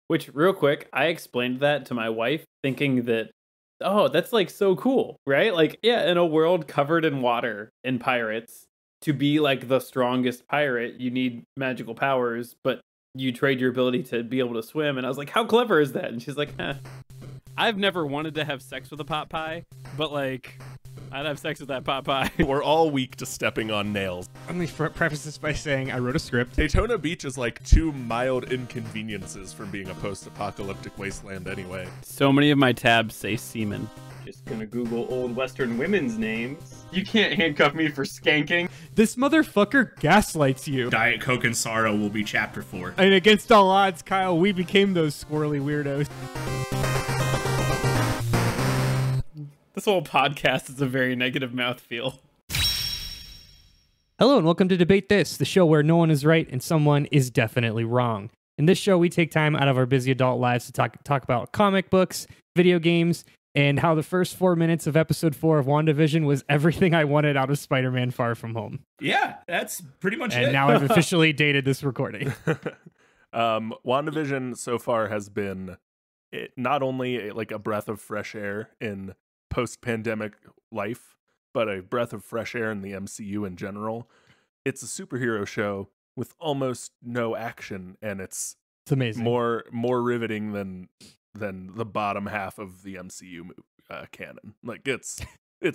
Which, real quick, I explained that to my wife, thinking that, oh, that's like so cool, right? Like, yeah, in a world covered in water and pirates, to be like the strongest pirate, you need magical powers, but you trade your ability to be able to swim. And I was like, how clever is that? And she's like, I've never wanted to have sex with a pot pie, but like, I'd have sex with that pot pie. We're all weak to stepping on nails. Let me preface this by saying I wrote a script. Daytona Beach is like 2 mild inconveniences from being a post-apocalyptic wasteland anyway. So many of my tabs say semen. Just gonna Google old Western women's names. You can't handcuff me for skanking. This motherfucker gaslights you. Diet Coke and Sorrow will be chapter 4. And against all odds, Kyle, we became those squirrely weirdos. This whole podcast is a very negative mouthfeel. Hello and welcome to Debate This, the show where no one is right and someone is definitely wrong. In this show, we take time out of our busy adult lives to talk about comic books, video games, and how the first 4 minutes of episode 4 of WandaVision was everything I wanted out of Spider-Man Far From Home. Yeah, that's pretty much it. And now I've officially dated this recording. WandaVision so far has been not only like a breath of fresh air in post-pandemic life, but a breath of fresh air in the MCU in general. It's a superhero show with almost no action, and it's amazing. More riveting than the bottom half of the MCU canon. Like it's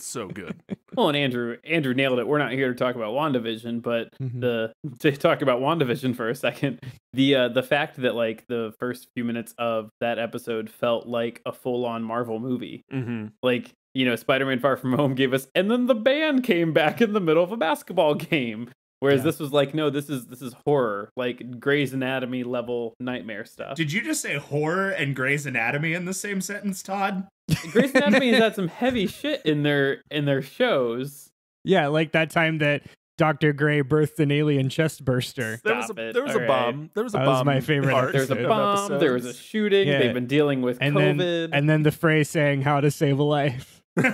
so good. Well, and Andrew nailed it. We're not here to talk about WandaVision, but to talk about WandaVision for a second, the fact that like the first few minutes of that episode felt like a full-on Marvel movie. Like, you know, Spider-Man Far From Home gave us, and then the band came back in the middle of a basketball game. Whereas this was like, no, this is horror, like Grey's Anatomy level nightmare stuff. Did you just say horror and Grey's Anatomy in the same sentence, Todd? Grey's Anatomy has had some heavy shit in their shows. Yeah, like that time that Dr. Grey birthed an alien chest burster. There was a bomb. There was a that bomb. Was my favorite. There was a bomb. There was a shooting. Yeah. They've been dealing with COVID. And then the phrase saying how to save a life. My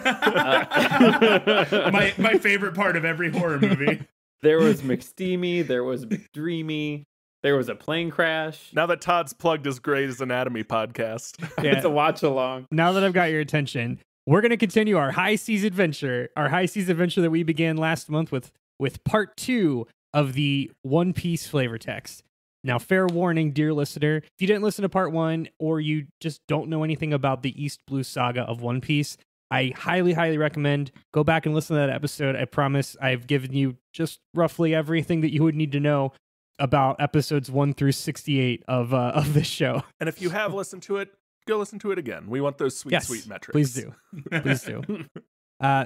favorite part of every horror movie. There was McSteamy, there was McDreamy, there was a plane crash. Now that Todd's plugged his Grey's Anatomy podcast. It's a watch along. Now that I've got your attention, we're going to continue our high seas adventure that we began last month with part 2 of the One Piece flavor text. Now, fair warning, dear listener, if you didn't listen to part 1 or you just don't know anything about the East Blue saga of One Piece, I highly, highly recommend go back and listen to that episode. I promise I've given you just roughly everything that you would need to know about episodes 1 through 68 of this show. And if you have listened to it, go listen to it again. We want those sweet metrics. Please do. Please do.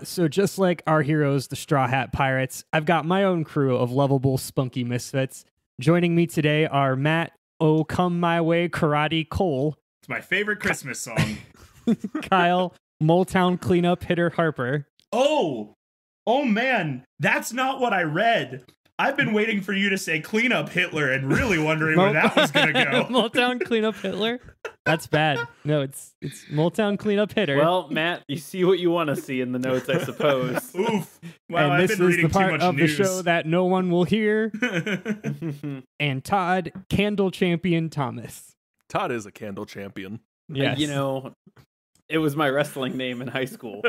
So just like our heroes, the Straw Hat Pirates, I've got my own crew of lovable, spunky misfits. Joining me today are Matt, Oh Come My Way, Karate Cole. It's my favorite Christmas song. Kyle, Motown cleanup hitter Harper. Oh man, that's not what I read. I've been waiting for you to say cleanup Hitler and really wondering where that was going to go. Motown cleanup Hitler? That's bad. No, it's Motown cleanup hitter. Well, Matt, you see what you want to see in the notes, I suppose. Oof. Wow, and I've this been is reading the part too much of news. the show that no one will hear. And Todd, Candle Champion Thomas. Todd is a candle champion. Yes. You know, it was my wrestling name in high school.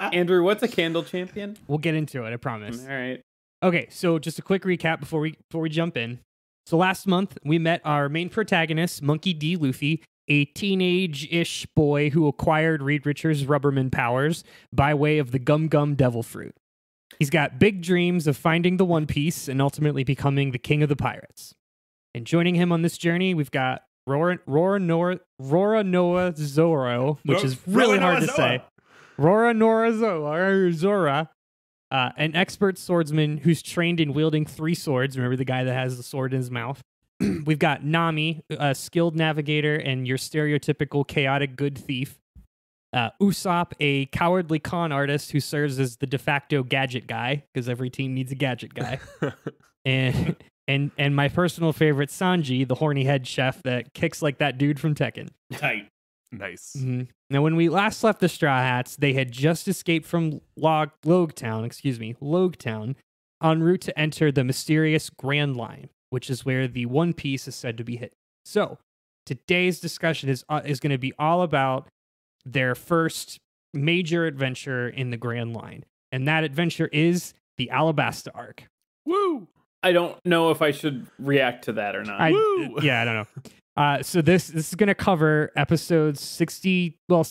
Andrew, what's a candle champion? We'll get into it, I promise. All right. Okay, so just a quick recap before we jump in. So last month, we met our main protagonist, Monkey D. Luffy, a teenage-ish boy who acquired Reed Richards' Rubberman powers by way of the Gum Gum Devil Fruit. He's got big dreams of finding the One Piece and ultimately becoming the king of the pirates. And joining him on this journey, we've got Rora Noah Zoro, which is really hard to say. Rora Noah Zora, an expert swordsman who's trained in wielding 3 swords. Remember the guy that has the sword in his mouth? We've got Nami, a skilled navigator and your stereotypical chaotic good thief. Usopp, a cowardly con artist who serves as the de facto gadget guy, because every team needs a gadget guy. And my personal favorite, Sanji, the horny head chef that kicks like that dude from Tekken. Tight. Nice. Mm-hmm. Now, when we last left the Straw Hats, they had just escaped from Logetown, en route to enter the mysterious Grand Line, which is where the One Piece is said to be hidden. So, today's discussion is going to be all about their first major adventure in the Grand Line. And that adventure is the Alabasta arc. Woo! I don't know if I should react to that or not. Woo! Yeah, I don't know. So this is going to cover episodes 60. Well,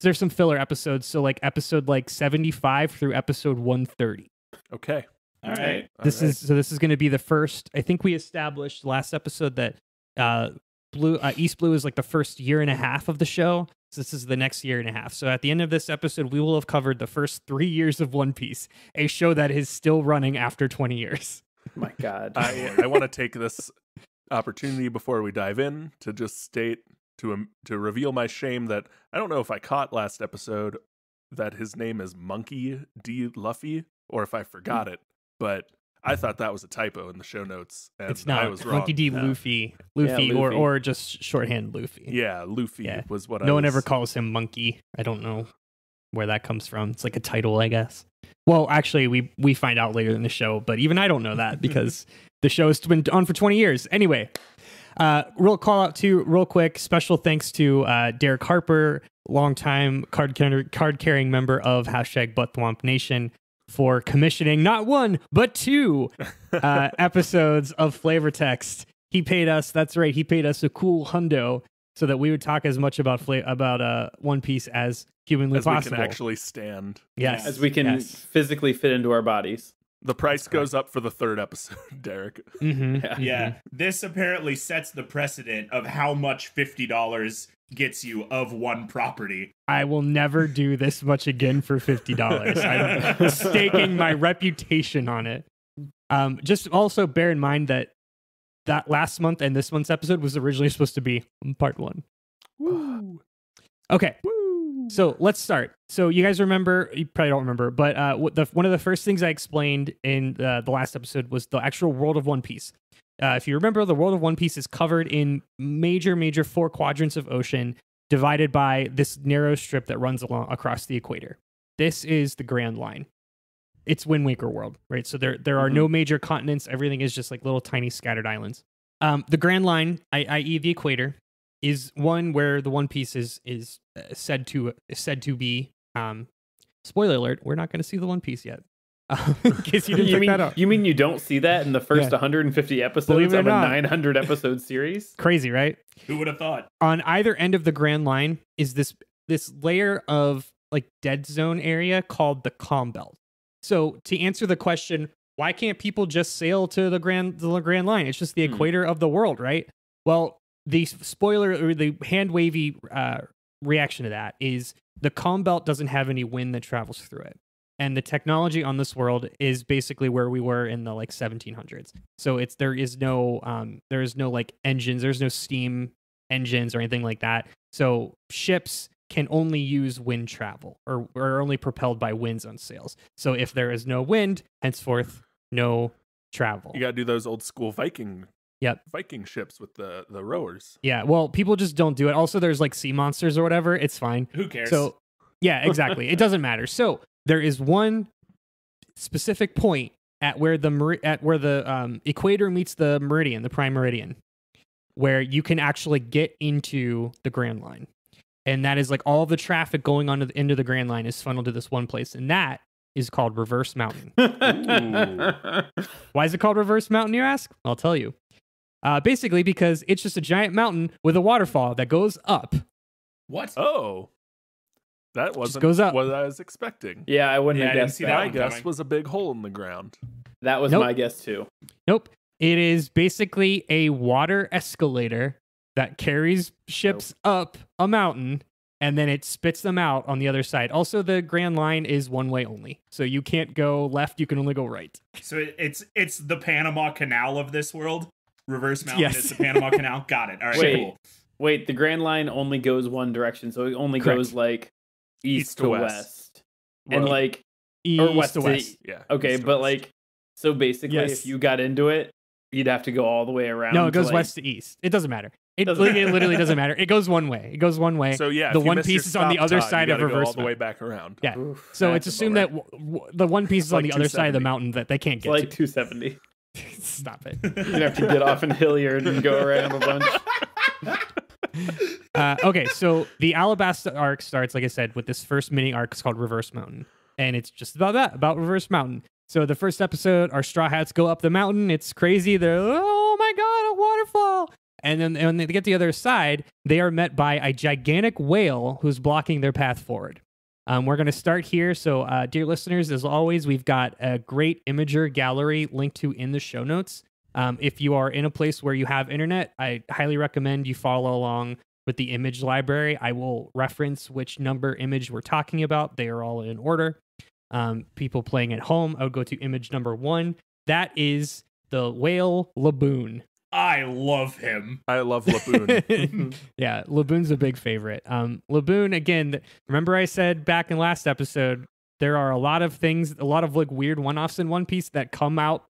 there's some filler episodes. So like episode like 75 through episode 130. Okay. All right. This is going to be the first. I think we established last episode that East Blue is like the first year and a half of the show. So this is the next year and a half. So at the end of this episode, we will have covered the first 3 years of One Piece, a show that is still running after 20 years. My God. I want to take this opportunity before we dive in to just state to reveal my shame that I don't know if I caught last episode that his name is Monkey D. Luffy or if I forgot it, but I thought that was a typo in the show notes, and It's not. I was wrong. Monkey D. Luffy, Luffy. or just shorthand Luffy. Yeah, Luffy Yeah. was what No one ever calls him Monkey. I don't know where that comes from. It's like a title, I guess. Well, actually, we find out later in the show, but even I don't know that because the show's been on for 20 years. Anyway, real call out to real quick. Special thanks to Derek Harper, longtime card carrying member of #ButtThwomp Nation, for commissioning not one but 2 episodes of Flavor Text. He paid us. That's right. He paid us a cool hundo so that we would talk as much about One Piece as humanly as possible. we can actually stand. Yes, As we can physically fit into our bodies. The price goes up for the 3rd episode, Derek. Mm-hmm. Yeah, this apparently sets the precedent of how much $50 gets you of one property. I will never do this much again for $50. I'm staking my reputation on it. Just also bear in mind that last month and this month's episode was originally supposed to be part 1. Woo! Okay. Woo! So let's start. So you guys remember, you probably don't remember, but one of the first things I explained in the last episode was the actual world of One Piece. If you remember, the world of One Piece is covered in major 4 quadrants of ocean divided by this narrow strip that runs across the equator. This is the Grand Line. It's Wind Waker world, right? So there are no major continents. Everything is just like little tiny scattered islands. The Grand Line, i.e. the equator, is one where the One Piece is said to be. Spoiler alert: we're not going to see the One Piece yet. In case you didn't pick that up. You mean you don't see that in the first 150 episodes of a 900 episode series? Crazy, right? Who would have thought? On either end of the Grand Line is this layer of like dead zone area called the Calm Belt. So to answer the question, why can't people just sail to the Grand Line? It's just the equator of the world, right? Well, the spoiler or the hand wavy reaction to that is the Calm Belt doesn't have any wind that travels through it. And the technology on this world is basically where we were in the like 1700s. So there is no like engines, there's no steam engines or anything like that. So ships can only use wind travel or are only propelled by winds on sails. So if there is no wind, henceforth no travel. You got to do those old school Viking ships with the rowers. Yeah, well, people just don't do it. Also, there's like sea monsters or whatever. It's fine. Who cares? So yeah, exactly. It doesn't matter. So there is one specific point at where the equator meets the meridian, the prime meridian, where you can actually get into the Grand Line. And that is like all the traffic going on into the Grand Line is funneled to this one place. And that is called Reverse Mountain. Why is it called Reverse Mountain, you ask? I'll tell you. Basically because it's just a giant mountain with a waterfall that goes up. What? Oh. That wasn't goes up. what I was expecting. Yeah, I wouldn't have I didn't guessed see that. that My one guess coming. was a big hole in the ground. That was Nope. my guess too. Nope. It is basically a water escalator that carries ships up a mountain and then it spits them out on the other side. Also, the Grand Line is one way only. So you can't go left, you can only go right. So it's the Panama Canal of this world. Reverse Mountain Yes. is the Panama Canal. Got it. All right, cool. Wait, the Grand Line only goes one direction, so it only Correct. goes like east to west. And Well, like East or west to west. yeah. okay, east to but west. like so basically Yes. if you got into it, you'd have to go all the way around. No, it to, goes like- west to east. It doesn't matter. It Doesn't literally doesn't matter. It goes one way. It goes one way. So yeah, the if you One miss your Piece is on the stop other time, side you of gotta go Reverse all the way Mountain. back around. Yeah. Oof, So that's it's assumed about that the One Piece is on like the other side of the 270. mountain that they can't It's get like to. 270. Stop it. You'd have to get off in Hilliard and go around a bunch. Okay, so the Alabasta arc starts, like I said, with this first mini arc called Reverse Mountain. And it's just about that, about Reverse Mountain. So the first episode, our Straw Hats go up the mountain. It's crazy. They're, oh my God, a waterfall. And then when they get to the other side, they are met by a gigantic whale who's blocking their path forward. We're going to start here. So, dear listeners, as always, we've got a great Imager gallery linked to in the show notes. If you are in a place where you have internet, I highly recommend you follow along with the image library. I will reference which number image we're talking about. They are all in order. People playing at home, I would go to image number 1. That is the whale Laboon. I love him. I love Laboon. Yeah, Laboon's a big favorite. Laboon, again, remember I said back in last episode, there are a lot of things, a lot of like weird one-offs in One Piece that come up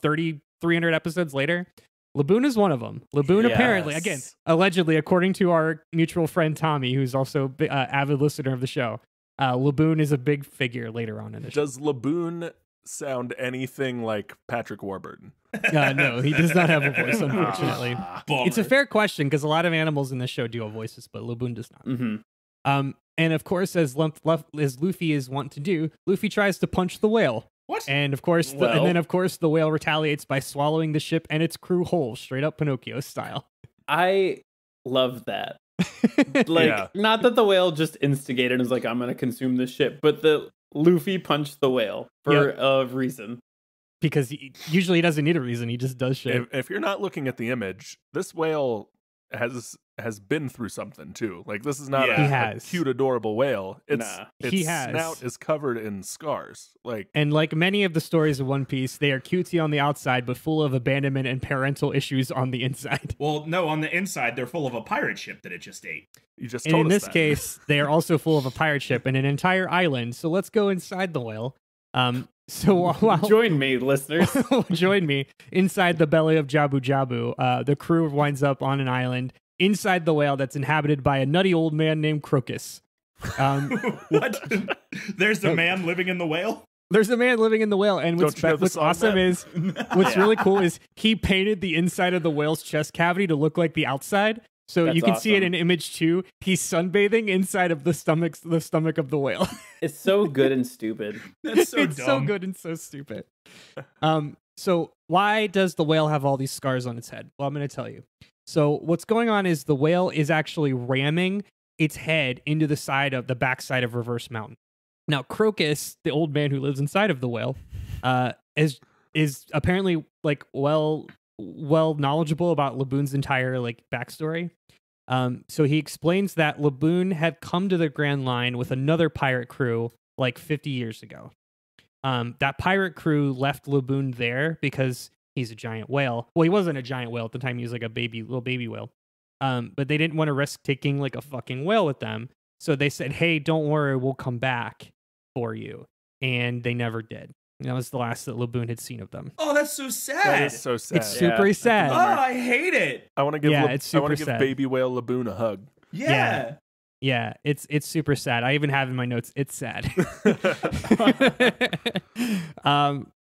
300 episodes later. Laboon is one of them. Laboon apparently, again, allegedly, according to our mutual friend Tommy, who's also an avid listener of the show, Laboon is a big figure later on in the show. Does Laboon sound anything like Patrick Warburton? No, he does not have a voice, unfortunately. It's a fair question because a lot of animals in this show do have voices, but Laboon does not. Mm-hmm. And of course, as Luffy is wont to do, Luffy tries to punch the whale. What? And of course, the whale retaliates by swallowing the ship and its crew whole, straight up Pinocchio style. I love that. Not that the whale just instigated and was like, I'm going to consume this ship, but the Luffy punched the whale for a reason. Because usually he doesn't need a reason. He just does shit. If you're not looking at the image, this whale has been through something too. Like, this is not a cute, adorable whale. Its snout is covered in scars. And like many of the stories of One Piece, they are cutesy on the outside, but full of abandonment and parental issues on the inside. Well, no, on the inside, they're full of a pirate ship that it just ate. You just told us that. In this case, they are also full of a pirate ship and an entire island. So let's go inside the whale. So join me, listeners. Join me inside the belly of Jabu Jabu. The crew winds up on an island inside the whale that's inhabited by a nutty old man named Crocus. What? There's a man living in the whale? There's a man living in the whale, and what's awesome is, what's really cool is he painted the inside of the whale's chest cavity to look like the outside. So you can see it in image 2. He's sunbathing inside of the stomach of the whale. It's so good and stupid. That's so it's dumb. so good and so stupid. So why does the whale have all these scars on its head? Well, I'm going to tell you. So what's going on is the whale is actually ramming its head into the backside of Reverse Mountain. Now, Crocus, the old man who lives inside of the whale, is apparently like well knowledgeable about Laboon's entire like backstory. So he explains that Laboon had come to the Grand Line with another pirate crew like 50 years ago. That pirate crew left Laboon there because he's a giant whale. Well, he wasn't a giant whale at the time. He was like a little baby whale. But they didn't want to risk taking like a fucking whale with them. So they said, hey, don't worry, we'll come back for you. And they never did. That was the last that Laboon had seen of them. Oh, that's so sad. That is so sad. It's super sad. Oh, I hate it. I want to give it's super sad. baby whale Laboon a hug. Yeah. Yeah, it's super sad. I even have in my notes, it's sad.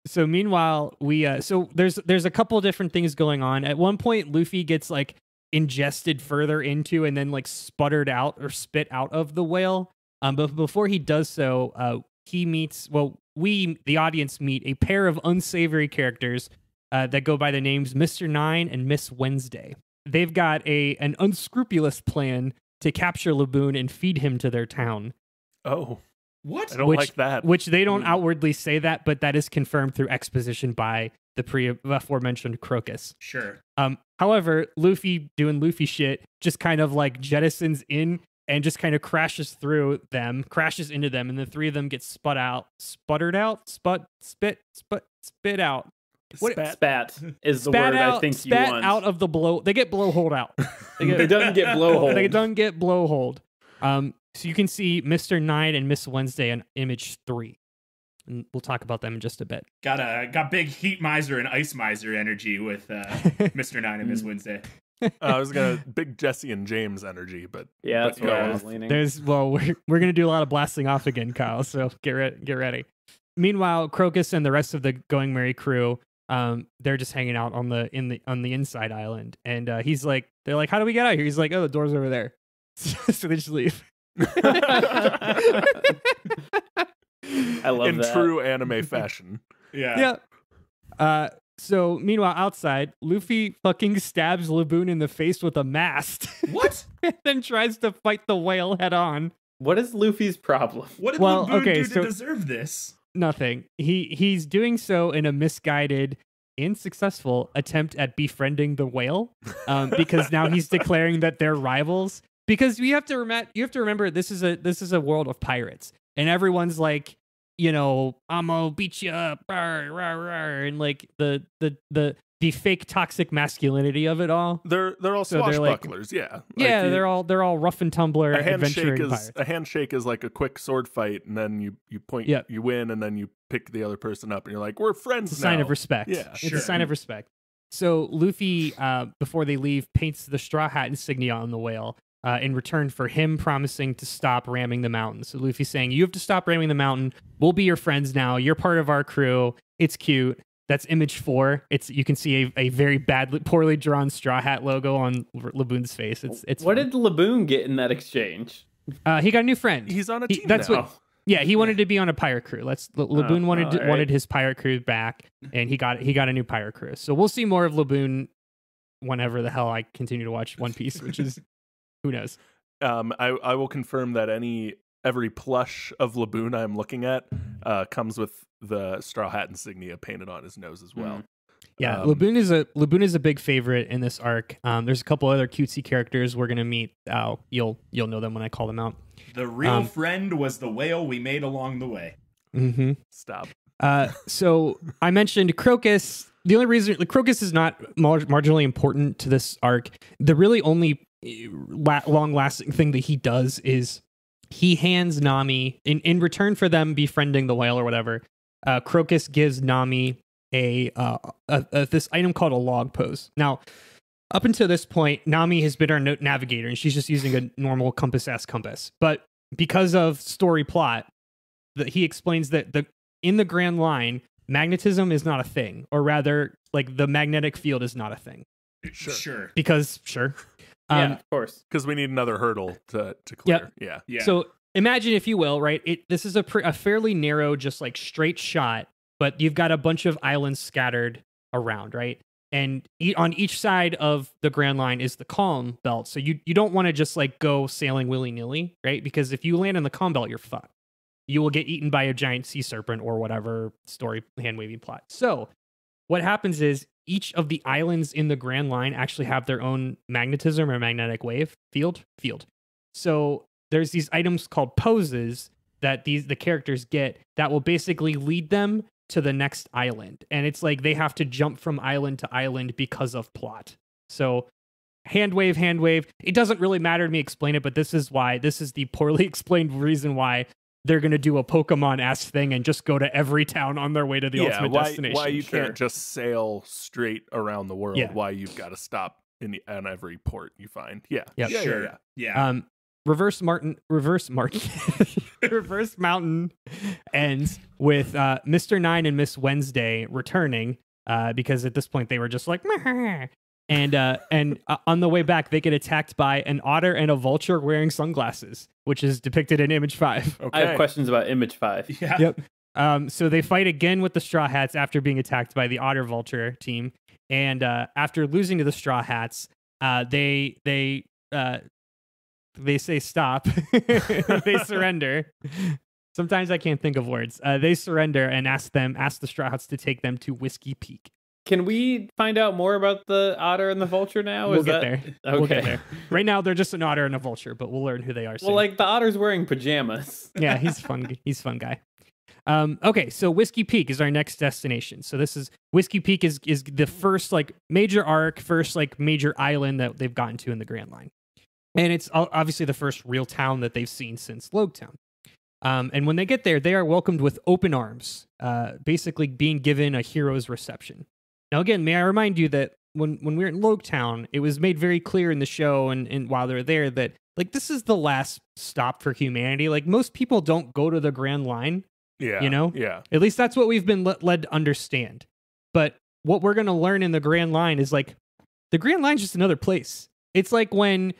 So meanwhile, so there's a couple different things going on. At one point, Luffy gets like ingested further into and then like sputtered out or spit out of the whale. But before he does so, he meets, we, the audience, meet a pair of unsavory characters that go by the names Mr. Nine and Miss Wednesday. They've got an unscrupulous plan to capture Laboon and feed him to their town. Oh. What? I don't like that. Which they don't outwardly say that, but that is confirmed through exposition by the aforementioned Crocus. Sure. However, Luffy doing Luffy shit just kind of like jettisons in and just kind of crashes into them, and the three of them get spit out. Spat is the word I think you want. Spat out of the blow. They get blowholed out. They don't get blowholed. They don't get blowholed. So you can see Mr. Nine and Miss Wednesday on image 3. And we'll talk about them in just a bit. Got big heat miser and ice miser energy with Mr. Nine and Miss Wednesday. I was gonna big Jesse and James energy, but that's where I was leaning. We're gonna do a lot of blasting off again, Kyle. So get ready. Meanwhile, Crocus and the rest of the Going Merry crew they're just hanging out on the inside island, and they're like, how do we get out here? He's like, oh, the door's over there. So they just leave. I love in that. true anime fashion. Yeah. So meanwhile, outside, Luffy fucking stabs Laboon in the face with a mast. What? And then tries to fight the whale head on. What is Luffy's problem? What did Well, Laboon okay, do so- to deserve this? Nothing. He's doing so in a misguided, unsuccessful attempt at befriending the whale, because now he's declaring that they're rivals. Because you have to remember this is a world of pirates, and everyone's like, I'm gonna beat you up, rawr, rawr, rawr, and like the fake toxic masculinity of it all. They're all So they're like- swashbucklers, yeah. Yeah, they're all rough and tumbler adventuring pirates. A handshake is like a quick sword fight, and then you point, Yep. you win, and then you pick the other person up, and you're like, we're friends It's a now. sign of respect. Yeah, It's sure. a sign of respect. So Luffy, before they leave, paints the straw hat insignia on the whale in return for him promising to stop ramming the mountain. So Luffy's saying, you have to stop ramming the mountain. We'll be your friends now. You're part of our crew. It's cute. That's image 4. You can see a very poorly drawn straw hat logo on Laboon's face. It's What fun. did Laboon get in that exchange? He got a new friend. He's on a team That's now. what. Yeah, he wanted to be on a pirate crew. Laboon alright. wanted his pirate crew back, and he got a new pirate crew. So we'll see more of Laboon whenever the hell I continue to watch One Piece, which is who knows. I will confirm that every plush of Laboon I'm looking at comes with the straw hat insignia painted on his nose as well. Yeah, Laboon is a big favorite in this arc. There's a couple other cutesy characters we're gonna meet. You'll know them when I call them out. The real friend was the whale we made along the way. Mm-hmm. Stop. So I mentioned Crocus. The only reason Crocus is not marginally important to this arc, the really only long-lasting thing that he does is he hands Nami in return for them befriending the whale or whatever. Crocus gives Nami this item called a log pose. Now, up until this point, Nami has been our navigator, and she's just using a normal compass-ass compass. But because of story plot, he explains that in the Grand Line, magnetism is not a thing, or rather, like the magnetic field is not a thing. Sure. Because sure, Yeah, of course. Because we need another hurdle to clear. Yeah. Yeah. So imagine, if you will, right? This is a fairly narrow, just like straight shot, but you've got a bunch of islands scattered around, right? And on each side of the Grand Line is the calm belt. So you don't want to just like go sailing willy-nilly, right? Because if you land in the calm belt, you're fucked. You will get eaten by a giant sea serpent or whatever story hand-waving plot. So what happens is each of the islands in the Grand Line actually have their own magnetism or magnetic wave field. So there's these items called poses that the characters get that will basically lead them to the next island. And it's like they have to jump from island to island because of plot. So hand wave. It doesn't really matter to me explain it, but this is the poorly explained reason why they're going to do a Pokemon-esque thing and just go to every town on their way to the ultimate destination. Why you can't just sail straight around the world? Yeah. Why you've got to stop on every port you find? Yeah. Yep. Yeah. Sure. Yeah. Yeah. Reverse Mountain ends with Mr. 9 and Miss Wednesday returning because at this point they were just like meh. And on the way back they get attacked by an otter and a vulture wearing sunglasses, which is depicted in image 5. Okay. I have questions about image 5. Yeah. Yep. So they fight again with the Straw Hats after being attacked by the Otter Vulture team, and after losing to the Straw Hats, they say stop. They surrender. Sometimes I can't think of words. They surrender and ask the Straw Hats to take them to Whiskey Peak. Can we find out more about the otter and the vulture now? We'll Is get that... there. Okay. We'll get there. Right now they're just an otter and a vulture, but we'll learn who they are soon. Well, like the otter's wearing pajamas. Yeah, he's fun. He's a fun guy. Okay, so Whiskey Peak is our next destination. So this is Whiskey Peak is the first like major arc, first like major island that they've gotten to in the Grand Line, and it's obviously the first real town that they've seen since Logetown. And when they get there, they are welcomed with open arms, basically being given a hero's reception. Now, again, may I remind you that when we were in Logetown, it was made very clear in the show and while they're there that like this is the last stop for humanity. Like most people don't go to the Grand Line. Yeah. You know? Yeah. At least that's what we've been led to understand. But what we're gonna learn in the Grand Line is like the Grand Line's just another place. It's like when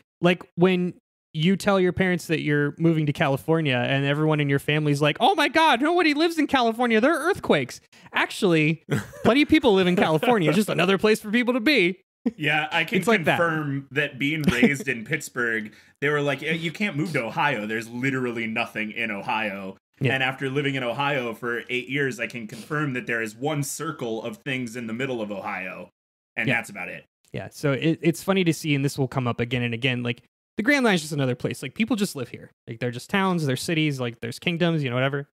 you tell your parents that you're moving to California and everyone in your family's like, oh my God, nobody lives in California. There are earthquakes. Actually, plenty of people live in California. It's just another place for people to be. Yeah, I can confirm that being raised in Pittsburgh, they were like, you can't move to Ohio. There's literally nothing in Ohio. Yeah. And after living in Ohio for 8 years, I can confirm that there is one circle of things in the middle of Ohio. And that's about it. Yeah, so it's funny to see, and this will come up again and again, like, the Grand Line is just another place. Like, people just live here. Like, they're just towns, they're cities, like, there's kingdoms, whatever.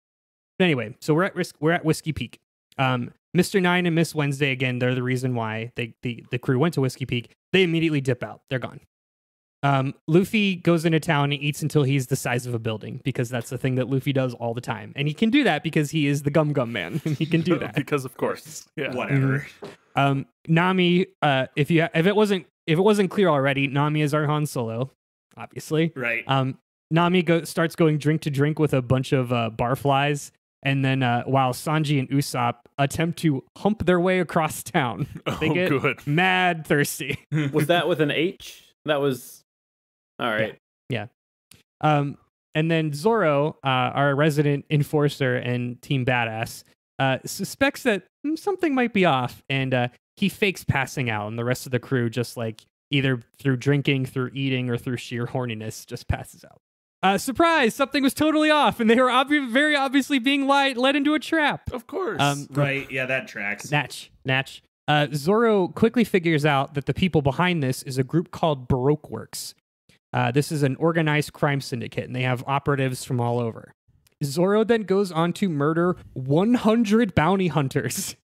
But anyway, so we're at Whiskey Peak. Mr. Nine and Miss Wednesday, again, they're the reason why the crew went to Whiskey Peak. They immediately dip out. They're gone. Luffy goes into town and eats until he's the size of a building, because that's the thing that Luffy does all the time. And he can do that because he is the Gum Gum Man. He can do that. Because, of course. Yeah. Whatever. Nami, if it wasn't clear already, Nami is our Han Solo. Obviously. Right. Nami starts going drink to drink with a bunch of barflies, and then while Sanji and Usopp attempt to hump their way across town, they get good. Mad thirsty. Was that with an H? That was... All right. Yeah. And then Zoro, our resident enforcer and team badass, suspects that something might be off, and he fakes passing out, and the rest of the crew just like either through drinking, through eating, or through sheer horniness, just passes out. Surprise! Something was totally off, and they were very obviously being led into a trap. Of course. Right, yeah, that tracks. Natch. Zoro quickly figures out that the people behind this is a group called Baroque Works. This is an organized crime syndicate, and they have operatives from all over. Zoro then goes on to murder 100 bounty hunters.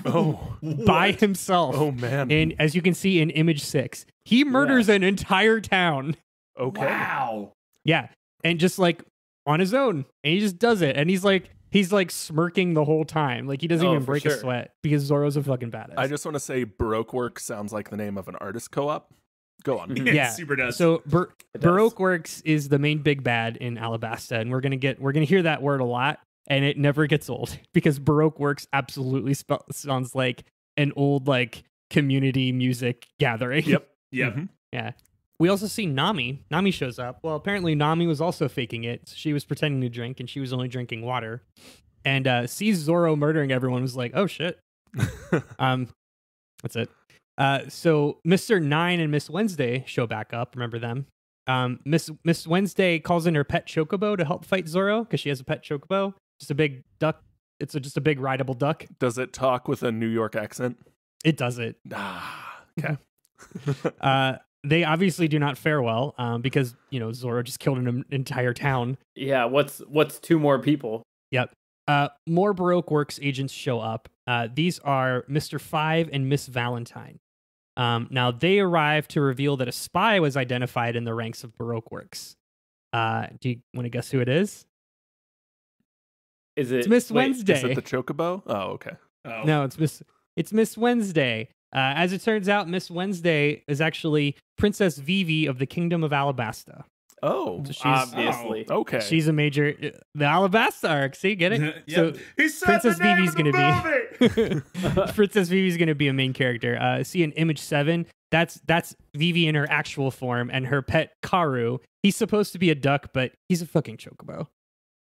By himself. Oh, man. And as you can see in image 6, he murders an entire town. Okay. Wow. Yeah. And just like on his own. And he just does it. And he's like smirking the whole time. Like, he doesn't even break a sweat because Zoro's a fucking badass. I just want to say Baroque Works sounds like the name of an artist co-op. Go on. Yeah, super does. So Baroque Works is the main big bad in Alabasta, and we're gonna hear that word a lot, and it never gets old because Baroque Works absolutely sounds like an old like community music gathering. Yep. Mm-hmm. Yeah. We also see Nami. Nami shows up. Well, apparently Nami was also faking it. She was pretending to drink, and she was only drinking water. And sees Zoro murdering everyone. Was like, oh shit. That's it. So Mr. Nine and Miss Wednesday show back up. Remember them? Miss Wednesday calls in her pet chocobo to help fight Zoro because she has a pet chocobo. Just a big duck. It's just a big rideable duck. Does it talk with a New York accent? It does it. Okay. They obviously do not fare well because Zoro just killed an entire town. Yeah. What's 2 more people? Yep. More Baroque Works agents show up. These are Mr. Five and Miss Valentine. Now, they arrive to reveal that a spy was identified in the ranks of Baroque Works. Do you want to guess who it is? It's Miss Wednesday. Is it the Chocobo? Oh, okay. Oh. No, it's Miss Wednesday. As it turns out, Miss Wednesday is actually Princess Vivi of the Kingdom of Alabasta. Oh, So obviously. okay. She's a major... The Alabasta arc, see? Get it? Yep. So Princess Vivi's going to be... Princess Vivi's going to be a main character. See in image 7, that's Vivi in her actual form, and her pet Karu. He's supposed to be a duck, but he's a fucking chocobo.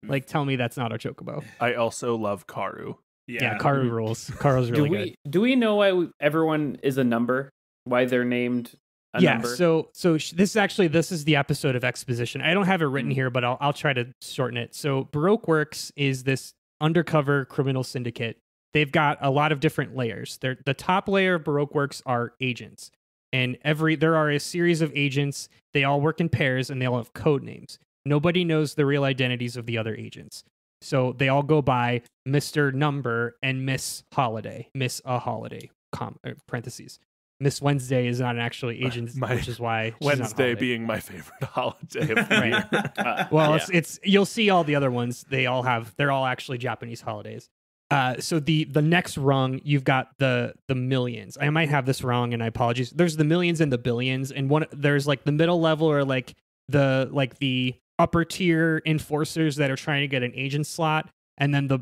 Like, tell me that's not a chocobo. I also love Karu. Yeah, Karu rules. Karu's really good. Do we know why everyone is a number? Why they're named a number? So this is the episode of exposition. I don't have it written here, but I'll try to shorten it. So Baroque Works is this undercover criminal syndicate. They've got a lot of different layers. The top layer of Baroque Works are agents. And there are a series of agents. They all work in pairs and they all have code names. Nobody knows the real identities of the other agents. So they all go by Mr. Number and Miss Holiday. Miss a Holiday, parentheses. Miss Wednesday is not an actually agent, which is why Wednesday being my favorite holiday of the year. Well, it's you'll see all the other ones. They're all actually Japanese holidays. So the next rung, you've got the millions. I might have this wrong, and I apologize. There's the millions and the billions, and there's like the middle level or like the upper tier enforcers that are trying to get an agent slot, and then the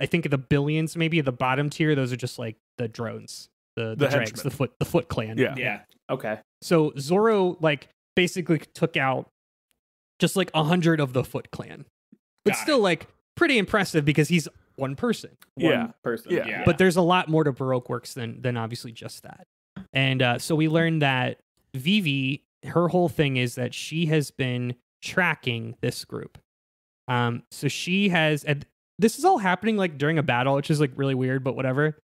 I think the billions, maybe the bottom tier, those are just like the drones, the dregs, the Foot Clan. Yeah. Okay. So Zoro like basically took out just like 100 of the Foot Clan, but still like pretty impressive because he's one person. One person. Yeah. But there's a lot more to Baroque works than obviously just that. And so we learned that Vivi, her whole thing is that she has been tracking this group. So she has, and this is all happening like during a battle, which is like really weird, but whatever.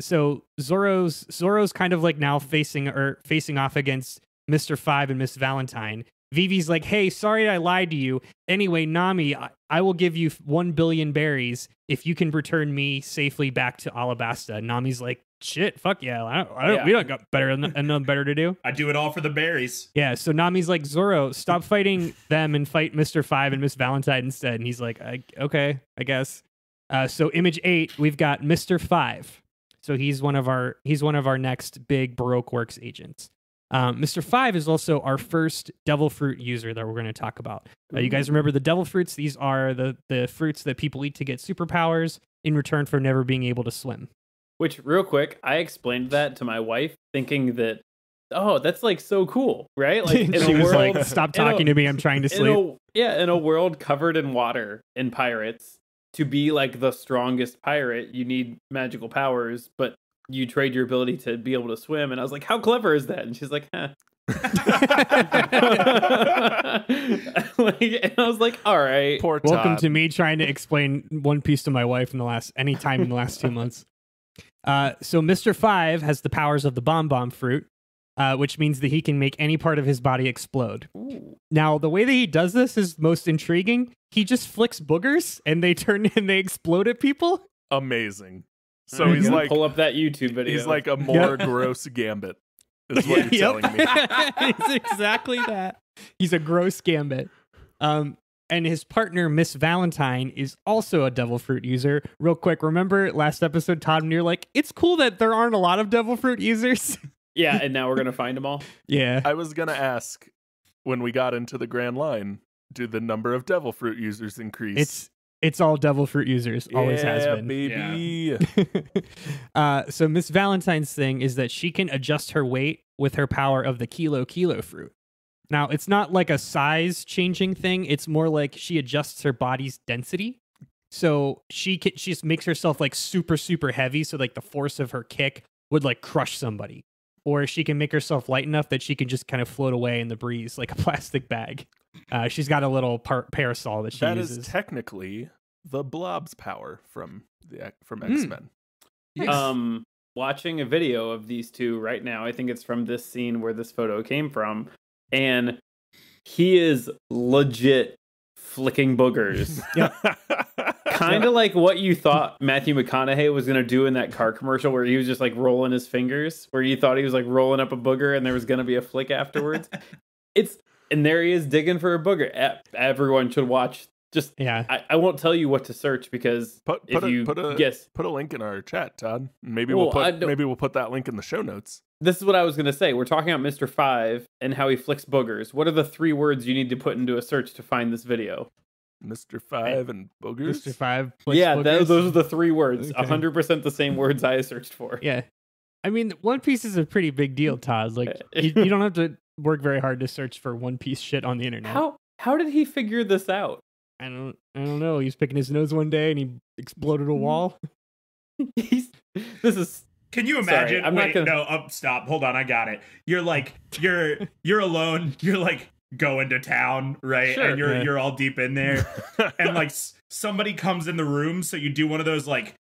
So Zoro's kind of like now facing off against Mr. Five and Miss Valentine. Vivi's like, hey, sorry I lied to you. Anyway, Nami, I will give you 1 billion berries if you can return me safely back to Alabasta. Nami's like, shit, fuck yeah. We don't got nothing better to do. I do it all for the berries. Yeah, so Nami's like, Zoro, stop fighting them and fight Mr. Five and Miss Valentine instead. And he's like, okay, I guess. So image 8, we've got Mr. Five. So he's one of our next big Baroque Works agents. Mr. Five is also our first devil fruit user that we're going to talk about. You guys remember the devil fruits? These are the fruits that people eat to get superpowers in return for never being able to swim. Which, real quick, I explained that to my wife, thinking that, oh, that's like so cool, right? Like, in she a was world, like, "Stop talking to me. I'm trying to sleep." In a world covered in water and pirates, to be like the strongest pirate, you need magical powers, but you trade your ability to be able to swim. And I was like, how clever is that? And she's like, huh. And I was like, all right. Poor Welcome Todd. to me trying to explain One Piece to my wife any time in the last 2 months. So Mr. Five has the powers of the bomb fruit, which means that he can make any part of his body explode. Ooh. Now, the way that he does this is most intriguing. He just flicks boogers and they turn and they explode at people. Amazing. So he's like, pull up that YouTube video. He's like a more gross Gambit, is what you're telling me. It's exactly that. He's a gross Gambit. And his partner, Miss Valentine, is also a devil fruit user. Real quick, remember last episode, Todd, and you're like, it's cool that there aren't a lot of devil fruit users. Yeah, and now we're going to find them all? Yeah. I was going to ask, when we got into the Grand Line, do the number of devil fruit users increase? It's all devil fruit users. Always has been. Baby. Yeah. So Miss Valentine's thing is that she can adjust her weight with her power of the kilo fruit. Now, it's not like a size changing thing. It's more like she adjusts her body's density. So she just makes herself like super, super heavy. So like the force of her kick would like crush somebody. Or she can make herself light enough that she can just kind of float away in the breeze like a plastic bag. She's got a little parasol that she uses. That is technically the Blob's power from X-Men. Nice. Watching a video of these two right now. I think it's from this scene where this photo came from. And he is legit flicking boogers. Kind of like what you thought Matthew McConaughey was going to do in that car commercial where he was just like rolling his fingers, where you thought he was like rolling up a booger and there was going to be a flick afterwards. And there he is digging for a booger. Everyone should watch. Just, yeah. I won't tell you what to search because put a link in our chat, Todd. Maybe we'll put that link in the show notes. This is what I was going to say. We're talking about Mr. Five and how he flicks boogers. What are the 3 words you need to put into a search to find this video? Mr. Five and boogers? Mr. Five. Yeah, boogers? those are the 3 words. Okay. 100% the same words I searched for. Yeah. I mean, One Piece is a pretty big deal, Todd. Like, you don't have to work very hard to search for One Piece shit on the internet. How did he figure this out? I don't know. He was picking his nose one day and he exploded a wall. Can you imagine? Sorry, stop. Hold on, I got it. You're like you're alone. You're like going to town, right? Sure. And you're all deep in there, and like somebody comes in the room, so you do one of those like,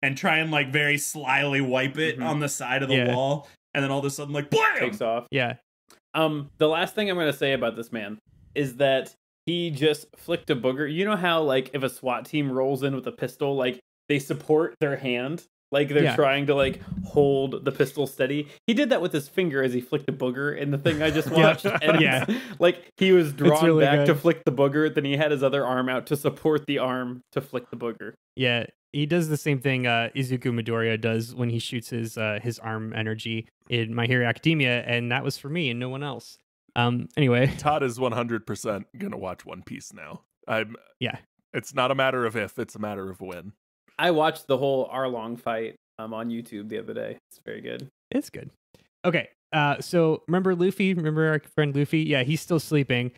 and try and like very slyly wipe it on the side of the wall, and then all of a sudden like blam! Takes off. Yeah. The last thing I'm going to say about this man is that he just flicked a booger. You know how like if a SWAT team rolls in with a pistol, like they support their hand. Like they're trying to like hold the pistol steady. He did that with his finger as he flicked a booger in the thing I just watched. And like he was drawn really back good. to flick the booger, then he had his other arm out to support the arm to flick the booger. Yeah, he does the same thing Izuku Midoriya does when he shoots his arm energy in My Hero Academia, and that was for me and no one else. Anyway, Todd is 100% gonna watch One Piece now. Yeah. It's not a matter of if; it's a matter of when. I watched the whole Arlong fight on YouTube the other day. It's very good. It's good. Okay. So remember Luffy? Remember our friend Luffy? Yeah, he's still sleeping.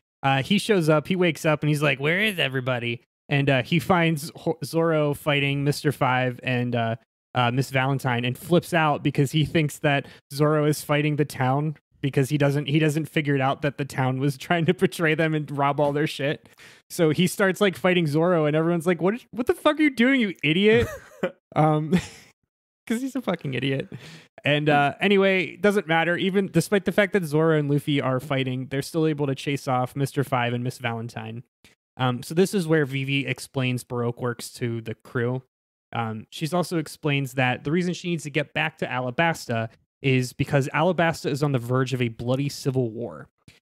He shows up. He wakes up and he's like, "Where is everybody?" And he finds Zoro fighting Mr. Five and Miss Valentine, and flips out because he thinks that Zoro is fighting the town because he doesn't figure it out that the town was trying to betray them and rob all their shit. So he starts like fighting Zoro, and everyone's like, "What the fuck are you doing, you idiot?" Because he's a fucking idiot. And anyway, doesn't matter. Even despite the fact that Zoro and Luffy are fighting, they're still able to chase off Mr. Five and Miss Valentine. So this is where Vivi explains Baroque works to the crew. She's also explains that the reason she needs to get back to Alabasta is because Alabasta is on the verge of a bloody civil war.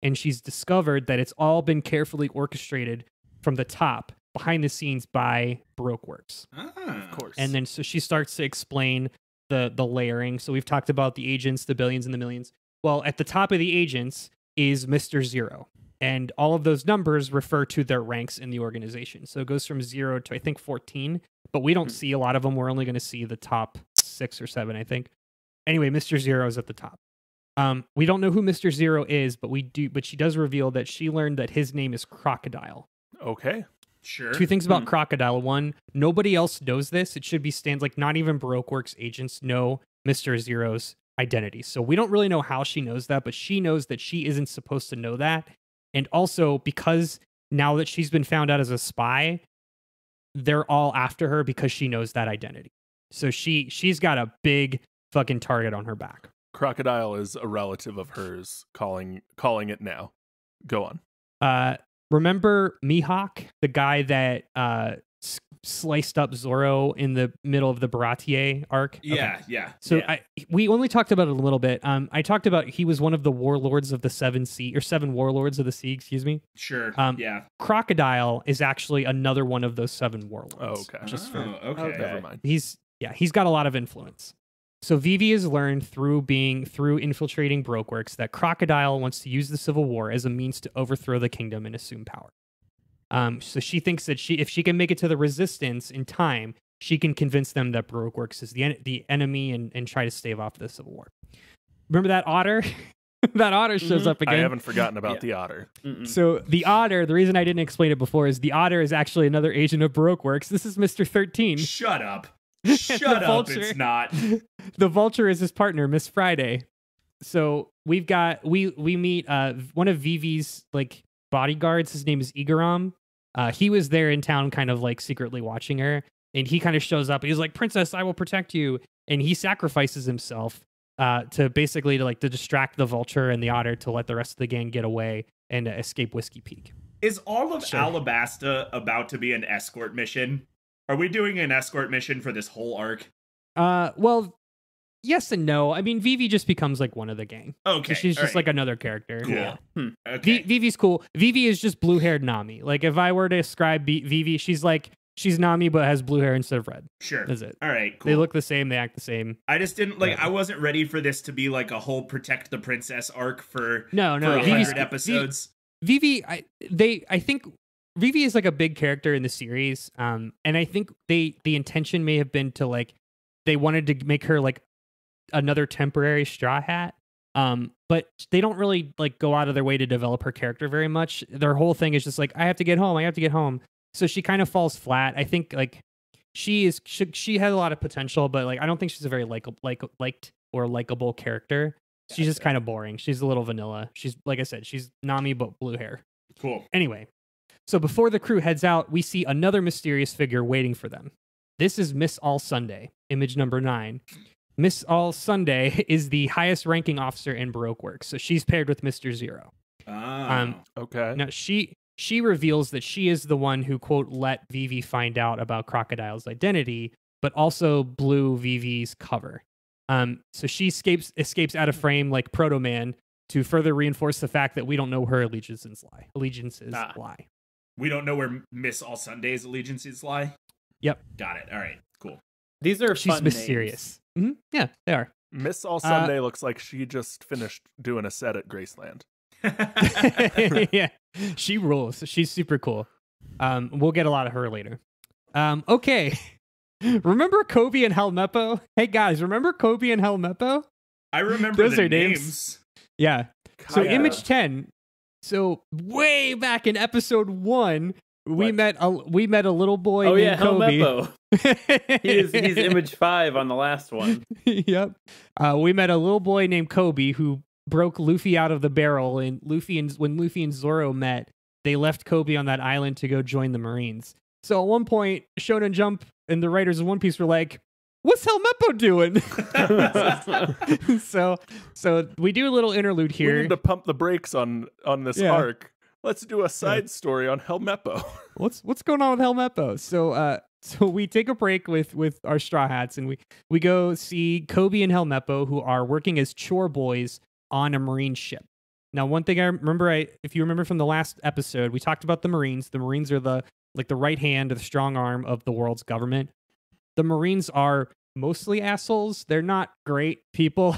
And she's discovered that it's all been carefully orchestrated from the top, behind the scenes by Baroque works. Of course. And then so she starts to explain the layering. So we've talked about the agents, the billions and the millions. Well, at the top of the agents is Mr. Zero. And all of those numbers refer to their ranks in the organization. So it goes from 0 to, I think, 14. But we don't see a lot of them. We're only going to see the top 6 or 7, I think. Anyway, Mr. Zero is at the top. We don't know who Mr. Zero is, but she does reveal that she learned that his name is Crocodile. Okay. Sure. 2 things about Crocodile. 1, nobody else knows this. It should be like not even Baroque Works agents know Mr. Zero's identity. So we don't really know how she knows that, but she knows that she isn't supposed to know that. And also because now that she's been found out as a spy, they're all after her because she knows that identity. So she's got a big fucking target on her back. Crocodile is a relative of hers calling it now. Go on. Remember Mihawk, the guy that sliced up Zoro in the middle of the Baratier arc? Yeah, okay. yeah. So yeah. we only talked about it a little bit. I talked about he was one of the warlords of the 7 warlords of the sea, excuse me. Sure. Yeah. Crocodile is actually another one of those 7 warlords. Oh, okay. Okay. Never mind. He's got a lot of influence. So Vivi has learned through infiltrating Baroque Works that Crocodile wants to use the Civil War as a means to overthrow the kingdom and assume power. So she thinks that if she can make it to the Resistance in time, she can convince them that Baroque Works is the enemy and try to stave off the Civil War. Remember that otter? That otter shows up again. I haven't forgotten about the otter. So the otter, the reason I didn't explain it before is the otter is actually another agent of Baroque Works. This is Mr. 13. Shut up. Shut up, Vulture, it's not. The Vulture is his partner, Miss Friday. So we meet one of Vivi's like bodyguards. His name is Igaram. He was there in town kind of like secretly watching her, and he kind of shows up and he's like, "Princess, I will protect you." And he sacrifices himself to basically to distract the Vulture and the otter to let the rest of the gang get away and escape Whiskey Peak. Is all of Alabasta about to be an escort mission? Are we doing an escort mission for this whole arc? Well, yes and no. I mean, Vivi just becomes like one of the gang. Okay. So she's just like another character. Cool. Yeah. Okay. Vivi's cool. Vivi is just blue-haired Nami. Like if I were to describe Vivi, she's Nami but has blue hair instead of red. Sure. That's it. All right, cool. They look the same, they act the same. I just didn't I wasn't ready for this to be like a whole protect the princess arc for No. 100 episodes. Vivi, I think Vivi is like a big character in the series, and I think the intention may have been to they wanted to make her like another temporary Straw Hat, but they don't really go out of their way to develop her character very much. Their whole thing is just I have to get home, so she kind of falls flat. I think she has a lot of potential, but I don't think she's a very liked or likable character. Gotcha. She's just kind of boring. She's a little vanilla. She's like I said, she's Nami but blue hair. Cool. Anyway. So before the crew heads out, we see another mysterious figure waiting for them. This is Miss All Sunday, image number 9. Miss All Sunday is the highest ranking officer in Baroque Works, so she's paired with Mr. Zero. Okay. Now she reveals that she is the one who, quote, let Vivi find out about Crocodile's identity, but also blew Vivi's cover. So she escapes out of frame like Proto Man to further reinforce the fact that we don't know where her allegiances lie. We don't know where Miss All Sunday's allegiances lie? Yep. Got it. All right, cool. These are She's fun mysterious. Mm-hmm. Yeah, they are. Miss All Sunday looks like she just finished doing a set at Graceland. Yeah, she rules. She's super cool. We'll get a lot of her later. Okay. Remember Kobe and Helmeppo? Hey guys, remember Kobe and Helmeppo? I remember Those the are names. Yeah. So Kinda. Image 10. So way back in episode 1, we met a little boy named Kobe. Helmeppo. He's Image 5 on the last one. Yep. We met a little boy named Kobe who broke Luffy out of the barrel, and when Luffy and Zoro met, they left Kobe on that island to go join the Marines. So at one point, Shonen Jump and the writers of One Piece were like, "What's Helmeppo doing?" so we do a little interlude here. We need to pump the brakes on this arc. Let's do a side story on Helmeppo. What's going on with Helmeppo? So we take a break with our Straw Hats, and we go see Kobe and Helmeppo, who are working as chore boys on a Marine ship. Now, one thing I remember, if you remember from the last episode, we talked about the Marines. The Marines are the right hand or the strong arm of the world's government. The Marines are mostly assholes. They're not great people.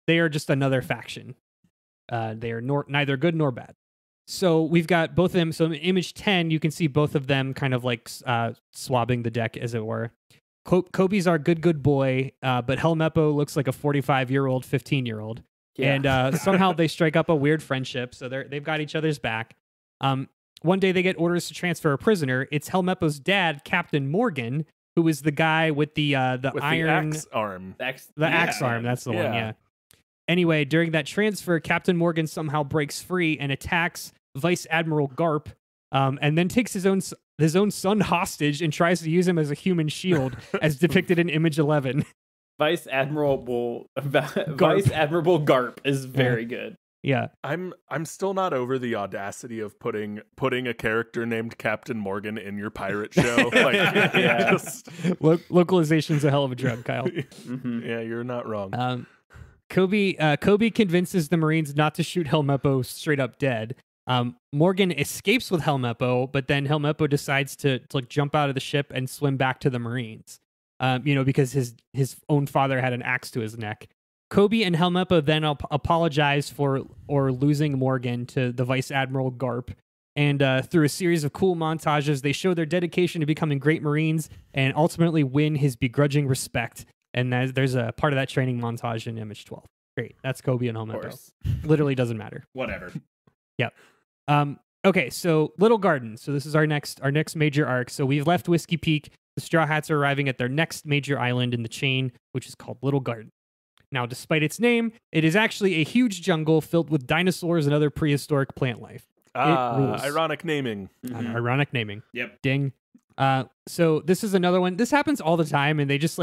They are just another faction. They are neither good nor bad. So we've got both of them. So in Image 10, you can see both of them kind of like swabbing the deck, as it were. Kobe's our good boy, but Helmeppo looks like a 45-year-old, 15-year-old. Yeah. And somehow they strike up a weird friendship. So they've got each other's back. One day they get orders to transfer a prisoner. It's Helmeppo's dad, Captain Morgan, who is the guy with the iron axe arm. The axe arm. That's the one. Yeah. Anyway, during that transfer, Captain Morgan somehow breaks free and attacks Vice Admiral Garp, and then takes his own son hostage and tries to use him as a human shield, as depicted in Image 11. Vice Admiral Garp is very good. Yeah, I'm still not over the audacity of putting a character named Captain Morgan in your pirate show. Localization's a hell of a drug, Kyle. Mm-hmm. Yeah, you're not wrong. Kobe convinces the Marines not to shoot Helmeppo straight up dead. Morgan escapes with Helmeppo, but then Helmeppo decides to jump out of the ship and swim back to the Marines. Because his own father had an axe to his neck. Kobe and Helmeppo then apologize for losing Morgan to the Vice Admiral Garp. And through a series of cool montages, they show their dedication to becoming great Marines and ultimately win his begrudging respect. And there's a part of that training montage in Image 12. Great. That's Kobe and Helmeppo. Literally doesn't matter. Whatever. Yep. Okay, so Little Garden. So this is our next major arc. So we've left Whiskey Peak. The Straw Hats are arriving at their next major island in the chain, which is called Little Garden. Now, despite its name, it is actually a huge jungle filled with dinosaurs and other prehistoric plant life. Ironic naming. Mm-hmm. Ironic naming. Yep. Ding. So this is another one. This happens all the time, and they just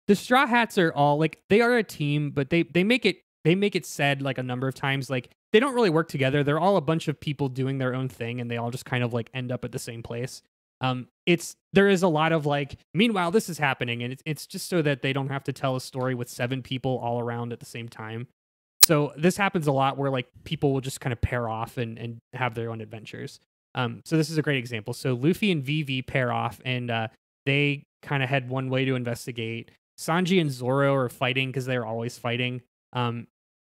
the Straw Hats are all they are a team, but they make it said a number of times they don't really work together. They're all a bunch of people doing their own thing, and they all just kind of end up at the same place. There is a lot of meanwhile this is happening, and it's just so that they don't have to tell a story with 7 people all around at the same time. So this happens a lot where people will just kind of pair off and have their own adventures. So this is a great example. So Luffy and Vivi pair off, and they kind of head one way to investigate. Sanji and Zoro are fighting because they're always fighting.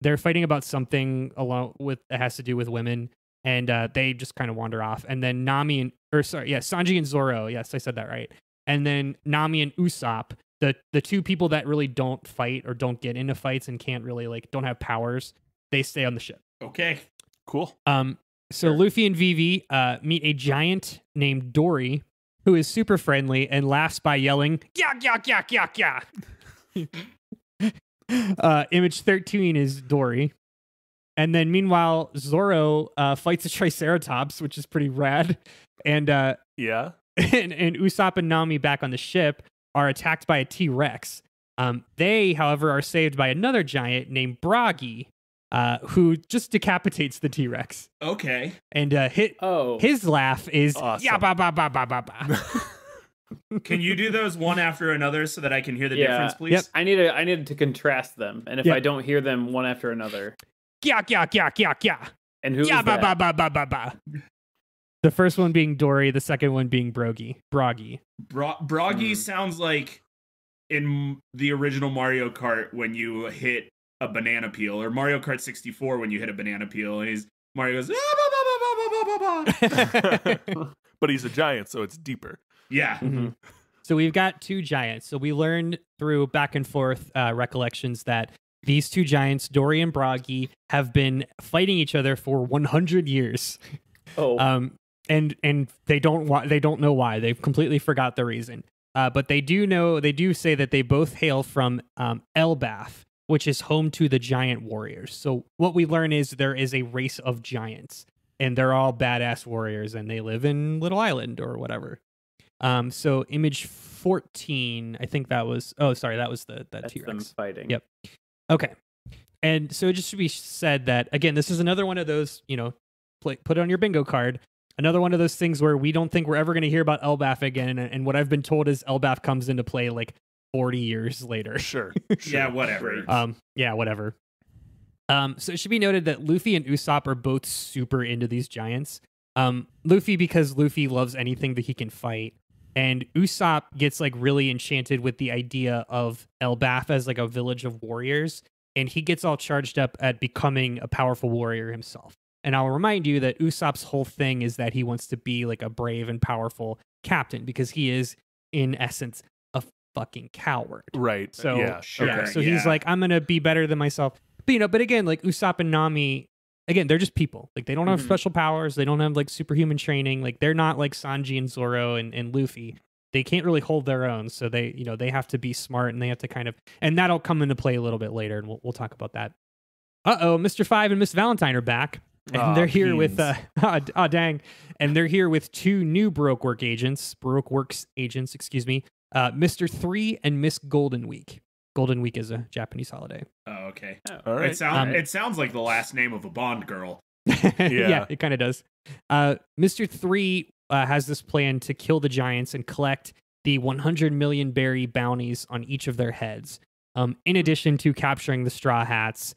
They're fighting about something that has to do with women. And they just kind of wander off. And then Sanji and Zoro. Yes, I said that right. And then Nami and Usopp, the two people that really don't fight or don't get into fights and can't really don't have powers, they stay on the ship. Okay. Cool. So sure. Luffy and Vivi meet a giant named Dory, who is super friendly and laughs by yelling, "Yak, yak, yak, yak, yak." Image 13 is Dory. And then meanwhile, Zoro fights a Triceratops, which is pretty rad. And and Usopp and Nami back on the ship are attacked by a T-Rex. They, however, are saved by another giant named Bragi, who just decapitates the T-Rex. Okay. And his laugh is awesome. Ya ba ba ba ba ba ba. Can you do those one after another so that I can hear the difference, please? Yep. I needed to contrast them, and if I don't hear them one after another, Yak, yak, yak, yak, yak. And who is ba, that? ba, ba, ba, ba, ba. The first one being Dory, the second one being Bragi. Bragi sounds like in the original Mario Kart when you hit a banana peel, or Mario Kart 64 when you hit a banana peel, and Mario goes, ah, ba, ba, ba, ba, ba, ba, ba. But he's a giant, so it's deeper. Yeah. Mm-hmm. So we've got two giants. So we learned through back and forth recollections that these two giants, Dory and Bragi, have been fighting each other for 100 years. Oh. And they don't know why. They've completely forgot the reason. But they do say that they both hail from Elbath, which is home to the giant warriors. So what we learn is there is a race of giants, and they're all badass warriors, and they live in Little Island or whatever. So image 14, I think that was. Oh, sorry, that was that That's T-Rex them fighting. Yep. Okay. And so it just should be said that again, this is another one of those, put it on your bingo card. Another one of those things where we don't think we're ever going to hear about Elbath again. And what I've been told is Elbath comes into play like 40 years later. Sure. Yeah, whatever. Whatever. So it should be noted that Luffy and Usopp are both super into these giants. Luffy because Luffy loves anything that he can fight. And Usopp gets like really enchanted with the idea of Elbath as like a village of warriors. And he gets all charged up at becoming a powerful warrior himself. And I'll remind you that Usopp's whole thing is that he wants to be like a brave and powerful captain because he is, in essence, a fucking coward. Right. So, yeah. Sure. yeah. So he's like, I'm going to be better than myself. But again, like Usopp and Nami, again, they're just people. Like they don't have special powers. They don't have like superhuman training. Like they're not like Sanji and Zoro and Luffy. They can't really hold their own. So they have to be smart and they have to kind of, and that'll come into play a little bit later. And we'll talk about that. Mr. Five and Miss Valentine are back. And they're here with dang. And they're here with two new Baroque Works agents, excuse me. Mr. 3 and Miss Golden Week. Golden Week is a Japanese holiday. Oh, okay. All right. It sounds like the last name of a Bond girl. Yeah, it kind of does. Mr. 3 has this plan to kill the giants and collect the 100 million berry bounties on each of their heads. In addition to capturing the Straw Hats,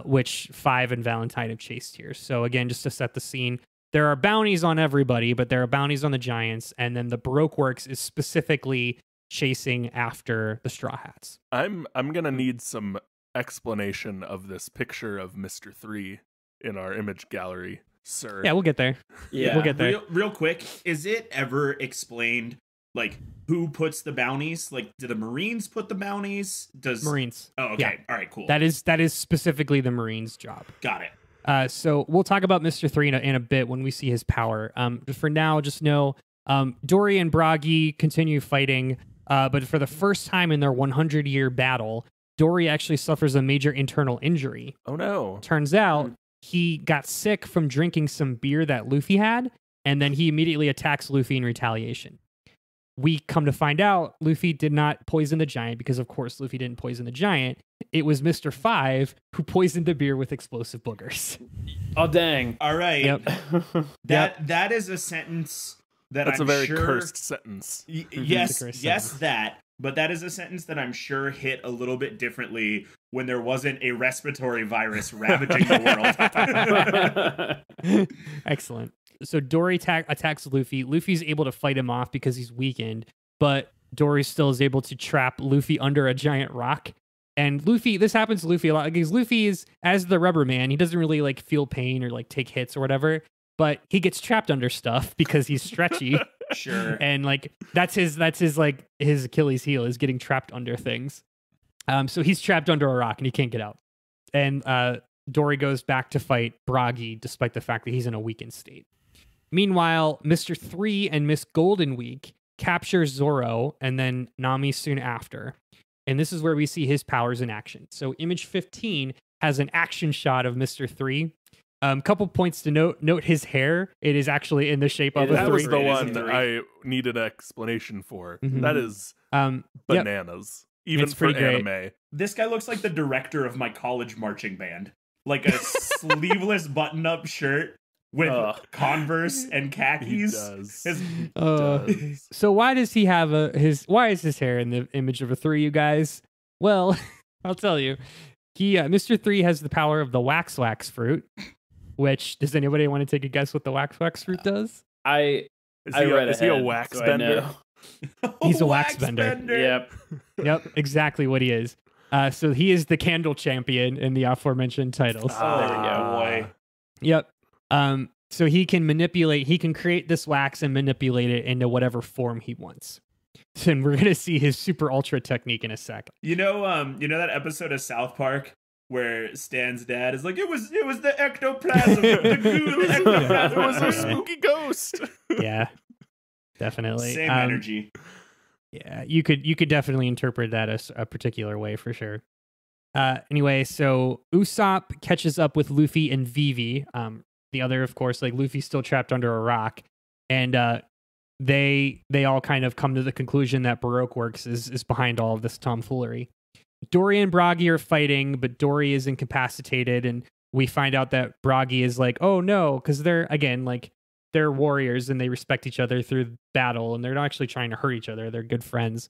which Five and Valentine have chased here. So again, just to set the scene, there are bounties on everybody, but there are bounties on the giants, and then the Baroque Works is specifically chasing after the Straw Hats. I'm gonna need some explanation of this picture of Mr. 3 in our image gallery, sir. Yeah, we'll get there. Yeah. We'll get there. Real quick, is it ever explained like who puts the bounties? Like, do the Marines put the bounties? Marines. Oh, okay. Yeah. All right, cool. That is specifically the Marines' job. Got it. So we'll talk about Mr. 3 in a bit when we see his power. For now, just know Dory and Bragi continue fighting, but for the first time in their 100-year battle, Dory actually suffers a major internal injury. Oh, no. Turns out he got sick from drinking some beer that Luffy had, and then he immediately attacks Luffy in retaliation. We come to find out Luffy did not poison the giant because, of course, Luffy didn't poison the giant. It was Mr. 5 who poisoned the beer with explosive boogers. Oh, dang. All right. Yep. That is a sentence That's I'm a very sure, cursed sentence. Yes, cursed yes, sentence. that. But that is a sentence that I'm sure hit a little bit differently when there wasn't a respiratory virus ravaging the world. Excellent. So Dory attacks Luffy. Luffy's able to fight him off because he's weakened, but Dory still is able to trap Luffy under a giant rock. And Luffy, this happens to Luffy a lot because Luffy is, as the rubber man, he doesn't really like feel pain or like take hits or whatever, but he gets trapped under stuff because he's stretchy. Sure. And like that's his like his Achilles heel is getting trapped under things. So he's trapped under a rock and he can't get out. And Dory goes back to fight Bragi despite the fact that he's in a weakened state. Meanwhile, Mr. 3 and Miss Golden Week capture Zoro and then Nami soon after. And this is where we see his powers in action. So image 15 has an action shot of Mr. 3. Couple points to note his hair. It is actually in the shape of a 3. That was the It is a one 3. I needed an explanation for. Mhm. That is bananas. Even It's for pretty great. anime. This guy looks like the director of my college marching band. Like a sleeveless button-up shirt with Converse and He khakis. does. His- He does. So why does he have why is his hair in the image of a 3, you guys? Well, I'll tell you. Mr. 3 has the power of the wax fruit, which, does anybody want to take a guess what the wax fruit does? I Is read he a ahead, wax so I bender? know. He's a wax bender. Yep. Yep, exactly what he is. So he is the candle champion in the aforementioned titles. Oh, there we go. boy. Yep. So he can create this wax and manipulate it into whatever form he wants. And we're gonna see his super ultra technique in a sec. You know that episode of South Park where Stan's dad is like, it was the ectoplasm, the goo ectoplasm. It was a spooky ghost. Yeah, definitely. Same energy. Yeah, you could definitely interpret that as a particular way for sure. Anyway, so Usopp catches up with Luffy and Vivi. The other, of course, like Luffy's still trapped under a rock, and they all kind of come to the conclusion that Baroque Works is behind all of this tomfoolery. Dory and Bragi are fighting, but Dory is incapacitated, and we find out that Bragi is like, oh no, because they're warriors and they respect each other through battle, and they're not actually trying to hurt each other. They're good friends.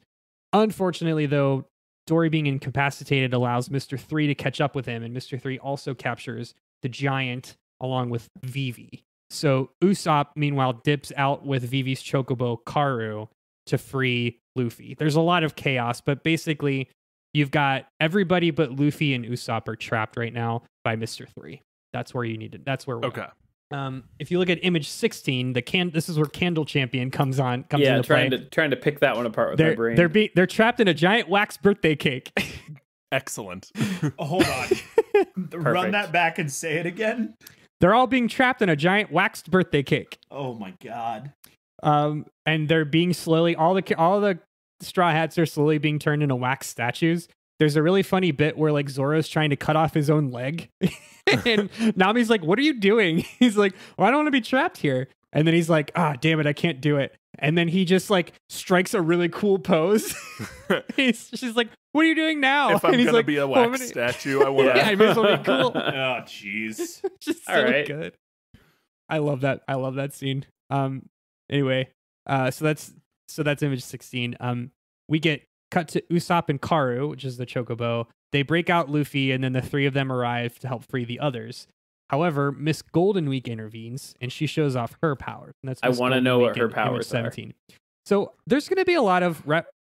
Unfortunately, though, Dory being incapacitated allows Mr. 3 to catch up with him, and Mr. 3 also captures the giant along with Vivi. So Usopp, meanwhile, dips out with Vivi's chocobo Karu to free Luffy. There's a lot of chaos, but basically you've got everybody but Luffy and Usopp are trapped right now by Mr. 3. That's where you need it. That's where we're okay. If you look at image 16, this is where Candle Champion comes into trying play. trying to pick that one apart with my brain. They're trapped in a giant wax birthday cake. Excellent. Hold on. Run that back and say it again. They're all being trapped in a giant waxed birthday cake. Oh my god. And they're being slowly all the straw hats are slowly being turned into wax statues. There's a really funny bit where like Zoro's trying to cut off his own leg. And Nami's like, what are you doing? He's like, well, I don't want to be trapped here. And then he's like, damn it, I can't do it. And then he just like strikes a really cool pose. She's like, what are you doing now? If I'm going to be a wax statue, I want to. Yeah, I may as well be cool. Oh, jeez. Just so good. I love that. I love that scene. Anyway, so that's image 16. We get cut to Usopp and Karu, which is the chocobo. They break out Luffy, and then the three of them arrive to help free the others. However, Miss Golden Week intervenes, and she shows off her powers. And that's I want to know what her powers are. So there's going to be a lot of,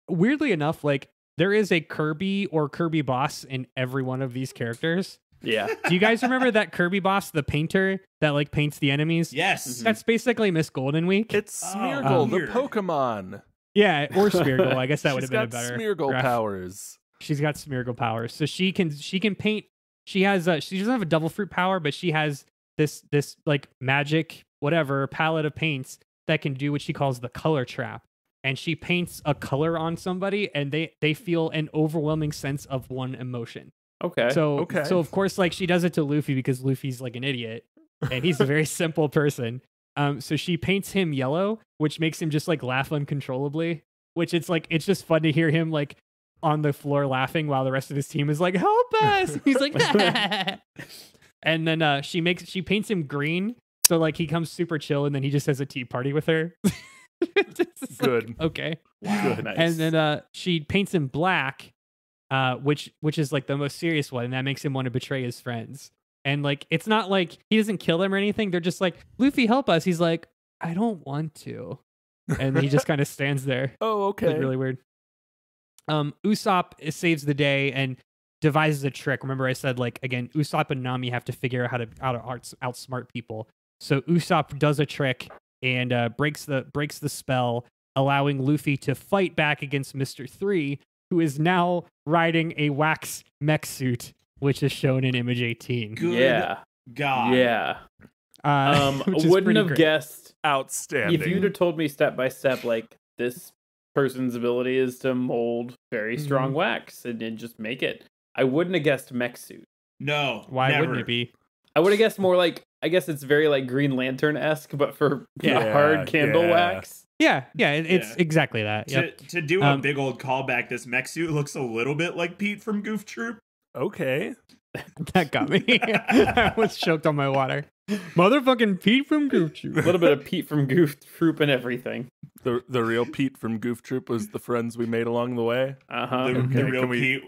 weirdly enough, like there is a Kirby or Kirby boss in every one of these characters. Yeah. Do you guys remember that Kirby boss, the painter that like paints the enemies? Yes. Mm-hmm. That's basically Miss Golden Week. It's Smeargle, the Pokemon. Yeah, or Smeargle. I guess that would have been a better. Smeargle powers. She's got Smeargle powers, so she can paint. She doesn't have a double fruit power, but she has this like magic whatever palette of paints that can do what she calls the color trap. And she paints a color on somebody, and they feel an overwhelming sense of one emotion. Okay. So of course, like she does it to Luffy because Luffy's like an idiot, and he's a very simple person. So she paints him yellow, which makes him just like laugh uncontrollably. Which it's just fun to hear him like on the floor laughing while the rest of his team is like, "Help us!" He's like, and then she paints him green, so like he comes super chill, and then he just has a tea party with her. Good. Like, okay. Wow. Good. Nice. And then she paints him black, which is like the most serious one, and that makes him want to betray his friends. And like it's not like he doesn't kill them or anything. They're just like, Luffy, help us. He's like, I don't want to. And he just kind of stands there. Oh, okay. Like, really weird. Usopp saves the day and devises a trick. Remember I said, like, again, Usopp and Nami have to figure out how to outsmart people. So Usopp does a trick and breaks the spell, allowing Luffy to fight back against Mr. 3, who is now riding a wax mech suit, which is shown in image 18. Good God. Yeah. Wouldn't have guessed. Outstanding. If you'd have told me step by step, like this person's ability is to mold very strong wax and just make it, I wouldn't have guessed mech suit. No. Why never. wouldn't it be? I would have guessed more like, I guess it's very like Green Lantern-esque, but for hard candle wax. Yeah, it's exactly that. To do a big old callback, this mech suit looks a little bit like Pete from Goof Troop. Okay. That got me. I was choked on my water. Motherfucking Pete from Goof Troop. A little bit of Pete from Goof Troop and everything. The real Pete from Goof Troop was the friends we made along the way. Uh-huh. The real Pete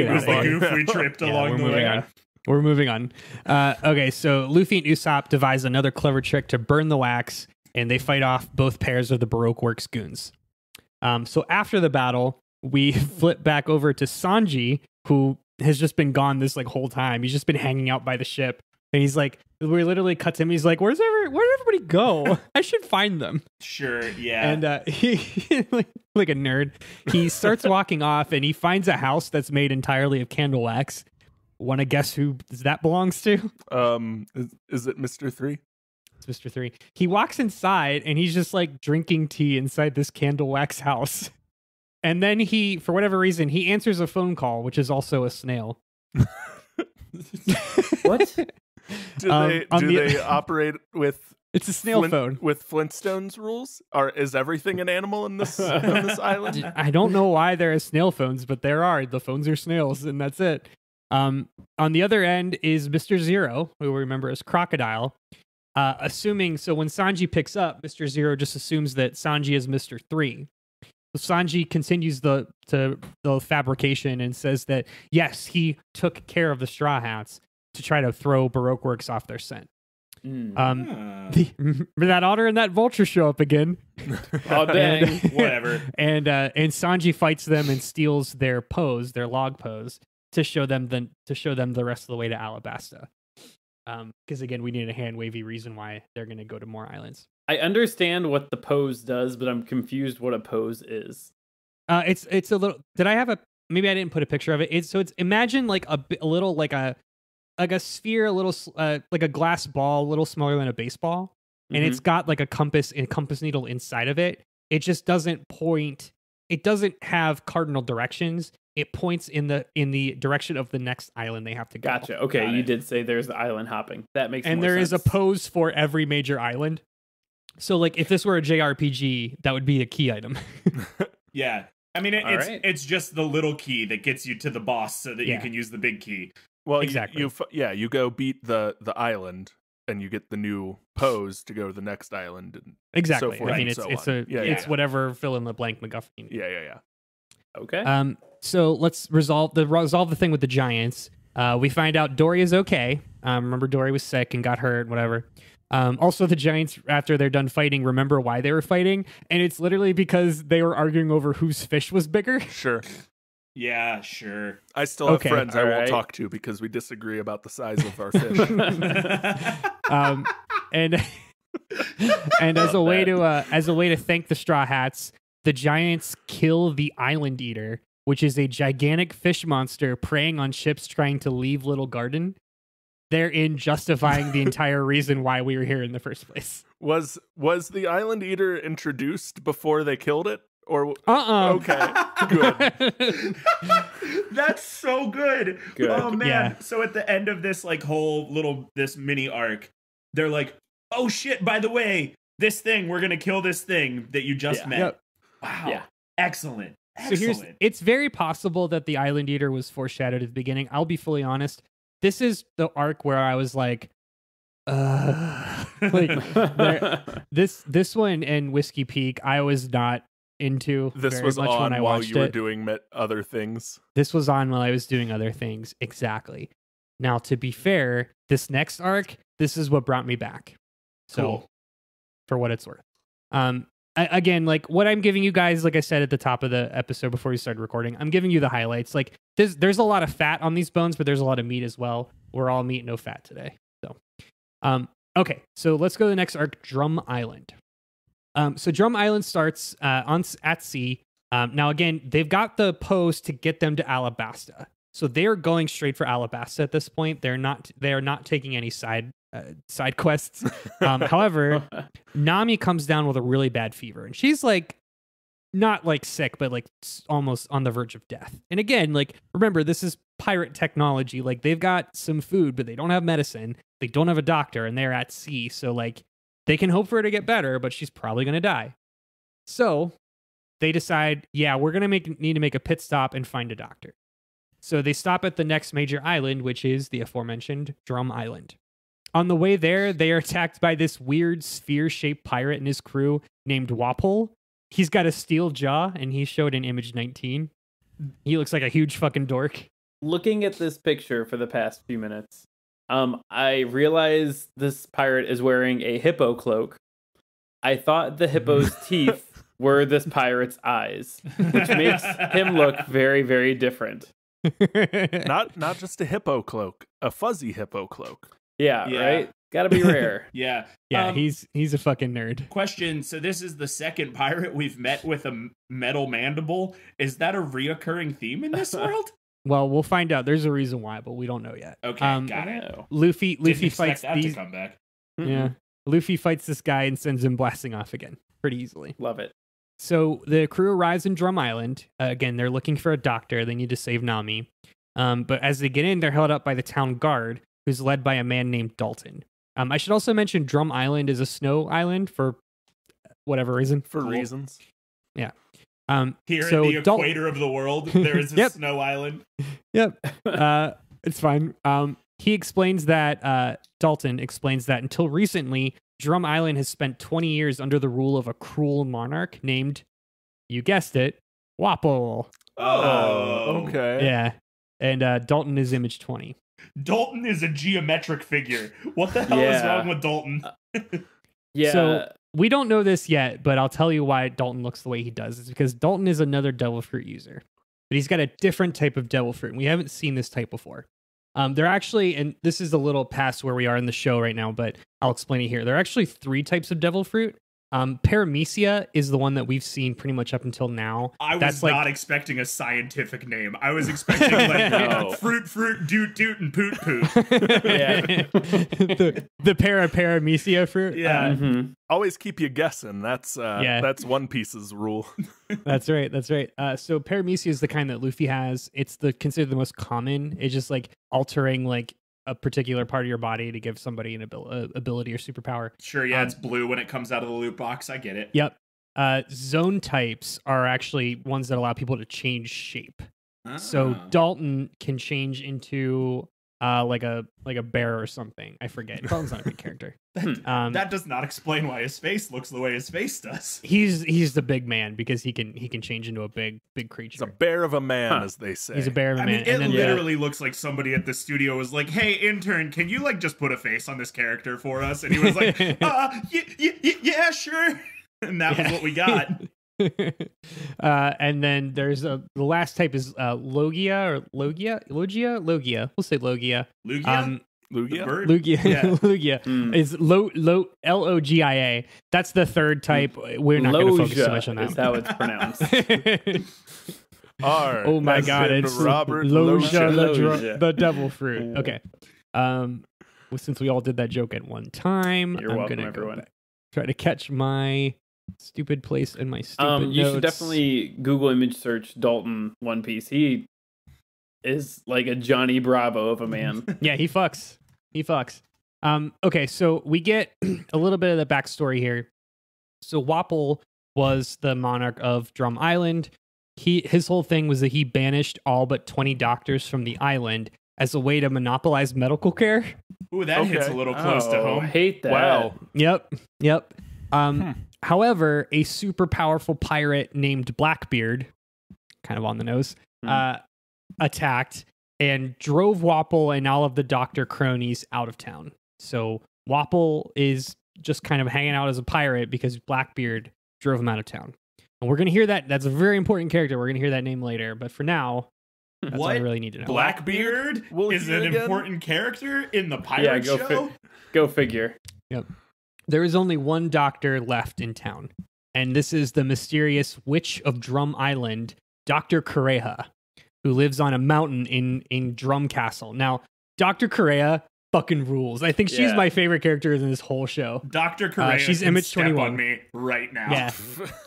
was the goof we tripped along the way. We're moving on. Okay, so Luffy and Usopp devise another clever trick to burn the wax, and they fight off both pairs of the Baroque Works goons. So after the battle, we flip back over to Sanji, who has just been gone this like whole time. He's just been hanging out by the ship, And he's like, we literally cut to him. He's like, where did everybody go? I should find them. Sure, yeah. And he, like a nerd, he starts walking off and he finds a house that's made entirely of candle wax. Want to guess who that belongs to? Is it Mr. 3? It's Mr. 3. He walks inside and he's just like drinking tea inside this candle wax house. And then he, for whatever reason, he answers a phone call, which is also a snail. What? Do they operate with? It's a snail phone with Flintstones rules. Is everything an animal in this on this island? I don't know why there are snail phones, but there are. The phones are snails, and that's it. On the other end is Mr. Zero, who we remember as Crocodile. Assuming so, when Sanji picks up, Mr. Zero just assumes that Sanji is Mr. 3. So Sanji continues the fabrication and says that yes, he took care of the Straw Hats to try to throw Baroque Works off their scent. That Otter and that Vulture show up again. Oh dang! Whatever. And Sanji fights them and steals their pose, their log pose, to show them the rest of the way to Alabasta. Because again, we need a hand wavy reason why they're going to go to more islands. I understand what the pose does, but I'm confused what a pose is. It's a little. Did I have a? Maybe I didn't put a picture of it. It's imagine like a little like a sphere, a little like a glass ball, a little smaller than a baseball, and it's got like a compass needle inside of it. It just doesn't point. It doesn't have cardinal directions. It points in the direction of the next island they have to go. Gotcha. Okay, you did say there's the island hopping. That makes and more there sense. is a pose for every major island. So like if this were a JRPG, that would be a key item. Yeah. I mean, it's just the little key that gets you to the boss so that you can use the big key. Well, exactly. You go beat the island and you get the new pose to go to the next island. And exactly. So forth I mean, it's whatever fill in the blank MacGuffin. Yeah. Okay. So let's resolve the thing with the giants. We find out Dory is okay. Remember, Dory was sick and got hurt, whatever. Also, the giants, after they're done fighting, remember why they were fighting, and it's literally because they were arguing over whose fish was bigger. Sure. Yeah, sure. I still have friends I won't talk to because we disagree about the size of our fish. And as a way to thank the Straw Hats, the giants kill the Island Eater, which is a gigantic fish monster preying on ships trying to leave Little Garden. Therein justifying the entire reason why we were here in the first place. Was the Island Eater introduced before they killed it? Or Okay, good. That's so good. Oh man! Yeah. So at the end of this this mini arc, they're like, "Oh shit! By the way, this thing we're gonna kill this thing that you just met." Yep. Wow! Yeah. Excellent. So it's very possible that the Island Eater was foreshadowed at the beginning. I'll be fully honest. This is the arc where I was like, this one and Whiskey Peak, I was not into. This was much on when I while watched you were doing other things. This was on while I was doing other things. Exactly. Now, to be fair, this next arc, this is what brought me back. So, cool. For what it's worth. Again, like what I'm giving you guys, like I said at the top of the episode before we started recording, I'm giving you the highlights. Like there's a lot of fat on these bones, but there's a lot of meat as well. We're all meat, no fat today. So, okay, so let's go to the next arc, Drum Island. So Drum Island starts at sea. Now again, they've got the pose to get them to Alabasta, so they are going straight for Alabasta at this point. They are not taking any side quests. However, Nami comes down with a really bad fever, and she's like not like sick, but like almost on the verge of death. And again, like remember, this is pirate technology. Like they've got some food, but they don't have medicine. They don't have a doctor, and they're at sea, so like they can hope for her to get better, but she's probably gonna die. So they decide, yeah, we're gonna need to make a pit stop and find a doctor. So they stop at the next major island, which is the aforementioned Drum Island. On the way there, they are attacked by this weird sphere-shaped pirate and his crew named Wapol. He's got a steel jaw, and he showed in image 19. He looks like a huge fucking dork. Looking at this picture for the past few minutes, I realize this pirate is wearing a hippo cloak. I thought the hippo's teeth were this pirate's eyes, which makes him look very, very different. Not just a hippo cloak, a fuzzy hippo cloak. Yeah, right? Gotta be rare. Yeah. Yeah, he's a fucking nerd. Question, so this is the second pirate we've met with a metal mandible. Is that a reoccurring theme in this world? Well, we'll find out. There's a reason why, but we don't know yet. Okay, got it. Luffy Didn't fights expect that to come back. Yeah. Luffy fights this guy and sends him blasting off again pretty easily. Love it. So the crew arrives in Drum Island. Again, they're looking for a doctor. They need to save Nami. But as they get in, they're held up by the town guard, who's led by a man named Dalton. I should also mention Drum Island is a snow island for whatever reason. For reasons. Yeah. Here so in the equator of the world, there is a snow island. Yep. It's fine. He explains that, Dalton explains that until recently, Drum Island has spent 20 years under the rule of a cruel monarch named, you guessed it, Wapol. Oh. Okay. Yeah. And Dalton is image 20. Dalton is a geometric figure. What the hell is wrong with Dalton? Yeah. So we don't know this yet, but I'll tell you why Dalton looks the way he does. It's because Dalton is another devil fruit user, but he's got a different type of devil fruit. And we haven't seen this type before. They're actually, and this is a little past where we are in the show right now, but I'll explain it here. There are actually 3 types of devil fruit. Paramecia is the one that we've seen pretty much up until now. I was not expecting a scientific name. I was expecting like fruit, doot, and poot. Yeah. the paramecia fruit. Yeah. Always keep you guessing. That's One Piece's rule. That's right. So paramecia is the kind that Luffy has. It's considered the most common. It's just like altering like a particular part of your body to give somebody an ability or superpower. Sure, yeah, it's blue when it comes out of the loot box. I get it. Yep. Zone types are actually ones that allow people to change shape. So Dalton can change into like a bear or something. I forget. Dalton's not a big character. That does not explain why his face looks the way his face does. He's the big man because he can change into a big creature. He's a bear of a man, as they say. He's a bear of a man. I mean, it literally looks like somebody at the studio was like, "Hey, intern, can you like just put a face on this character for us?" And he was like, yeah, sure." And that was what we got. And then there's the last type is Logia. We'll say Logia. Lugia? Lugia? Bird? Lugia. Yeah. Lugia is Logia. That's the third type. We're not going to focus too much on that. Is how it's pronounced. Oh my god, it's Robert Logia, the devil fruit. Okay. Well, since we all did that joke at one time, You're I'm welcome, gonna go everyone. back. Try to catch my stupid place in my stupid notes. You should definitely Google image search Dalton One Piece. He is like a Johnny Bravo of a man. Yeah, he fucks. Okay, so we get a little bit of the backstory here. So Wapol was the monarch of Drum Island. His whole thing was that he banished all but 20 doctors from the island as a way to monopolize medical care. Ooh, that hits a little close to home. I hate that. Wow. Yep. However, a super powerful pirate named Blackbeard, kind of on the nose, attacked and drove Wapol and all of the doctor cronies out of town. So Wapol is just kind of hanging out as a pirate because Blackbeard drove him out of town. And we're going to hear that. That's a very important character. We're going to hear that name later. But for now, that's all I really need to know. Blackbeard is an important character in the pirate show? Go figure. Yep. There is only one doctor left in town. And this is the mysterious witch of Drum Island, Dr. Kureha, who lives on a mountain in Drum Castle. Now, Dr. Kureha fucking rules. I think she's my favorite character in this whole show. Dr. Kureha she's can image step 21 on me right now.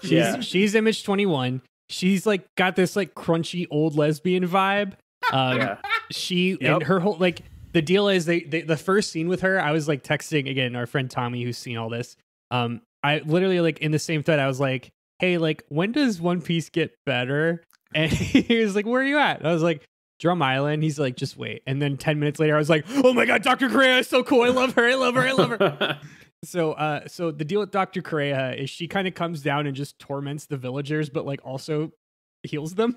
Yeah. She's image 21. She's like got this like crunchy old lesbian vibe. And her whole like the deal is the first scene with her, I was like texting again our friend Tommy who's seen all this. I literally like in the same thread I was like, hey, like when does One Piece get better? And he was like, where are you at? And I was like, Drum Island. He's like, just wait. And then 10 minutes later I was like, oh my god, Dr. Kureha is so cool. I love her. So the deal with Dr. Kureha is she kind of comes down and just torments the villagers, but like also heals them.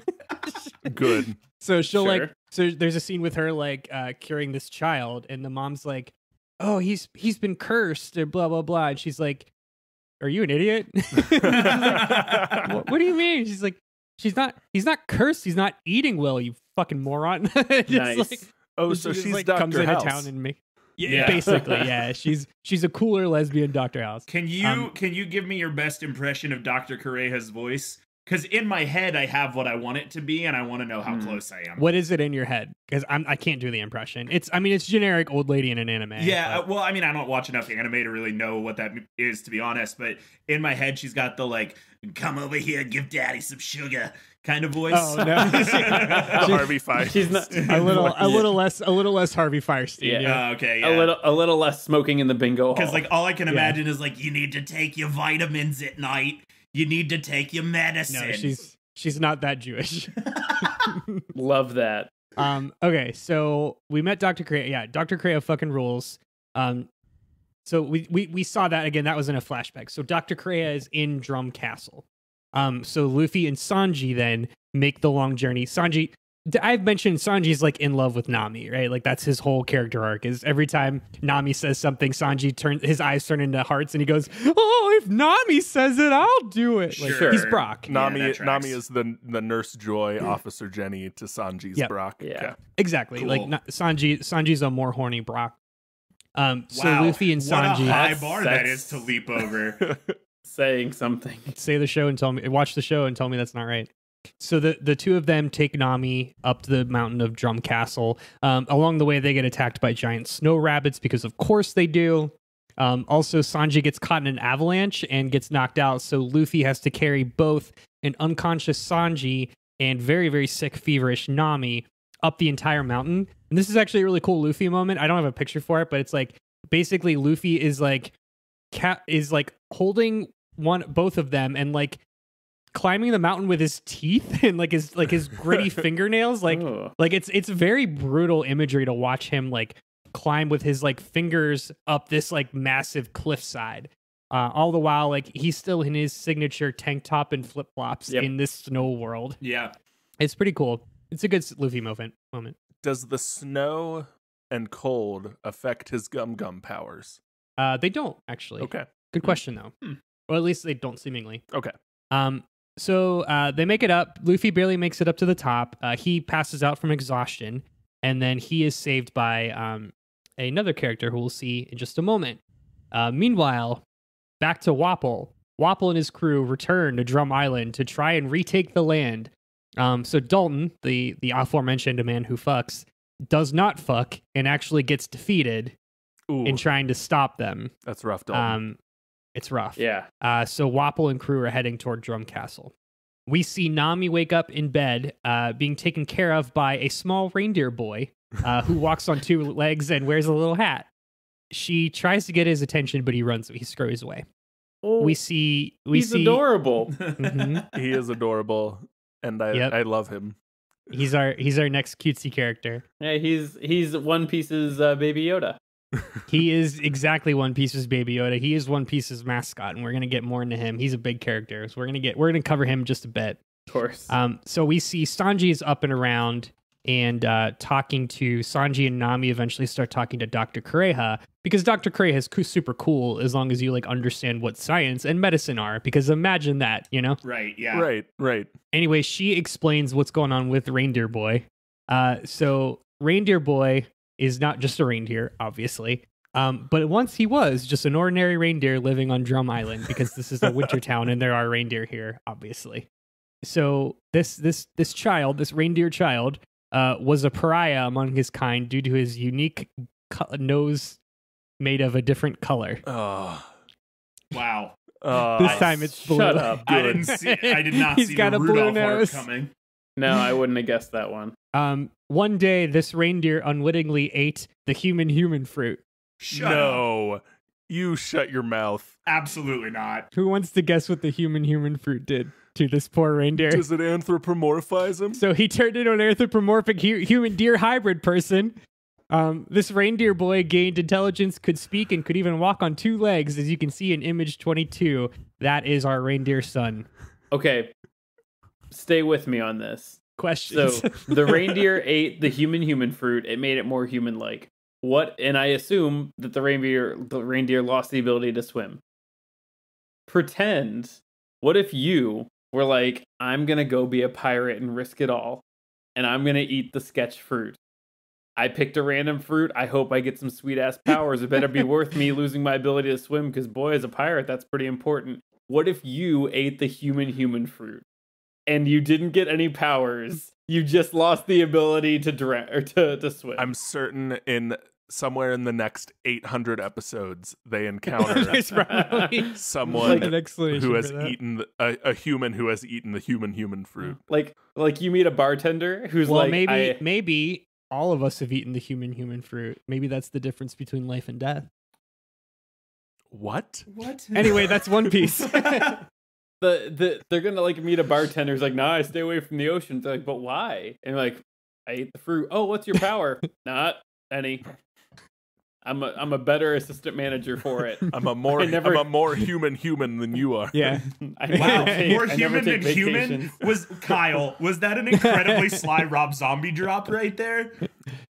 Good. So she'll so there's a scene with her like curing this child, and the mom's like, oh, he's been cursed or blah blah blah, and she's like, are you an idiot? What do you mean? She's like, he's not cursed, he's not eating well, you fucking moron. Nice. Like, so she's like Dr. comes into House. town and Yeah, basically, yeah. She's a cooler lesbian Dr. House. Can you give me your best impression of Dr. Correa's voice? Because in my head, I have what I want it to be, and I want to know how close I am. What is it in your head? Because I can't do the impression. It's generic old lady in an anime. Yeah, well, I mean, I don't watch enough anime to really know what that is, to be honest. But in my head, she's got the like, "Come over here, give daddy some sugar" kind of voice. Oh no, Harvey Fierstein. She's not a little less Harvey Fierstein. Yeah. Okay, yeah. A little less smoking in the bingo hall. Because like all I can imagine is like, you need to take your vitamins at night. You need to take your medicine. No, she's not that Jewish. Love that. Okay, so we met Dr. Correa. Yeah, Dr. Correa fucking rules. So we saw that again. That was in a flashback. So Dr. Correa is in Drum Castle. So Luffy and Sanji then make the long journey. I've mentioned Sanji's like in love with Nami, right? Like that's his whole character arc. Is every time Nami says something, his eyes turn into hearts, and he goes, "Oh, if Nami says it, I'll do it." Like, Sure. he's Brock. Nami is the Nurse Joy, Officer Jenny to Sanji's Brock. Yeah. Okay. Exactly. Cool. Like Sanji's a more horny Brock. So Wow, Luffy and Sanji, what a high That's- bar that is to leap over. Saying something. watch the show and tell me that's not right. So the two of them take Nami up to the mountain of Drum Castle. Along the way, they get attacked by giant snow rabbits because, of course, they do. Also, Sanji gets caught in an avalanche and gets knocked out. So Luffy has to carry both an unconscious Sanji and very, very sick, feverish Nami up the entire mountain. And this is actually a really cool Luffy moment. I don't have a picture for it, but it's like basically Luffy is like holding both of them and like climbing the mountain with his teeth and his gritty fingernails. Like it's very brutal imagery to watch him like climb with his like fingers up this like massive cliffside. All the while, like he's still in his signature tank top and flip flops in this snow world. Yeah. It's pretty cool. It's a good Luffy moment. Does the snow and cold affect his gum powers? They don't actually. Okay. Good question though. Or at least they don't seemingly. Okay. So they make it up. Luffy barely makes it up to the top. He passes out from exhaustion, and then he is saved by another character who we'll see in just a moment. Meanwhile, back to Wapol. Wapol and his crew return to Drum Island to try and retake the land. So Dalton, the aforementioned man who fucks, does not fuck and actually gets defeated in trying to stop them. That's rough, Dalton. It's rough. Yeah. So Wapol and crew are heading toward Drum Castle. We see Nami wake up in bed, being taken care of by a small reindeer boy who walks on two legs and wears a little hat. She tries to get his attention, but he scurries away. Oh, He's adorable. Mhm. He is adorable, and I love him. He's our next cutesy character. Yeah, he's One Piece's Baby Yoda. He is exactly One Piece's Baby Yoda. He is One Piece's mascot, and we're gonna get more into him. He's a big character, so we're gonna cover him just a bit. Of course. So we see Sanji is up and around and talking to Sanji, and Nami eventually start talking to Dr. Correa, because Dr. Correa is super cool as long as you like understand what science and medicine are, because imagine that, you know? Right, yeah. Right. Anyway, she explains what's going on with Reindeer Boy. So Reindeer Boy is not just a reindeer, obviously. But once he was just an ordinary reindeer living on Drum Island, because this is a winter town and there are reindeer here, obviously. So this reindeer child, was a pariah among his kind due to his unique nose made of a different color. Oh. Wow. This time it's blue. Shut up. I did not He's see got the a blue Rudolph nose. arc coming. No, I wouldn't have guessed that one. One day, this reindeer unwittingly ate the human fruit. No. You shut your mouth. Absolutely not. Who wants to guess what the human fruit did to this poor reindeer? Does it anthropomorphize him? So he turned into an anthropomorphic human deer hybrid person. This reindeer boy gained intelligence, could speak, and could even walk on two legs, as you can see in image 22. That is our reindeer son. Okay. Stay with me on this. Questions? So the reindeer ate the human fruit. It made it more human-like. And I assume that the reindeer lost the ability to swim. Pretend. What if you were like, I'm going to go be a pirate and risk it all, and I'm going to eat the sketch fruit. I picked a random fruit. I hope I get some sweet ass powers. It better be worth me losing my ability to swim because, boy, as a pirate, that's pretty important. What if you ate the human fruit and you didn't get any powers? You just lost the ability to swim. I'm certain in somewhere in the next 800 episodes, they encounter someone who has eaten a human who has eaten the human fruit. Like you meet a bartender who's maybe all of us have eaten the human fruit. Maybe that's the difference between life and death. What? Anyway, that's One Piece. They're gonna like meet a bartender who's like, nah, I stay away from the ocean. They're like, but why? And like, I ate the fruit. Oh, what's your power? Not any. I'm a better assistant manager for it. I'm a more human than you are. Yeah. More human than human was Kyle. Was that an incredibly sly Rob Zombie drop right there?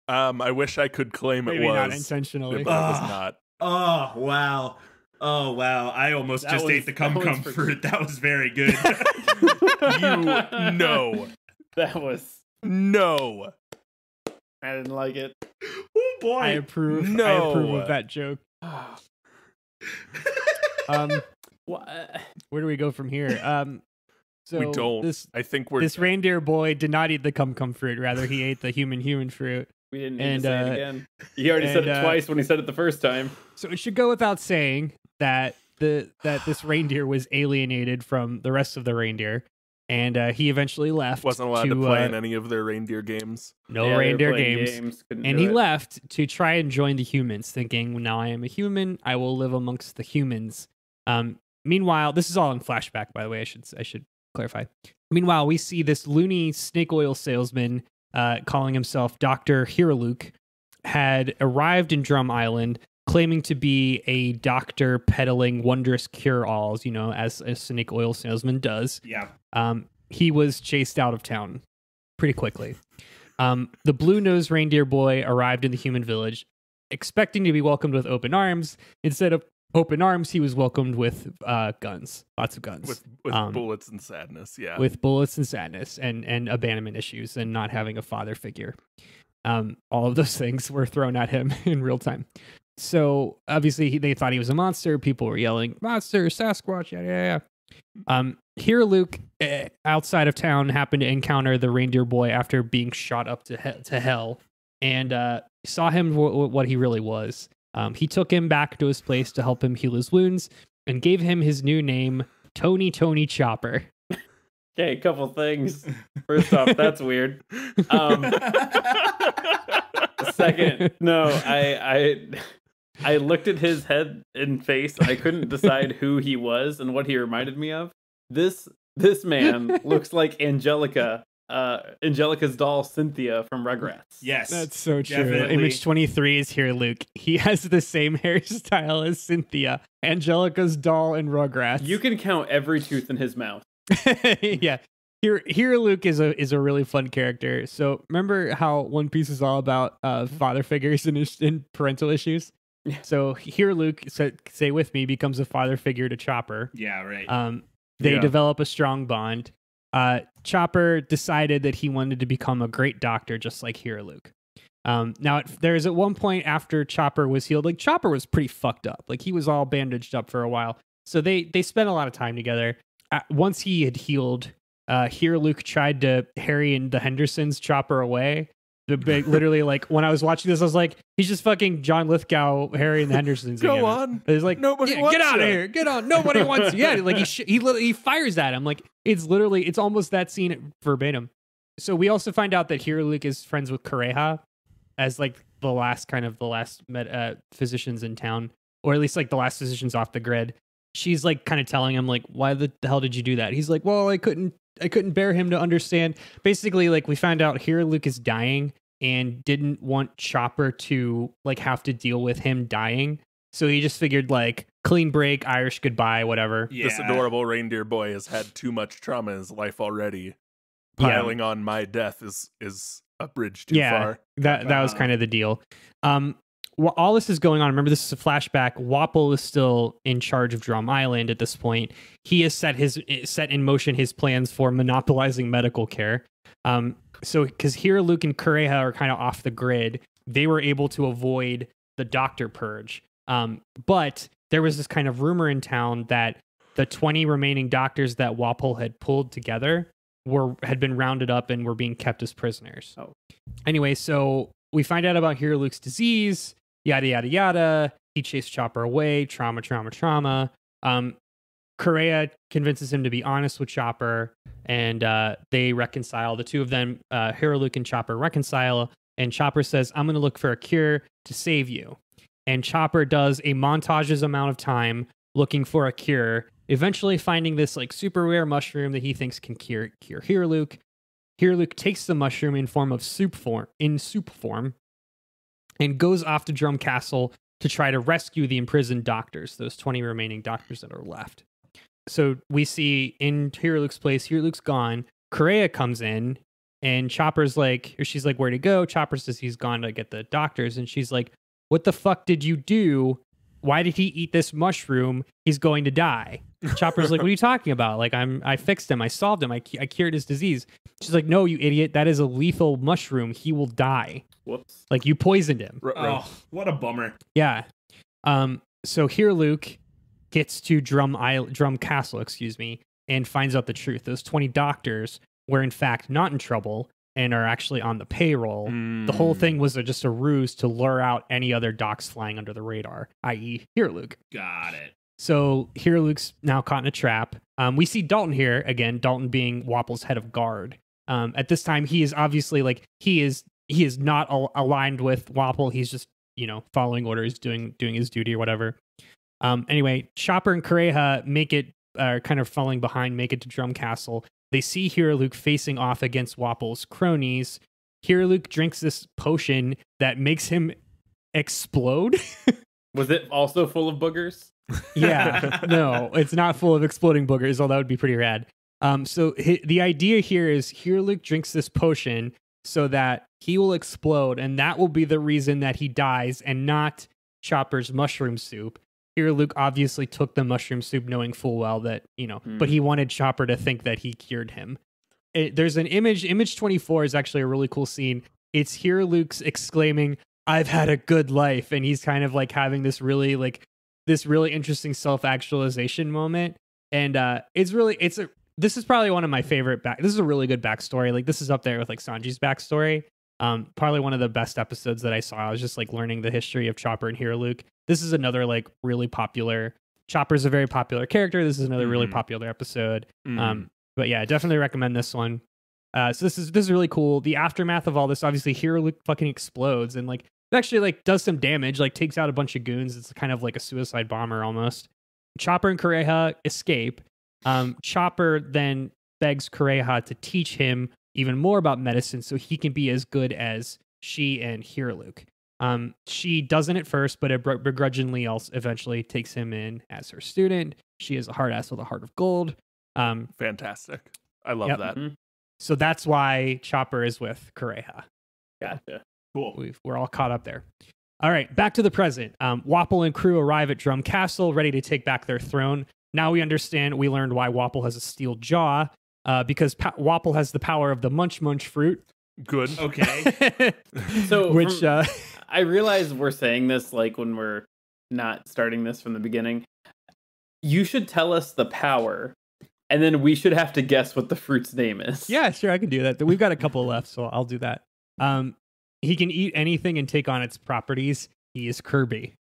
I wish I could claim Maybe it was not intentionally. but it was not. Oh wow. I almost ate the cum fruit. That was very good. That was no. I didn't like it. Oh boy. I approve of that joke. Where do we go from here? So we don't. I think this reindeer boy did not eat the cum fruit. Rather, he ate the human fruit. We didn't need to say it again. He already said it twice when he said it the first time. So it should go without saying that this reindeer was alienated from the rest of the reindeer, and he eventually left. Wasn't allowed to play in any of their reindeer games. No reindeer games. And he left to try and join the humans, thinking, now I am a human, I will live amongst the humans. Meanwhile, this is all in flashback, by the way, I should clarify. Meanwhile, we see this loony snake oil salesman calling himself Dr. Hiraluk had arrived in Drum Island claiming to be a doctor peddling wondrous cure-alls, as a snake oil salesman does. Yeah. He was chased out of town pretty quickly. The blue-nosed reindeer boy arrived in the human village expecting to be welcomed with open arms. Instead of open arms, he was welcomed with guns. Lots of guns. With bullets and sadness, yeah. With bullets and sadness and abandonment issues and not having a father figure. All of those things were thrown at him in real time. So obviously they thought he was a monster. People were yelling, "Monster, Sasquatch!" Yeah. Hiraluk, outside of town, happened to encounter the reindeer boy after being shot up to hell, and saw him what he really was. He took him back to his place to help him heal his wounds, and gave him his new name, Tony Chopper. Okay, a couple things. First off, that's weird. Second, no, I looked at his head and face. I couldn't decide who he was and what he reminded me of. This man looks like Angelica's doll Cynthia from Rugrats. Yes, that's so true. Definitely. Image 23 is here, Luke. He has the same hairstyle as Cynthia, Angelica's doll in Rugrats. You can count every tooth in his mouth. Yeah. Here, Luke is a really fun character. So remember how One Piece is all about father figures and parental issues? Yeah. So here, Luke, say with me, becomes a father figure to Chopper. Yeah, right. They develop a strong bond. Chopper decided that he wanted to become a great doctor, just like Hiraluk. Now, there's at one point after Chopper was healed, like Chopper was pretty fucked up. Like he was all bandaged up for a while. So they spent a lot of time together. Once he had healed, Hiraluk tried to Harry and the Hendersons Chopper away. Literally, like when I was watching this, I was like, he's just fucking John Lithgow, Harry and the Hendersons. Go on. It's like, nobody wants get out you. of here. Get on. Nobody wants you. Yeah, like he fires at him. Like it's almost that scene verbatim. So we also find out that Hiraluk is friends with Kureha as like the last physicians in town, or at least like the last physicians off the grid. She's like kind of telling him like, why the hell did you do that? He's like, well, I couldn't bear him to understand. Basically, like we found out Hiraluk is dying and didn't want Chopper to like have to deal with him dying. So he just figured like clean break, Irish goodbye, whatever. Yeah. This adorable reindeer boy has had too much trauma in his life already. Piling on my death is a bridge too far. That was kind of the deal. While all this is going on, remember this is a flashback. Wapol is still in charge of Drum Island at this point. He has set in motion his plans for monopolizing medical care. So because Hiraluk and Kureha are kind of off the grid, they were able to avoid the Doctor Purge. But there was this kind of rumor in town that the 20 remaining doctors that Wapol had pulled together had been rounded up and were being kept as prisoners. Oh. Anyway, so we find out about Hero Luke's disease, yada, yada, yada. He chased Chopper away, trauma. Correa convinces him to be honest with Chopper, and they reconcile. The two of them, Hero Luke and Chopper, reconcile, and Chopper says, I'm going to look for a cure to save you. And Chopper does a montage's amount of time looking for a cure, eventually finding this like super rare mushroom that he thinks can cure Hero Luke. Hero Luke takes the mushroom in soup form, and goes off to Drum Castle to try to rescue the imprisoned doctors, those 20 remaining doctors that are left. So we see in Hero Luke's place, Hero Luke's gone. Correa comes in, and Chopper's like, or she's like, where'd he go? Chopper says he's gone to get the doctors, and she's like, what the fuck did you do? Why did he eat this mushroom? He's going to die. Chopper's like, what are you talking about? Like, I fixed him. I solved him. I cured his disease. She's like, no, you idiot. That is a lethal mushroom. He will die. Whoops. Like, you poisoned him. Oh, what a bummer. Yeah. So here Luke gets to Drum Castle, and finds out the truth. Those 20 doctors were in fact not in trouble and are actually on the payroll. The whole thing was just a ruse to lure out any other docs flying under the radar, i.e. Hero Luke. Got it. So Hero Luke's now caught in a trap. We see Dalton here, again, Dalton being Wapol's head of guard. At this time, he is obviously like, he is not aligned with Wapol. He's just, following orders, doing his duty or whatever. Anyway, Chopper and Correa kind of falling behind, make it to Drum Castle. They see Hero Luke facing off against Wapol's cronies. Hero Luke drinks this potion that makes him explode. Was it also full of boogers? Yeah, no, it's not full of exploding boogers, although that would be pretty rad. So the idea here is Hero Luke drinks this potion so that he will explode, and that will be the reason that he dies, and not Chopper's mushroom soup. Hero Luke obviously took the mushroom soup knowing full well that, but he wanted Chopper to think that he cured him. There's an image 24 is actually a really cool scene. It's Hero Luke's exclaiming, I've had a good life. And he's kind of like having this really interesting self-actualization moment. And this is probably one of my favorite this is a really good backstory. Like, this is up there with like Sanji's backstory. Probably one of the best episodes that I saw. I was just like learning the history of Chopper and Hero Luke. This is another like really popular. Chopper's a very popular character. This is another really popular episode. But yeah, definitely recommend this one. So this is really cool. The aftermath of all this, obviously, Hero Luke fucking explodes and like it actually like does some damage, like takes out a bunch of goons. It's kind of like a suicide bomber almost. Chopper and Correa escape. Chopper then begs Correa to teach him even more about medicine so he can be as good as she and Hero Luke. She doesn't at first, but begrudgingly also eventually takes him in as her student. She is a hard ass with a heart of gold. Fantastic. I love that. Mm-hmm. So that's why Chopper is with Correa. Gotcha. Cool. We're all caught up there. All right, back to the present. Wapol and crew arrive at Drum Castle, ready to take back their throne. Now we learned why Wapol has a steel jaw, because Wapol has the power of the Munch Munch fruit. Good. Okay. So, Which I realize we're saying this like when we're not starting this from the beginning. You should tell us the power, and then we should have to guess what the fruit's name is. Yeah, sure, I can do that. We've got a couple left, so I'll do that. He can eat anything and take on its properties. He is Kirby.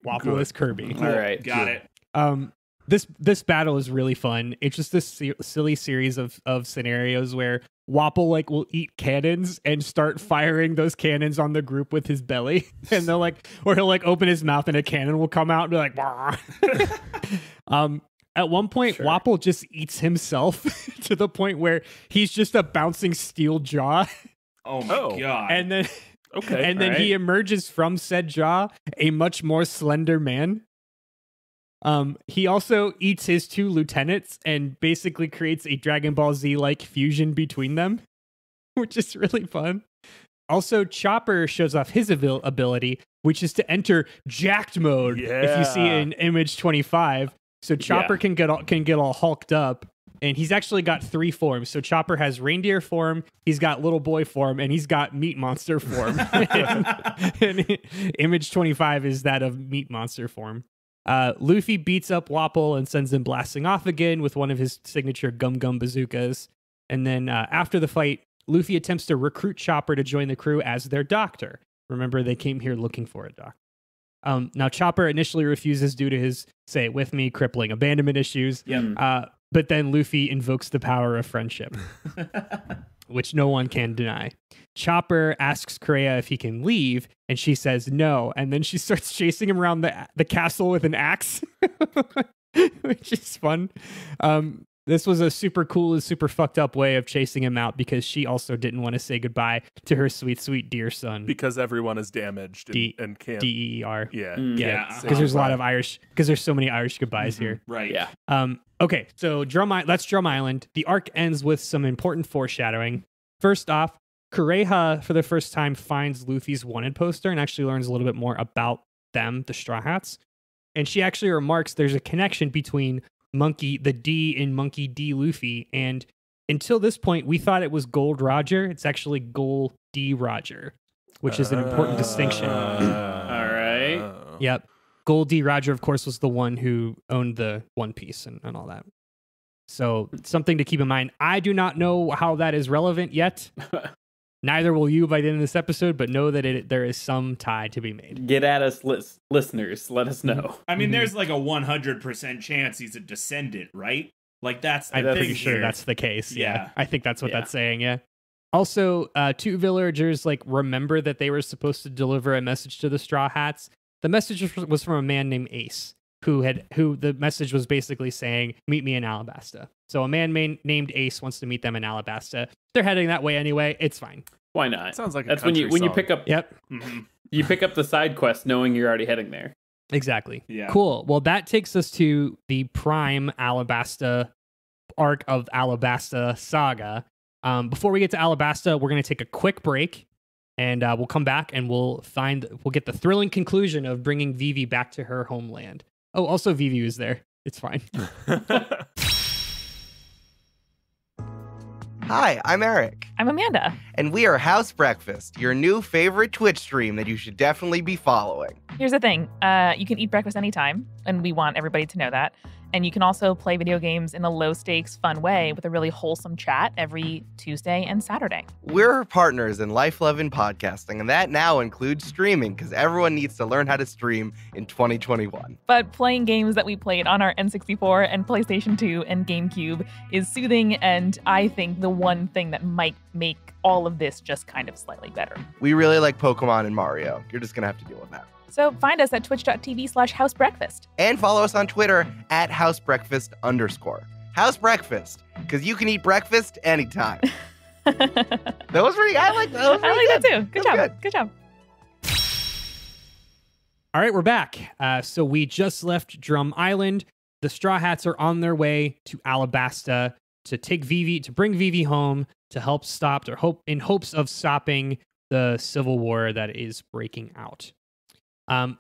Wapol is Kirby. All right, got it. This battle is really fun. It's just this silly series of scenarios where Wapol like will eat cannons and start firing those cannons on the group with his belly, and they'll like, or he'll like open his mouth and a cannon will come out and be like, Wah. At one point, sure. Wapol just eats himself to the point where he's just a bouncing steel jaw. Oh my god! And then he emerges from said jaw a much more slender man. He also eats his two lieutenants and basically creates a Dragon Ball Z-like fusion between them, which is really fun. Also, Chopper shows off his ability, which is to enter jacked mode. Yeah. If you see in image 25, so Chopper can get all hulked up, And he's actually got 3 forms. So Chopper has reindeer form, he's got little boy form, and he's got meat monster form. and Image 25 is that of meat monster form. Luffy beats up Wapol and sends him blasting off again with one of his signature Gum Gum bazookas. And then after the fight, Luffy attempts to recruit Chopper to join the crew as their doctor. Remember, they came here looking for a doctor. Now, Chopper initially refuses due to his, say it with me, crippling abandonment issues. Yep. But then Luffy invokes the power of friendship, which no one can deny. Chopper asks Kureha if he can leave, and she says no. And then she starts chasing him around the castle with an axe, which is fun. This was a super cool and super fucked up way of chasing him out because she also didn't want to say goodbye to her sweet, sweet dear son. Because everyone is damaged and can't. DEER. Yeah. Yeah. Because there's a lot of Irish, because there's so many Irish goodbyes here. Right. Yeah. Okay, so that's Drum Island. The arc ends with some important foreshadowing. First off, Kureha, for the first time, finds Luffy's wanted poster and actually learns a little bit more about them, the Straw Hats. And she actually remarks there's a connection between the D in Monkey D Luffy, and until this point we thought it was Gold Roger. It's actually Gold D Roger, which is an important distinction. All right. Yep. Gold D Roger, of course, was the one who owned the One Piece and all that. So something to keep in mind. I do not know how that is relevant yet. Neither will you by the end of this episode, but know that there is some tie to be made. Get at us, listeners. Let us know. I mean, there's like a 100% chance he's a descendant, right? Like that's the I'm thing pretty sure here. that's the case. Yeah. I think that's what Yeah. that's saying. Yeah. Also, 2 villagers remember that they were supposed to deliver a message to the Straw Hats. The message was from a man named Ace, who the message was basically saying, "Meet me in Alabasta." So a man named Ace wants to meet them in Alabasta. They're heading that way anyway. It's fine. Why not? Sounds like that's a when country you song. pick up. Yep. You pick up the side quest knowing you're already heading there. Exactly. Yeah. Cool. Well, that takes us to the prime Alabasta arc of Alabasta Saga. Before we get to Alabasta, we're going to take a quick break, and we'll come back and we'll get the thrilling conclusion of bringing Vivi back to her homeland. Oh, also Vivi was there. It's fine. Hi, I'm Eric. I'm Amanda. And we are House Breakfast, your new favorite Twitch stream that you should definitely be following. Here's the thing. You can eat breakfast anytime, and we want everybody to know that. And you can also play video games in a low-stakes, fun way with a really wholesome chat every Tuesday and Saturday. We're partners in life, love, and podcasting, and that now includes streaming, because everyone needs to learn how to stream in 2021. But playing games that we played on our N64 and PlayStation 2 and GameCube is soothing, and I think the one thing that might make all of this just kind of slightly better. We really like Pokemon and Mario. You're just going to have to deal with that. So find us at twitch.tv/housebreakfast. And follow us on Twitter at housebreakfast_. House Breakfast, because you can eat breakfast anytime. That was pretty, I like that. I like that too. Good job. Good job. All right, we're back. So we just left Drum Island. The Straw Hats are on their way to Alabasta to bring Vivi home to help stop, in hopes of stopping the civil war that is breaking out.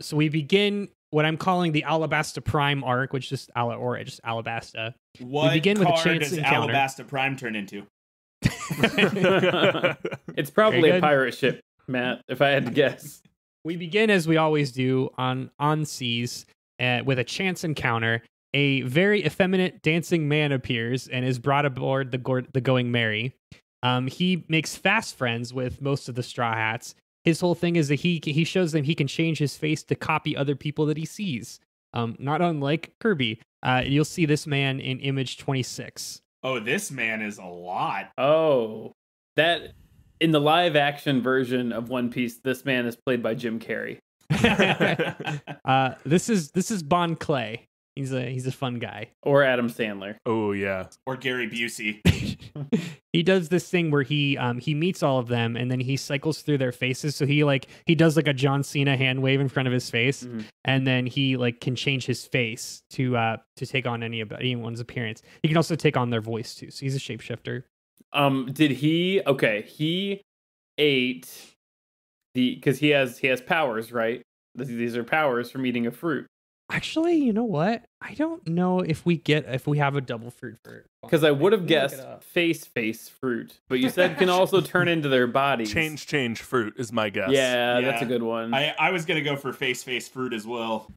So we begin what I'm calling the Alabasta Prime arc, which is just Alabasta. What we begin with a car chance does encounter. Alabasta Prime turn into? It's probably a pirate ship, Matt, if I had to guess. We begin as we always do on seas with a chance encounter. A very effeminate dancing man appears and is brought aboard the Going Merry. He makes fast friends with most of the Straw Hats. His whole thing is that he shows them he can change his face to copy other people that he sees. Not unlike Kirby. You'll see this man in Image 26. Oh, this man is a lot. Oh, that in the live action version of One Piece, this man is played by Jim Carrey. This is Bon Clay. He's a fun guy. Or Adam Sandler. Oh yeah. Or Gary Busey. He does this thing where he meets all of them and then he cycles through their faces. So he does like a John Cena hand wave in front of his face, and then he can change his face to take on anyone's appearance. He can also take on their voice too. So he's a shapeshifter. Did he? Okay, he ate because he has powers, right? These are powers from eating a fruit. Actually, you know what? I don't know if we have a double fruit for because I would have guessed face fruit, but you said can also turn into their bodies. Change fruit is my guess. Yeah, that's a good one. I was gonna go for face fruit as well.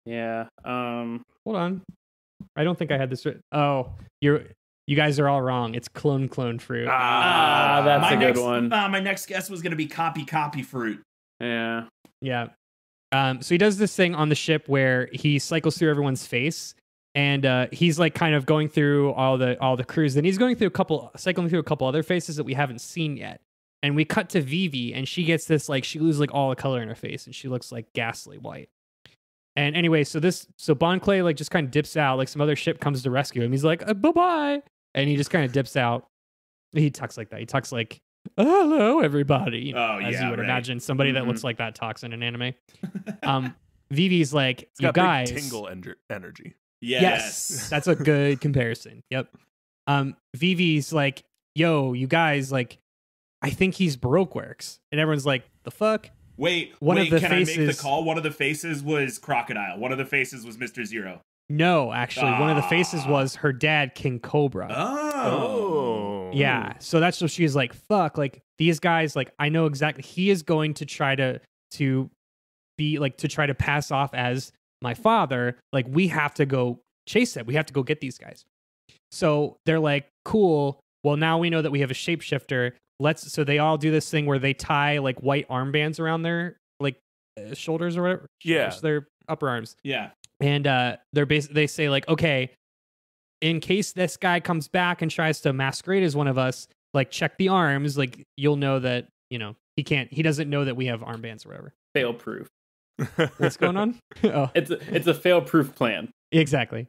Yeah. Hold on. I don't think I had this. Oh, you guys are all wrong. It's clone fruit. That's a good one. My next guess was gonna be copy fruit. Yeah. Yeah. So he does this thing on the ship where he cycles through everyone's face, and he's like kind of going through all the crews. And he's cycling through a couple other faces that we haven't seen yet. And we cut to Vivi, and she gets this like she loses like all the color in her face, and she looks like ghastly white. And anyway, so Bon Clay like just kind of dips out. Like some other ship comes to rescue him. He's like bye, and he just kind of dips out. He talks like that. He talks like, hello, everybody. As you would imagine, somebody that looks like that talks in an anime. Vivi's like, it's you got guys. Big tingle energy. Yes, that's a good comparison. Yep. Vivi's like, yo, you guys, like, I think he's Baroque works, and everyone's like, the fuck. Wait, can I make the call? One of the faces was Crocodile. One of the faces was Mr. Zero. No, actually, one of the faces was her dad, King Cobra. Oh. Yeah, so that's what she's like, fuck, like, these guys, like, I know exactly, he is going to try to be, like, to try to pass off as my father, like, we have to go chase it, we have to go get these guys. So they're like, cool, well, now we know that we have a shapeshifter, so they all do this thing where they tie, like, white armbands around their, like, shoulders or whatever. Yeah. Their upper arms. Yeah. And they say like, okay, in case this guy comes back and tries to masquerade as one of us, like check the arms, like you'll know that, he doesn't know that we have armbands or whatever. Fail proof. What's going on? Oh. It's a fail proof plan. Exactly.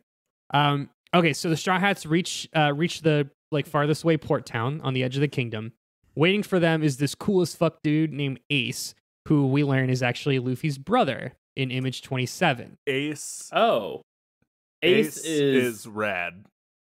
Okay, so the Straw Hats reach the like farthest away port town on the edge of the kingdom. Waiting for them is this cool as fuck dude named Ace, who we learn is actually Luffy's brother in Image 27. Ace. Oh. Ace is rad.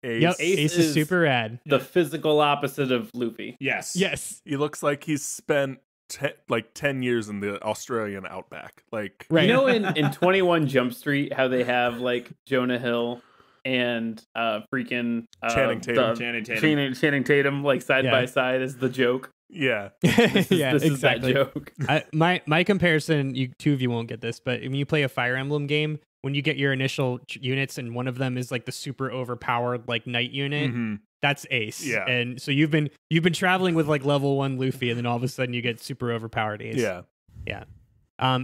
Ace is super rad. The physical opposite of Luffy. Yes. He looks like he's spent 10 years in the Australian outback. Like, right. In 21 Jump Street, how they have like Jonah Hill and freaking Channing Tatum like side by side is the joke. Yeah. This exactly. is that joke. My comparison, two of you won't get this, but when you play a Fire Emblem game, when you get your initial units and one of them is like the super overpowered like knight unit, that's Ace. Yeah. And so you've been traveling with like level 1 Luffy, and then all of a sudden you get super overpowered Ace. Yeah.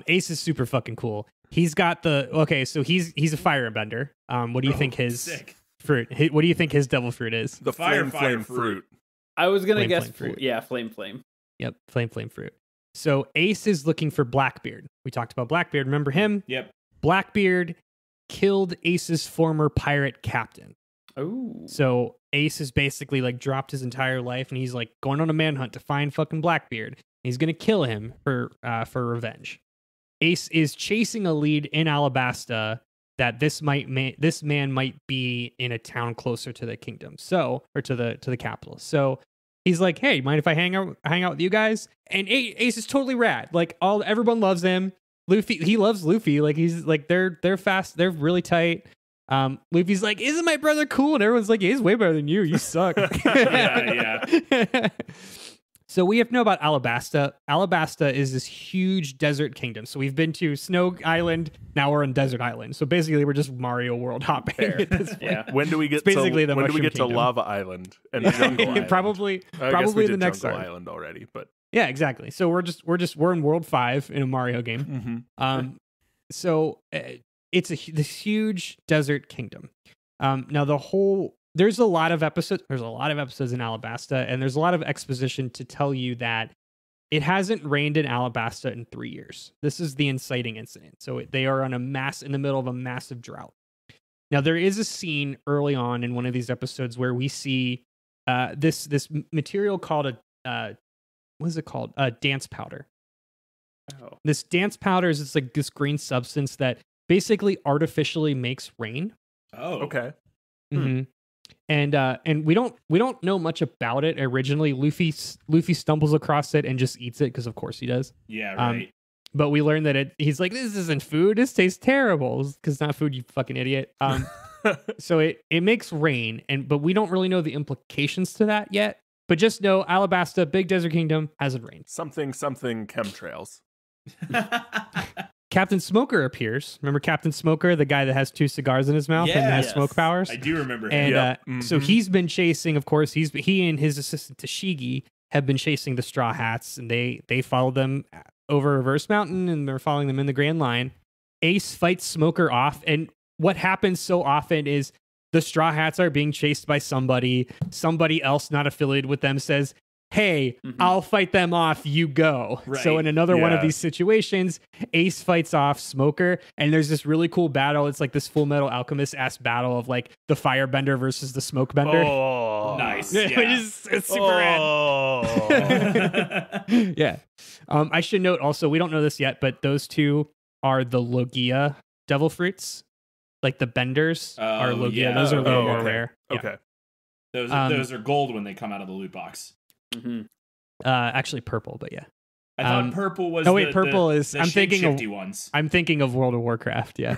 Ace is super fucking cool. He's got so he's a firebender. What do you think his fruit? What do you think his devil fruit is? The flame fruit. I was gonna guess flame fruit. Yeah, flame. Yep, flame fruit. So Ace is looking for Blackbeard. We talked about Blackbeard. Remember him? Yep. Blackbeard killed Ace's former pirate captain. Oh. So Ace has basically like dropped his entire life, and he's like going on a manhunt to find fucking Blackbeard. He's gonna kill him for revenge. Ace is chasing a lead in Alabasta that this man might be in a town closer to the kingdom, or to the capital. So he's like, "Hey, mind if I hang out with you guys?" And Ace is totally rad. Like everyone loves him. He loves Luffy. Like he's like they're fast. They're really tight. Luffy's like, "Isn't my brother cool?" And everyone's like, "He's way better than you. You suck." yeah. So we have to know about Alabasta. Alabasta is this huge desert kingdom. So we've been to Snow Island. Now we're on Desert Island. So basically, we're just Mario World hopping at this point. Yeah. When do we get to Lava Island and Jungle Island? Probably the next Island already. But yeah, exactly. So we're in World 5 in a Mario game. So it's this huge desert kingdom. Now there's a lot of episodes in Alabasta, and there's a lot of exposition to tell you that it hasn't rained in Alabasta in 3 years. This is the inciting incident. So they are in the middle of a massive drought. Now there is a scene early on in one of these episodes where we see this material called what is it called? Dance powder. Oh. This dance powder is it's like this green substance that basically artificially makes rain. Oh, okay. Mm-hmm. And we don't know much about it originally. Luffy stumbles across it and just eats it because of course he does. Yeah, right. But we learned that he's like, this isn't food. This tastes terrible. Because it's not food, you fucking idiot. So it makes rain, but we don't really know the implications to that yet. But just know Alabasta, big desert kingdom, hasn't rained. Something chemtrails. Captain Smoker appears. Remember Captain Smoker, the guy that has 2 cigars in his mouth and has smoke powers? I do remember him. And so he's been chasing, of course, he and his assistant Tashigi have been chasing the Straw Hats, and they followed them over Reverse Mountain, and they're following them in the Grand Line. Ace fights Smoker off, and what happens so often is the Straw Hats are being chased by somebody else not affiliated with them says, hey, I'll fight them off, you go. Right. So in another one of these situations, Ace fights off Smoker, and there's this really cool battle. It's like this Full Metal Alchemist-ass battle of like the Firebender versus the Smokebender. Oh, nice. It's super rad. Yeah. I should note also, we don't know this yet, but those 2 are the Logia devil fruits. Like the benders are Logia. Yeah. Those are a little more rare. Okay. Yeah. Those are gold when they come out of the loot box. Actually purple, but yeah. I thought purple was. Purple is. The I'm thinking of ones. I'm thinking of World of Warcraft. Yeah.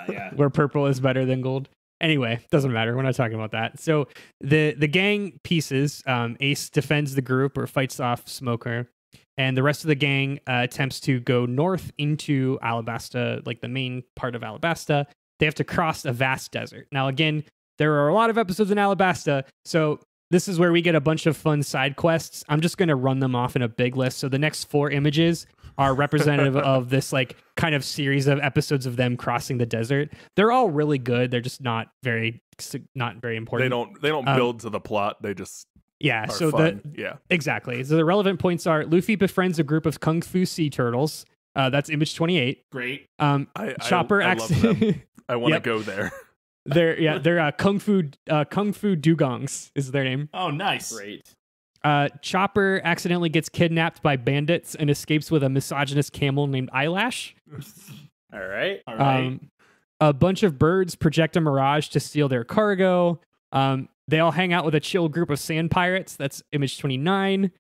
Yeah. Where purple is better than gold. Anyway, doesn't matter. We're not talking about that. So the gang pieces. Ace defends the group or fights off Smoker, and the rest of the gang attempts to go north into Alabasta, like the main part of Alabasta. They have to cross a vast desert. Now, again, there are a lot of episodes in Alabasta, so this is where we get a bunch of fun side quests. I'm just going to run them off in a big list. So the next 4 images are representative of this like kind of series of episodes of them crossing the desert. They're all really good. They're just not very important. They don't build to the plot. They just are so fun. Exactly. So the relevant points are Luffy befriends a group of Kung Fu sea turtles. That's image 28. Great. Chopper I love them. I want to go there. They're Kung Fu Dugongs is their name. Oh, nice. Great. Chopper accidentally gets kidnapped by bandits and escapes with a misogynist camel named Eyelash. All right. A bunch of birds project a mirage to steal their cargo. They all hang out with a chill group of sand pirates. That's image 29.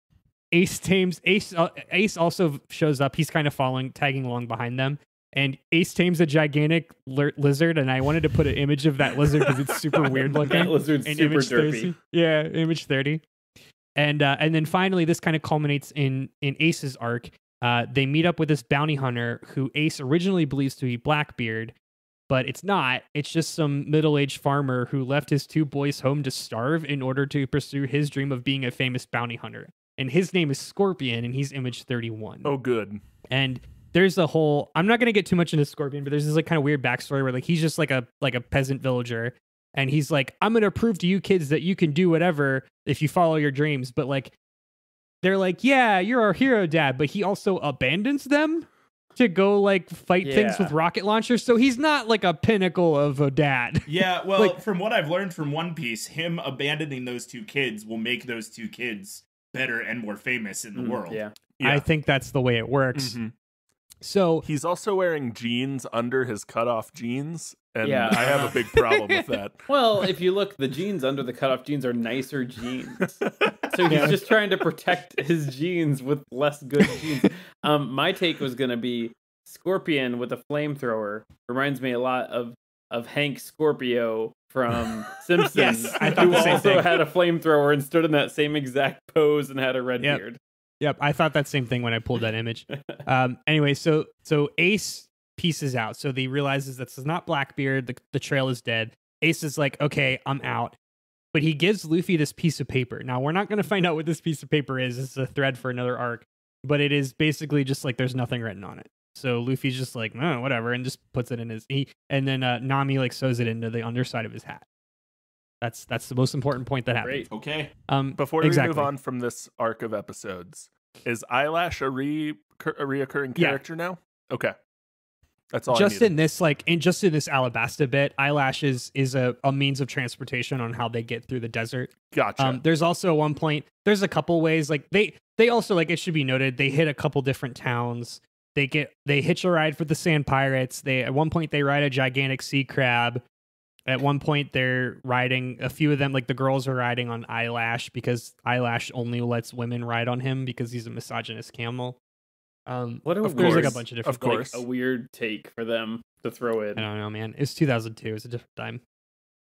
Ace also shows up. He's kind of tagging along behind them. And Ace tames a gigantic lizard, and I wanted to put an image of that lizard because it's super weird looking. That lizard's super derpy. Yeah, image 30. And then finally, this kind of culminates in Ace's arc. They meet up with this bounty hunter who Ace originally believes to be Blackbeard, but it's not. It's just some middle-aged farmer who left his 2 boys home to starve in order to pursue his dream of being a famous bounty hunter. And his name is Scorpion, and he's image 31. Oh, good. And there's a whole, I'm not going to get too much into Scorpion, but there's this like kind of weird backstory where like he's just like a peasant villager, and he's like, I'm going to prove to you kids that you can do whatever if you follow your dreams. But like, they're like, yeah, you're our hero, Dad. But he also abandons them to go like fight things with rocket launchers. So he's not like a pinnacle of a dad. Yeah, well, from what I've learned from One Piece, him abandoning those 2 kids will make those 2 kids better and more famous in the world. Yeah. I think that's the way it works. So he's also wearing jeans under his cutoff jeans, and I have a big problem with that. Well, if you look, the jeans under the cutoff jeans are nicer jeans. So he's just trying to protect his jeans with less good jeans. My take was going to be Scorpion with a flamethrower. Reminds me a lot of Hank Scorpio from Simpsons, Yes, I thought who the same also thing. had a flamethrower and stood in that same exact pose and had a red beard. Yep, I thought that same thing when I pulled that image. Anyway, so Ace pieces out. So he realizes this is not Blackbeard. The trail is dead. Ace is like, okay, I'm out. But he gives Luffy this piece of paper. Now, we're not going to find out what this piece of paper is. It's a thread for another arc. But it is basically just like there's nothing written on it. So Luffy's just like, oh, whatever, and just puts it in his... and then Nami like sews it into the underside of his hat. That's the most important point that happened. Great. Okay. Before we move on from this arc of episodes, is Eyelash a reoccurring character now? Okay, that's all. Just in this, just in this Alabasta bit, Eyelash is a means of transportation on how they get through the desert. Gotcha. There's also one point. There's a couple ways. Like they also, like, it should be noted, they hit a couple different towns. They hitch a ride for the sand pirates. At one point they ride a gigantic sea crab. At one point, they're riding, a few of them, like the girls are riding on Eyelash because Eyelash only lets women ride on him because he's a misogynist camel. What a there's like a bunch of different, like a weird take for them to throw in. I don't know, man. It's 2002. It's a different time.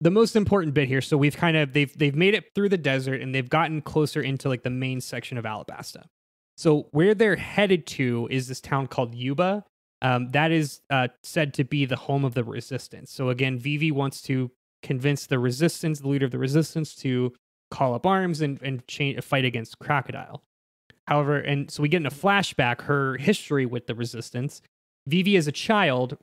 The most important bit here. So we've kind of they've made it through the desert and they've gotten closer into like the main section of Alabasta. So where they're headed to is this town called Yuba. That is said to be the home of the resistance. So again, Vivi wants to convince the resistance, the leader of the resistance, to call up arms and fight against Crocodile. However, and so we get in a flashback, her history with the resistance. Vivi as a child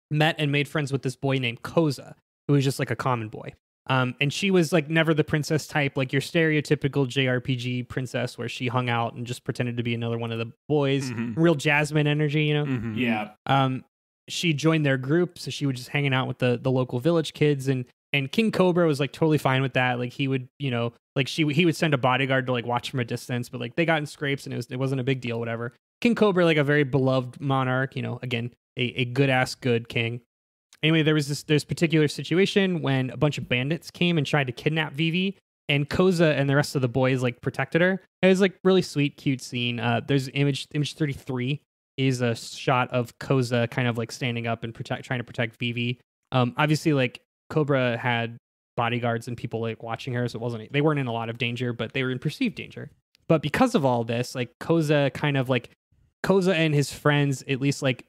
met and made friends with this boy named Koza, who was just like a common boy. And she was like never the princess type, like your stereotypical JRPG princess where she hung out and just pretended to be another one of the boys. Real Jasmine energy, you know? Yeah. She joined their group, so she was just hanging out with the local village kids, and King Cobra was like totally fine with that. Like he would, you know, like he would send a bodyguard to like watch from a distance, but like they got in scrapes and it wasn't a big deal, whatever. King Cobra, like a very beloved monarch, you know, again, a good king. Anyway, there was this particular situation when a bunch of bandits came and tried to kidnap Vivi, and Koza and the rest of the boys like protected her. It was like really sweet, cute scene. There's image 33 is a shot of Koza kind of like standing up and trying to protect Vivi. Obviously, like Cobra had bodyguards and people like watching her, so they weren't in a lot of danger, but they were in perceived danger. But because of all this, like Koza and his friends at least like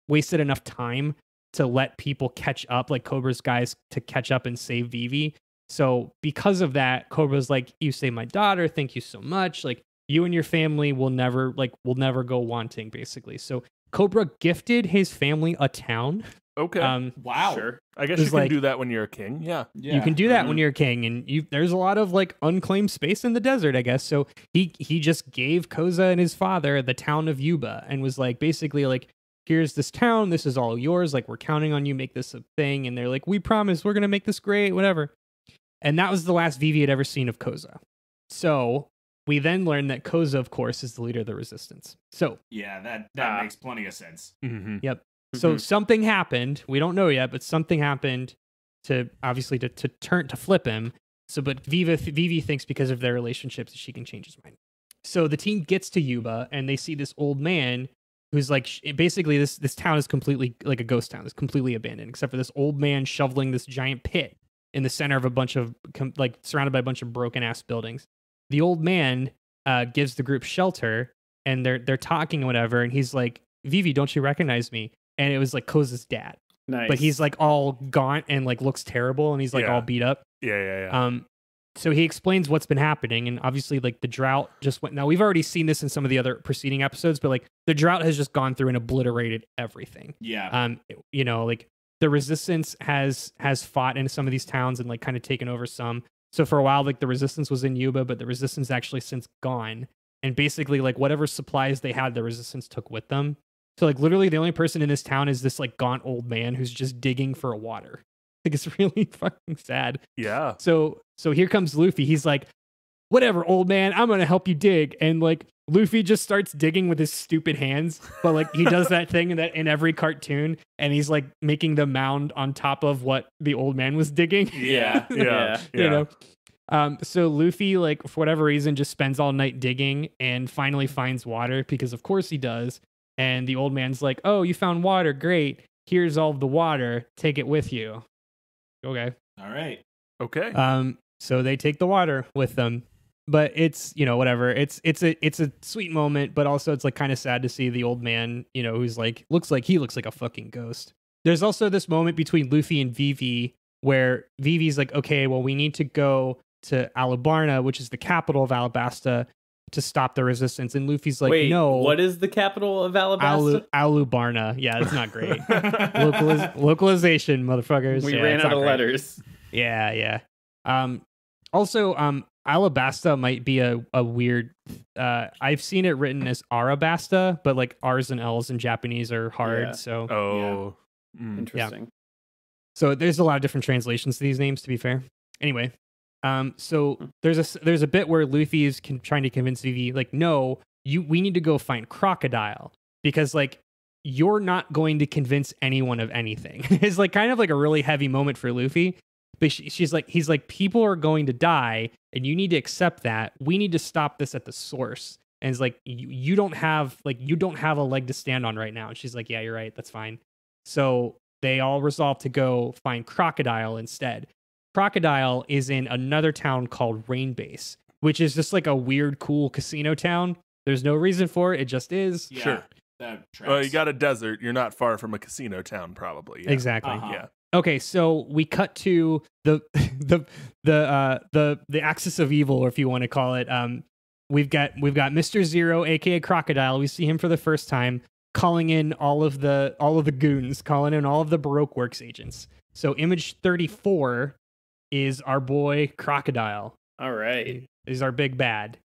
wasted enough time to let people catch up, like Cobra's guys to catch up and save Vivi. So because of that, Cobra's like, you saved my daughter, thank you so much. Like you and your family will never go wanting, basically. So Cobra gifted his family a town. Okay. Wow. Sure. I guess you can do that when you're a king. Yeah. You can do that when you're a king, and there's a lot of like unclaimed space in the desert, I guess. So he just gave Koza and his father the town of Yuba and was like, basically like, here's this town, this is all yours, like we're counting on you, make this a thing. And they're like, we promise we're gonna make this great, whatever. And that was the last Vivi had ever seen of Koza. So we then learned that Koza, of course, is the leader of the resistance. So yeah, that makes plenty of sense. Yep. So something happened, we don't know yet, but something happened to obviously to flip him. So but Vivi thinks because of their relationships she can change his mind. So the team gets to Yuba and they see this old man who's like, basically this town is completely like a ghost town. It's completely abandoned, except for this old man shoveling this giant pit in the center of a bunch of, like surrounded by a bunch of broken ass buildings. The old man gives the group shelter and they're talking and whatever. And he's like, Vivi, don't you recognize me? And it was like Koza's dad. Nice. But he's like all gaunt and like looks terrible and he's like all beat up. Yeah. So he explains what's been happening, and obviously like the drought just went. Now we've already seen this in some of the other preceding episodes, but like the drought has just gone through and obliterated everything. Yeah. You know, like the resistance has fought in some of these towns and like kind of taken over some. So for a while, like the resistance was in Yuba, but the resistance actually since gone. And basically like whatever supplies they had, the resistance took with them. So like literally the only person in this town is this like gaunt old man who's just digging for water. Like it's really fucking sad. Yeah. So here comes Luffy. He's like, whatever, old man, I'm gonna help you dig. And like Luffy just starts digging with his stupid hands, but like he does that thing in every cartoon, and he's like making the mound on top of what the old man was digging. Yeah. You know. So Luffy, like for whatever reason, just spends all night digging and finally finds water, because of course he does. And the old man's like, oh, you found water, great. Here's all of the water. Take it with you. Okay. All right. Okay. So they take the water with them, but it's, you know, whatever. It's a sweet moment, but also it's like kind of sad to see the old man, you know, who's like, looks like a fucking ghost. There's also this moment between Luffy and Vivi where Vivi's like, okay, well, we need to go to Alabasta, which is the capital of Alabasta, to stop the resistance. And Luffy's like, wait, no. What is the capital of Alabasta? Alabasta. Yeah, it's not great. Localization, motherfuckers. We yeah, ran out of letters. Yeah. Also, Alabasta might be a weird. I've seen it written as Arabasta, but like R's and L's in Japanese are hard. Yeah. So Interesting. Yeah. So there's a lot of different translations to these names, to be fair. Anyway, so there's a bit where Luffy is trying to convince Vivi, like, no, we need to go find Crocodile, because like you're not going to convince anyone of anything. It's like kind of like a really heavy moment for Luffy. But he's like, people are going to die, and you need to accept that. We need to stop this at the source. And it's like, you don't have a leg to stand on right now. And she's like, yeah, you're right. That's fine. So they all resolve to go find Crocodile instead. Crocodile is in another town called Rainbase, which is just like a weird, cool casino town. There's no reason for it. It just is. Yeah, sure. Well, you got a desert. You're not far from a casino town, probably. Yeah. Exactly. Yeah. Okay, so we cut to the axis of evil, or if you want to call it. We've got Mr. Zero, aka Crocodile. We see him for the first time, calling in all of the goons, calling in all of the Baroque Works agents. So image 34 is our boy Crocodile. All right. He's our big bad.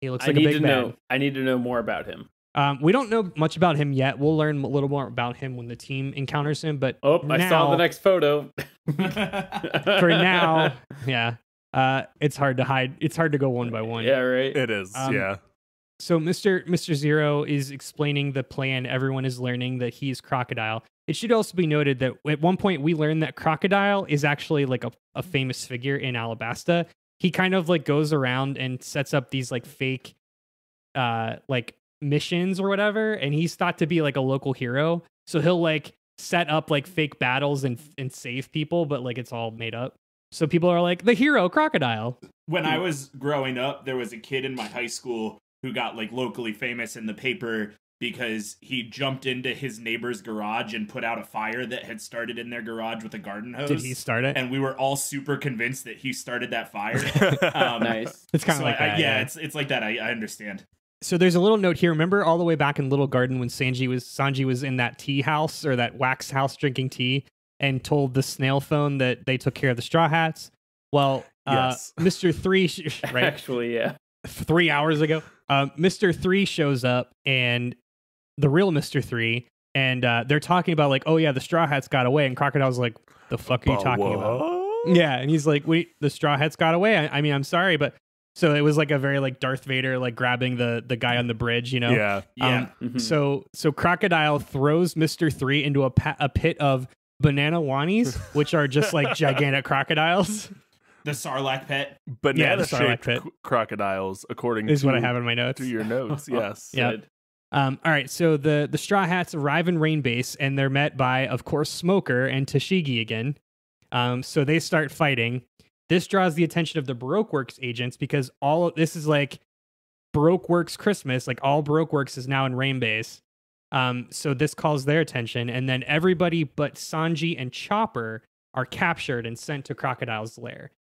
He looks like a big bad. I need to know more about him. We don't know much about him yet. We'll learn a little more about him when the team encounters him. But I saw the next photo. For now, yeah. It's hard to hide. It's hard to go one by one. Yeah, right. It is. Yeah. So Mr. Zero is explaining the plan. Everyone is learning that he's Crocodile. It should also be noted that at one point we learned that Crocodile is actually like a famous figure in Alabasta. He kind of like goes around and sets up these like fake like missions or whatever, and he's thought to be like a local hero. So he'll like set up like fake battles and save people, but like it's all made up. So people are like, the hero Crocodile. When I was growing up, there was a kid in my high school who got like locally famous in the paper because he jumped into his neighbor's garage and put out a fire that had started in their garage with a garden hose. Did he start it? And we were all super convinced that he started that fire. Nice. It's kind of like that. Yeah, it's like that. I understand. So there's a little note here. Remember all the way back in Little Garden when Sanji was in that tea house or that wax house drinking tea and told the snail phone that they took care of the Straw Hats? Well, yes. Mr. 3, right? Actually, yeah. 3 hours ago, Mr. 3 shows up, and the real Mr. 3, and they're talking about like, oh yeah, the Straw Hats got away, and Crocodile's like, the fuck are you talking about? Yeah, and he's like, wait, the Straw Hats got away? I mean, I'm sorry, but so it was like a very like Darth Vader like grabbing the guy on the bridge, you know? Yeah. Yeah. So Crocodile throws Mr. 3 into a pit of banana wanis, which are just like gigantic crocodiles. The Sarlacc pit. Banana-shaped crocodiles, according to... Is what I have in my notes. To your notes, yes. Yeah. All right, so the Straw Hats arrive in Rainbase, and they're met by, of course, Smoker and Tashigi again. So they start fighting. This draws the attention of the Baroque Works agents because this is like Baroque Works Christmas. Like all Baroque Works is now in Rainbase. So this calls their attention, and then everybody but Sanji and Chopper are captured and sent to Crocodile's lair.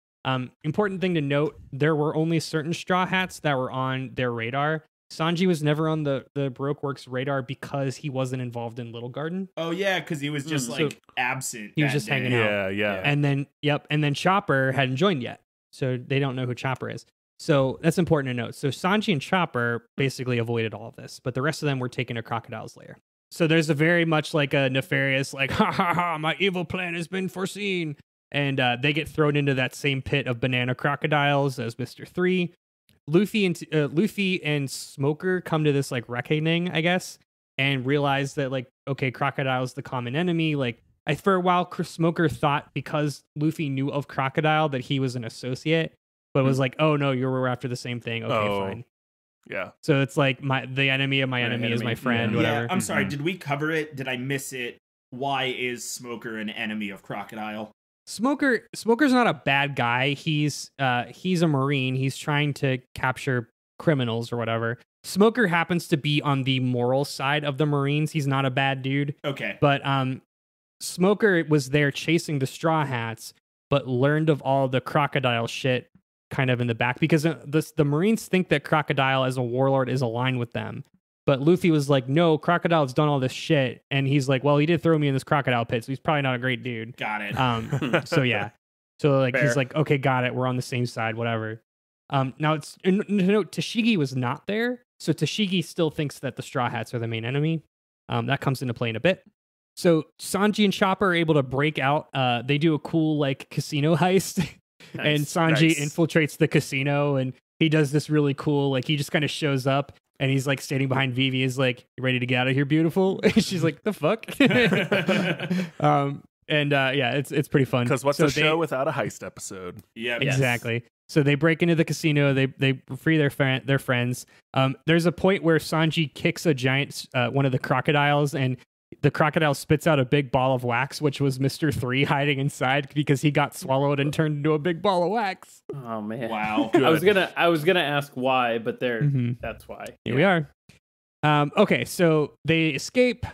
Important thing to note, there were only certain Straw Hats that were on their radar. Sanji was never on the Baroque Works radar because he wasn't involved in Little Garden. Oh yeah, because he was just absent. He was just hanging out. Yeah. And then Chopper hadn't joined yet, so they don't know who Chopper is. So that's important to note. So Sanji and Chopper basically avoided all of this, but the rest of them were taken to Crocodile's lair. So there's a very much like a nefarious, like, ha ha ha, my evil plan has been foreseen. And they get thrown into that same pit of banana crocodiles as Mr. 3. Luffy and Smoker come to this like reckoning, I guess, and realize that like, okay, Crocodile's the common enemy. Like for a while, Smoker thought because Luffy knew of Crocodile that he was an associate, but was like, oh no, you're after the same thing. Okay, fine. Yeah. So it's like the enemy of my enemy is my friend. Whatever. I'm sorry. Did we cover it? Did I miss it? Why is Smoker an enemy of Crocodile? Smoker's not a bad guy. He's a Marine. He's trying to capture criminals or whatever. Smoker happens to be on the moral side of the Marines. He's not a bad dude. Okay. But Smoker was there chasing the Straw Hats, but learned of all the Crocodile shit kind of in the back because the Marines think that Crocodile as a warlord is aligned with them. But Luffy was like, no, Crocodile's done all this shit. And he's like, well, he did throw me in this crocodile pit, so he's probably not a great dude. Got it. So yeah. So like Fair. He's like, okay, got it. We're on the same side, whatever. Now it's note Tashigi was not there. So Tashigi still thinks that the Straw Hats are the main enemy. That comes into play in a bit. So Sanji and Chopper are able to break out. They do a cool like casino heist. Nice. And Sanji infiltrates the casino and he does this really cool, like he just kind of shows up. And he's like standing behind Vivi. He's like, "You ready to get out of here, beautiful?" And she's like, "The fuck?" Yeah, it's pretty fun. Because what's a show without a heist episode? Yeah, exactly. So they break into the casino. They free their friends. There's a point where Sanji kicks a giant one of the crocodiles, and the crocodile spits out a big ball of wax, which was Mr. 3 hiding inside because he got swallowed and turned into a big ball of wax. Oh man! Wow. I was gonna ask why, but that's why. Here we are. Okay, so they escape.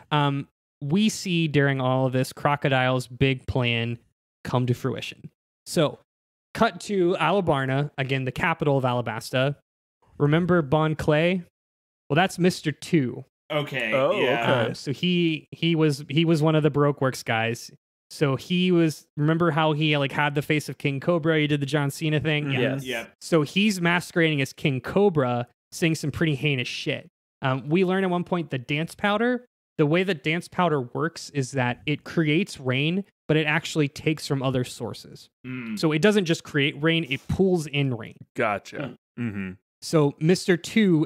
We see during all of this Crocodile's big plan come to fruition. So, cut to Alabarna, again, the capital of Alabasta. Remember Bon Clay? Well, that's Mr. 2. Okay. Oh, yeah. okay. So he was one of the Baroque Works guys. So remember how he like had the face of King Cobra? He did the John Cena thing. Yes. Yeah. So he's masquerading as King Cobra, saying some pretty heinous shit. We learn at one point the dance powder. The way that dance powder works is that it creates rain, but it actually takes from other sources. So it doesn't just create rain; it pulls in rain. Gotcha. Mm-hmm. So Mr. 2,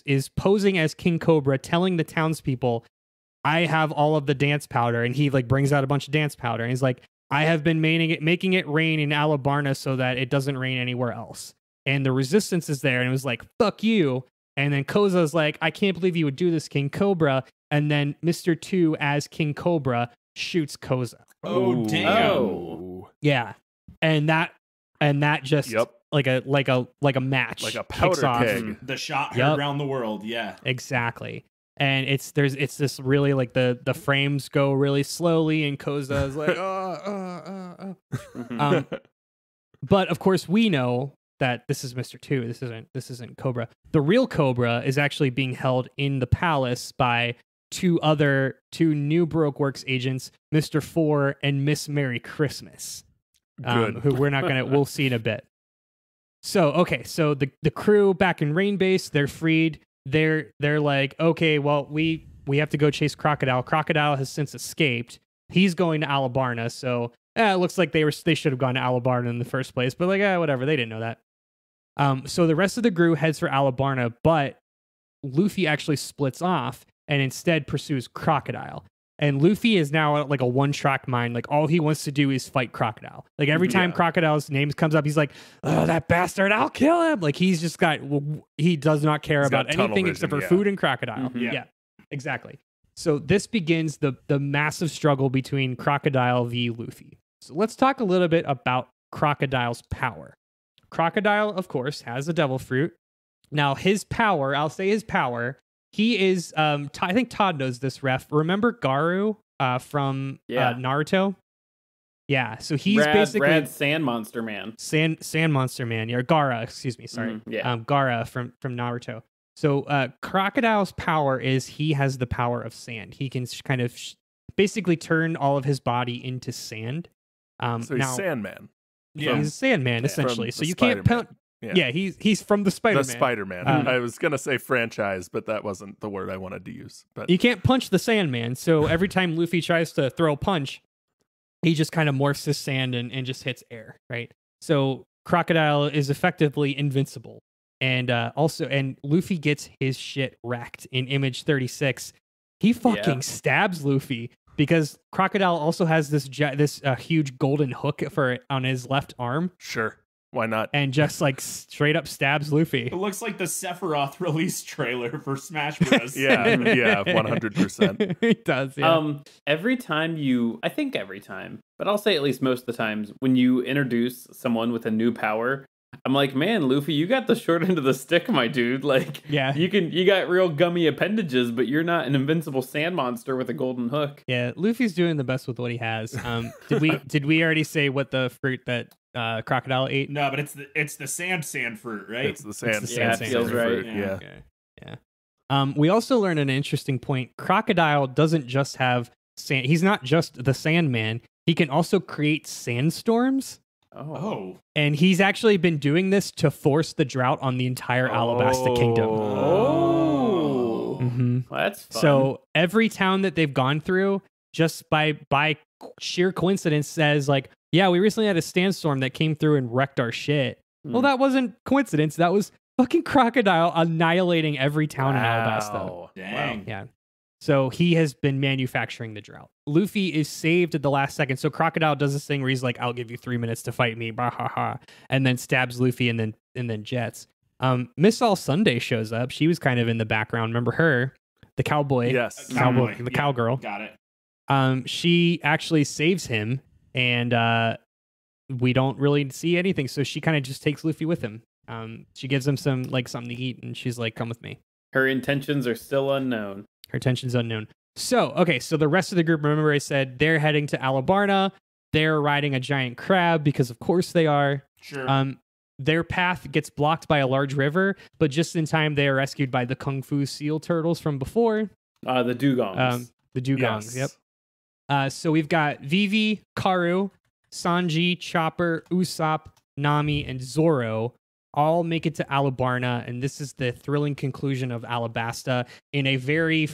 is posing as King Cobra, telling the townspeople, "I have all of the dance powder," and he like brings out a bunch of dance powder, and he's like, "I have been making it rain in Alabarna so that it doesn't rain anywhere else." And the resistance is there, and it was like, "Fuck you." And then Koza's like, "I can't believe you would do this, King Cobra." And then Mr. 2 as King Cobra shoots Koza. Oh, damn. Oh. Yeah. And that just like a match. Like a kicks powder off. keg. The shot heard around the world. Yeah. Exactly. And it's this really like the frames go really slowly and Koza is like, but of course we know that this is Mr. 2. This isn't Cobra. The real Cobra is actually being held in the palace by two new Baroque Works agents, Mr. 4 and Miss Merry Christmas. Who we'll see in a bit. So the crew back in Rain Base, they're freed. They're like, okay, well we have to go chase Crocodile. Crocodile has since escaped. He's going to Alabarna, so it looks like they should have gone to Alabarna in the first place, but like whatever, they didn't know that. So the rest of the crew heads for Alabarna, but Luffy actually splits off and instead pursues Crocodile. And Luffy is now like a one-track mind. Like all he wants to do is fight Crocodile. Like every time Crocodile's name comes up, he's like, "Oh, that bastard! I'll kill him!" Like he does not care about anything except for food and Crocodile. Mm-hmm. Yeah, exactly. So this begins the massive struggle between Crocodile v. Luffy. So let's talk a little bit about Crocodile's power. Crocodile, of course, has the devil fruit. Now, his power, I'll say his power, he is, I think Todd knows this, ref. Remember Garu from Naruto? Yeah, so he's basically... Rad Sand Monster Man. Sand Monster Man, or Gaara, excuse me, sorry. Gaara from Naruto. So Crocodile's power is he has the power of sand. He can kind of basically turn all of his body into sand. So he's Sandman. Yeah, he's a Sandman, essentially. So you can't pound... Yeah, he's from the Spider-Man. The Spider-Man. I was going to say franchise, but that wasn't the word I wanted to use. But you can't punch the Sandman, so every time Luffy tries to throw a punch, he just kind of morphs his sand and just hits air, right? So Crocodile is effectively invincible. And and Luffy gets his shit wrecked in Image 36. He fucking stabs Luffy because Crocodile also has this huge golden hook on his left arm. Sure. Why not? And just like straight up stabs Luffy. It looks like the Sephiroth release trailer for Smash Bros. yeah, 100%. It does, yeah. Every time, but I'll say at least most of the times, when you introduce someone with a new power, I'm like, man, Luffy, you got the short end of the stick, my dude. Like, you got real gummy appendages, but you're not an invincible sand monster with a golden hook. Yeah, Luffy's doing the best with what he has. Did we already say what the fruit that Crocodile ate? No, but it's the sand fruit, right? It's the sand. Feels right. Fruit. Yeah. Okay. Yeah. We also learned an interesting point. Crocodile doesn't just have sand. He's not just the Sandman. He can also create sandstorms. Oh. And he's actually been doing this to force the drought on the entire Alabasta kingdom. Oh. Mm-hmm. Well, that's fun. So every town that they've gone through, just by sheer coincidence, says like, yeah, we recently had a sandstorm that came through and wrecked our shit. Well, that wasn't coincidence. That was fucking Crocodile annihilating every town in Alabasta. Dang. Yeah. So he has been manufacturing the drought. Luffy is saved at the last second. So Crocodile does this thing where he's like, I'll give you 3 minutes to fight me, bah, ha, ha, and then stabs Luffy and then jets. Miss All Sunday shows up. She was kind of in the background. Remember her? The cowboy. Yes. Cowboy. The cowgirl. Got it. She actually saves him, and we don't really see anything. So she kind of just takes Luffy with him. She gives him something to eat, and she's like, come with me. Her intentions are still unknown. Her intentions unknown. So, okay, so the rest of the group, remember I said they're heading to Alabasta. They're riding a giant crab because of course they are. Sure. Their path gets blocked by a large river, but just in time they are rescued by the Kung Fu seal turtles from before. The dugongs. The dugongs, Yes. yep. So we've got Vivi, Karu, Sanji, Chopper, Usopp, Nami, and Zoro all make it to Alabasta, and this is the thrilling conclusion of Alabasta in a very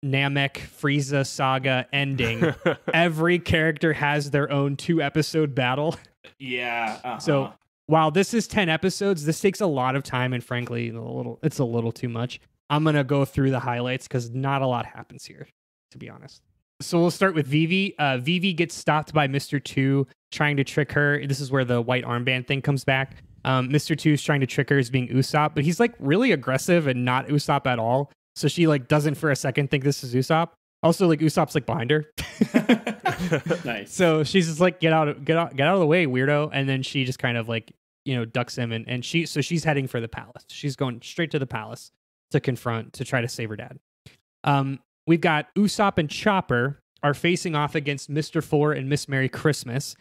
Namek Frieza saga ending. Every character has their own 2-episode battle. Yeah. Uh-huh. So while this is 10 episodes, this takes a lot of time, and frankly, it's a little too much. I'm gonna go through the highlights because not a lot happens here, to be honest. So we'll start with Vivi. Vivi gets stopped by Mr. 2 trying to trick her. This is where the white armband thing comes back. Mr. 2 is trying to trick her as being Usopp, but he's like really aggressive and not Usopp at all. So she like doesn't for a second think this is Usopp. Also, like Usopp's like behind her. Nice. So she's just like, get out of the way, weirdo. And then she just kind of like, ducks him, and she's heading for the palace. She's going straight to the palace to try to save her dad. We've got Usopp and Chopper are facing off against Mr. 4 and Miss Merry Christmas.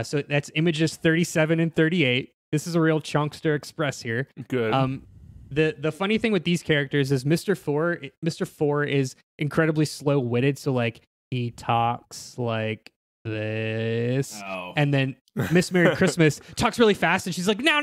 So that's images 37 and 38. This is a real Chunkster Express here. Good. The funny thing with these characters is Mr. 4 is incredibly slow-witted, so like he talks like this. Oh. And then Miss Merry Christmas talks really fast and she's like, no,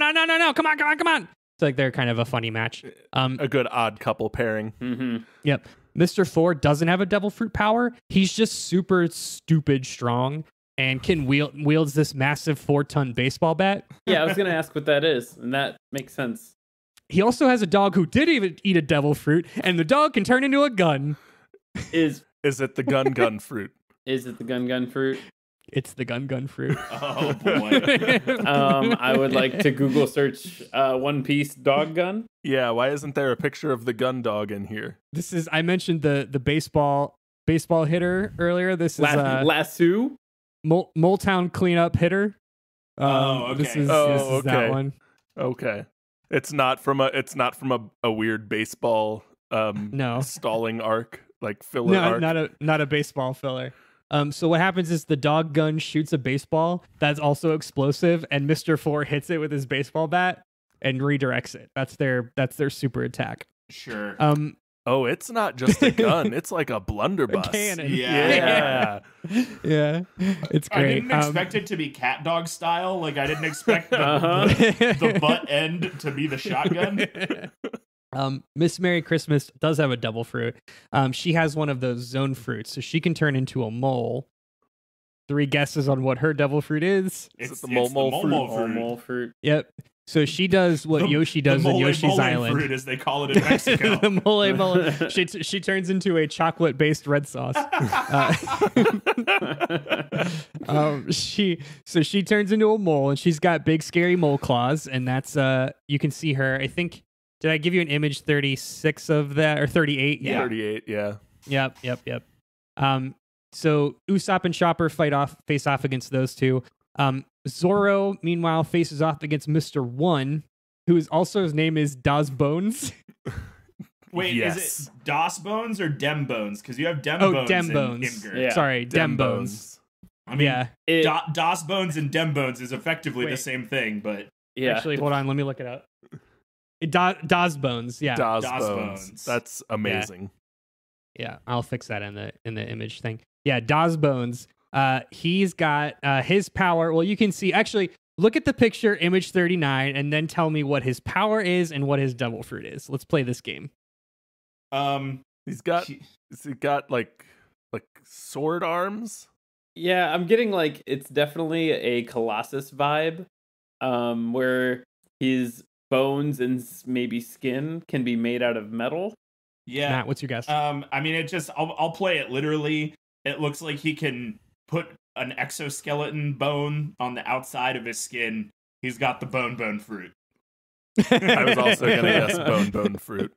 come on. So like they're kind of a funny match. A good odd couple pairing. Mm-hmm. Yep. Mr. 4 doesn't have a devil fruit power. He's just super stupid strong and can wields this massive 4-ton baseball bat. Yeah, I was going to ask what that is, and that makes sense. He also has a dog who did even eat a devil fruit, and the dog can turn into a gun. Is it the gun fruit? Is it the gun fruit? It's the gun fruit. Oh boy. I would like to Google search One Piece dog gun. Yeah, why isn't there a picture of the gun dog in here? I mentioned the baseball hitter earlier. This is Lasso. Moletown cleanup hitter. Okay. This is okay. that one. Okay. It's not from a weird baseball No. stalling arc, like filler arc. Not a baseball filler. So what happens is the dog gun shoots a baseball that's also explosive, and Mr. 4 hits it with his baseball bat and redirects it. That's their super attack. Sure. Oh, it's not just a gun. It's like a blunderbuss. A cannon. Yeah. Yeah. It's great. I didn't expect it to be cat dog style. Like I didn't expect the butt end to be the shotgun. Miss Merry Christmas does have a devil fruit. She has one of those zone fruits, so she can turn into a mole. 3 guesses on what her devil fruit is. It's the mole fruit. Yep. So she does what Yoshi does in Yoshi's Island. Fruit, as they call it in Mexico. The mole. She turns into a chocolate-based red sauce. She turns into a mole, and she's got big, scary mole claws, and that's you can see her. I think. Did I give you an image 36 of that or 38? Yeah. 38. Yeah. Yep. So Usopp and Chopper face off against those two. Zoro, meanwhile, faces off against Mr. 1, who is also, his name is Das Bones. Wait, yes. Is it Das Bones or Dem Bones? Because you have Dem Oh, Bones Dem in Bones. Imgur. Yeah. Sorry, Dem Bones. I mean, Yeah. Das Bones and Dem Bones is effectively the Wait. same thing, but Yeah. Actually, hold on. Let me look it up. Das Bones. Yeah. Das Das Bones. Bones. That's amazing. Yeah. I'll fix that in the image thing. Yeah. Das Bones. He's got his power. Well, you can see. Actually, look at the picture, image 39, and then tell me what his power is and what his devil fruit is. Let's play this game. He's got like sword arms. Yeah, I'm getting like it's definitely a Colossus vibe, where his bones and maybe skin can be made out of metal. Yeah. Matt, what's your guess? I mean, I'll play it literally. It looks like he can put an exoskeleton bone on the outside of his skin. He's got the bone fruit. I was also gonna guess bone fruit.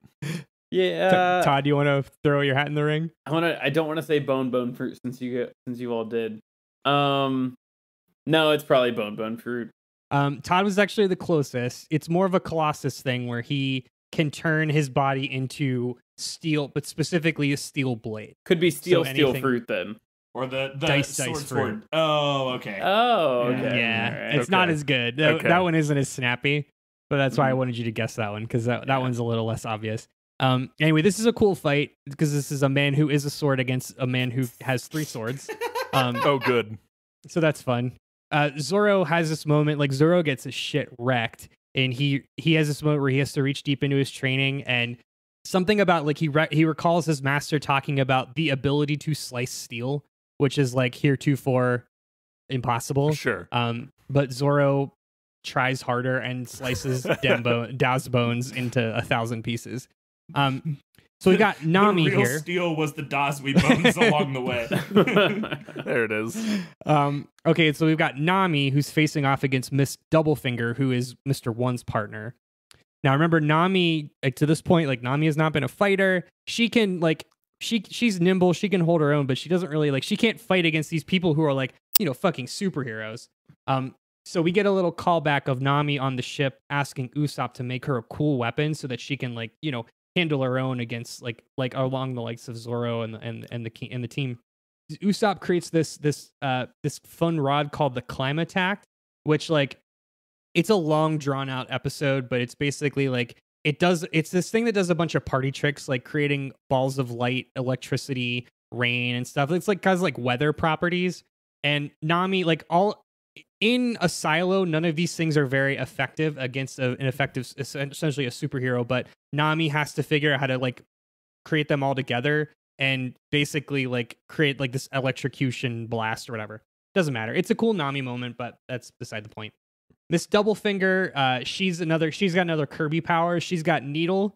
Yeah. Todd, do you want to throw your hat in the ring? I don't want to say bone fruit since you all did. No, it's probably bone fruit. Todd was actually the closest. It's more of a Colossus thing where he can turn his body into steel, but specifically a steel blade. Could be steel fruit then. Or the dice sword. fruit. Oh, okay. Oh, okay. Yeah, Right. it's not as good. That one isn't as snappy, but that's why I wanted you to guess that one, because that one's a little less obvious. Anyway, this is a cool fight because this is a man who is a sword against a man who has 3 swords. Oh, good. So that's fun. Zoro has this moment, like Zoro gets his shit wrecked, and he has this moment where he has to reach deep into his training, and something about like he recalls his master talking about the ability to slice steel, which is like heretofore impossible. Sure. But Zoro tries harder and slices Dao's bones into 1,000 pieces. So we got Nami the real here. Steel was the Dasui bones along the way. There it is. Okay, so we've got Nami who's facing off against Miss Doublefinger, who is Mr. One's partner. Now remember, Nami, like, to this point, like Nami has not been a fighter. She can like she's nimble, she can hold her own, but she doesn't really like she can't fight against these people who are like, fucking superheroes. So we get a little callback of Nami on the ship asking Usopp to make her a cool weapon so that she can like, handle her own against like along the likes of Zoro and the team. Usopp creates this fun rod called the Climattack, which like it's a long drawn out episode, but it's basically like it's this thing that does a bunch of party tricks, like creating balls of light, electricity, rain, and stuff. It's like has like weather properties. And Nami, like all in a silo, none of these things are very effective against essentially a superhero. But Nami has to figure out how to like create them all together and basically like create like this electrocution blast or whatever. Doesn't matter. It's a cool Nami moment, but that's beside the point. Miss Doublefinger, she's got another Kirby power. She's got Needle.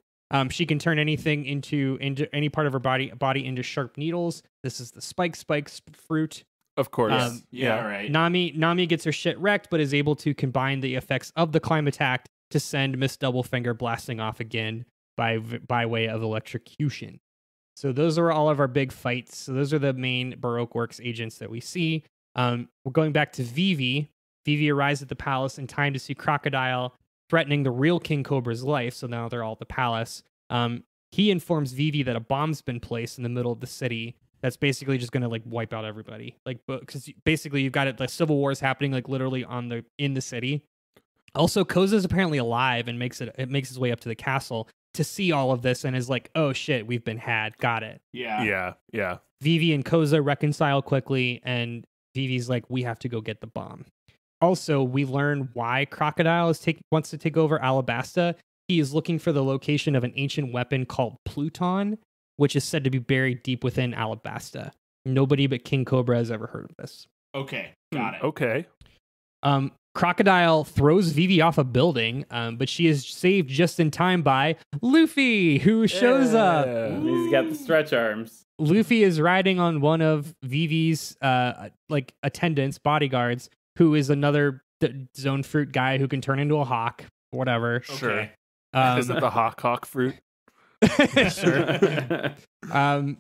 She can turn anything into any part of her body into sharp needles. This is the spikes fruit. Of course. Yeah, right. Nami gets her shit wrecked, but is able to combine the effects of the Climattack to send Miss Doublefinger blasting off again by way of electrocution. So those are all of our big fights. So those are the main Baroque Works agents that we see. We're going back to Vivi. Vivi arrives at the palace in time to see Crocodile threatening the real King Cobra's life. So now they're all at the palace. He informs Vivi that a bomb's been placed in the middle of the city. That's basically just going to like wipe out everybody. Like, because basically you've got it, like civil war is happening like literally in the city. Also, Koza's apparently alive and makes his way up to the castle to see all of this and is like, oh shit, we've been had. Got it. Yeah. Vivi and Koza reconcile quickly, and Vivi's like, we have to go get the bomb. Also, we learn why Crocodile wants to take over Alabasta. He is looking for the location of an ancient weapon called Pluton, which is said to be buried deep within Alabasta. Nobody but King Cobra has ever heard of this. Okay, got it. Okay. Crocodile throws Vivi off a building, but she is saved just in time by Luffy, who shows up. He's got the stretch arms. Luffy is riding on one of Vivi's like attendants, bodyguards, who is another zone fruit guy who can turn into a hawk, whatever. Sure. Okay. Is it the hawk fruit? Sure.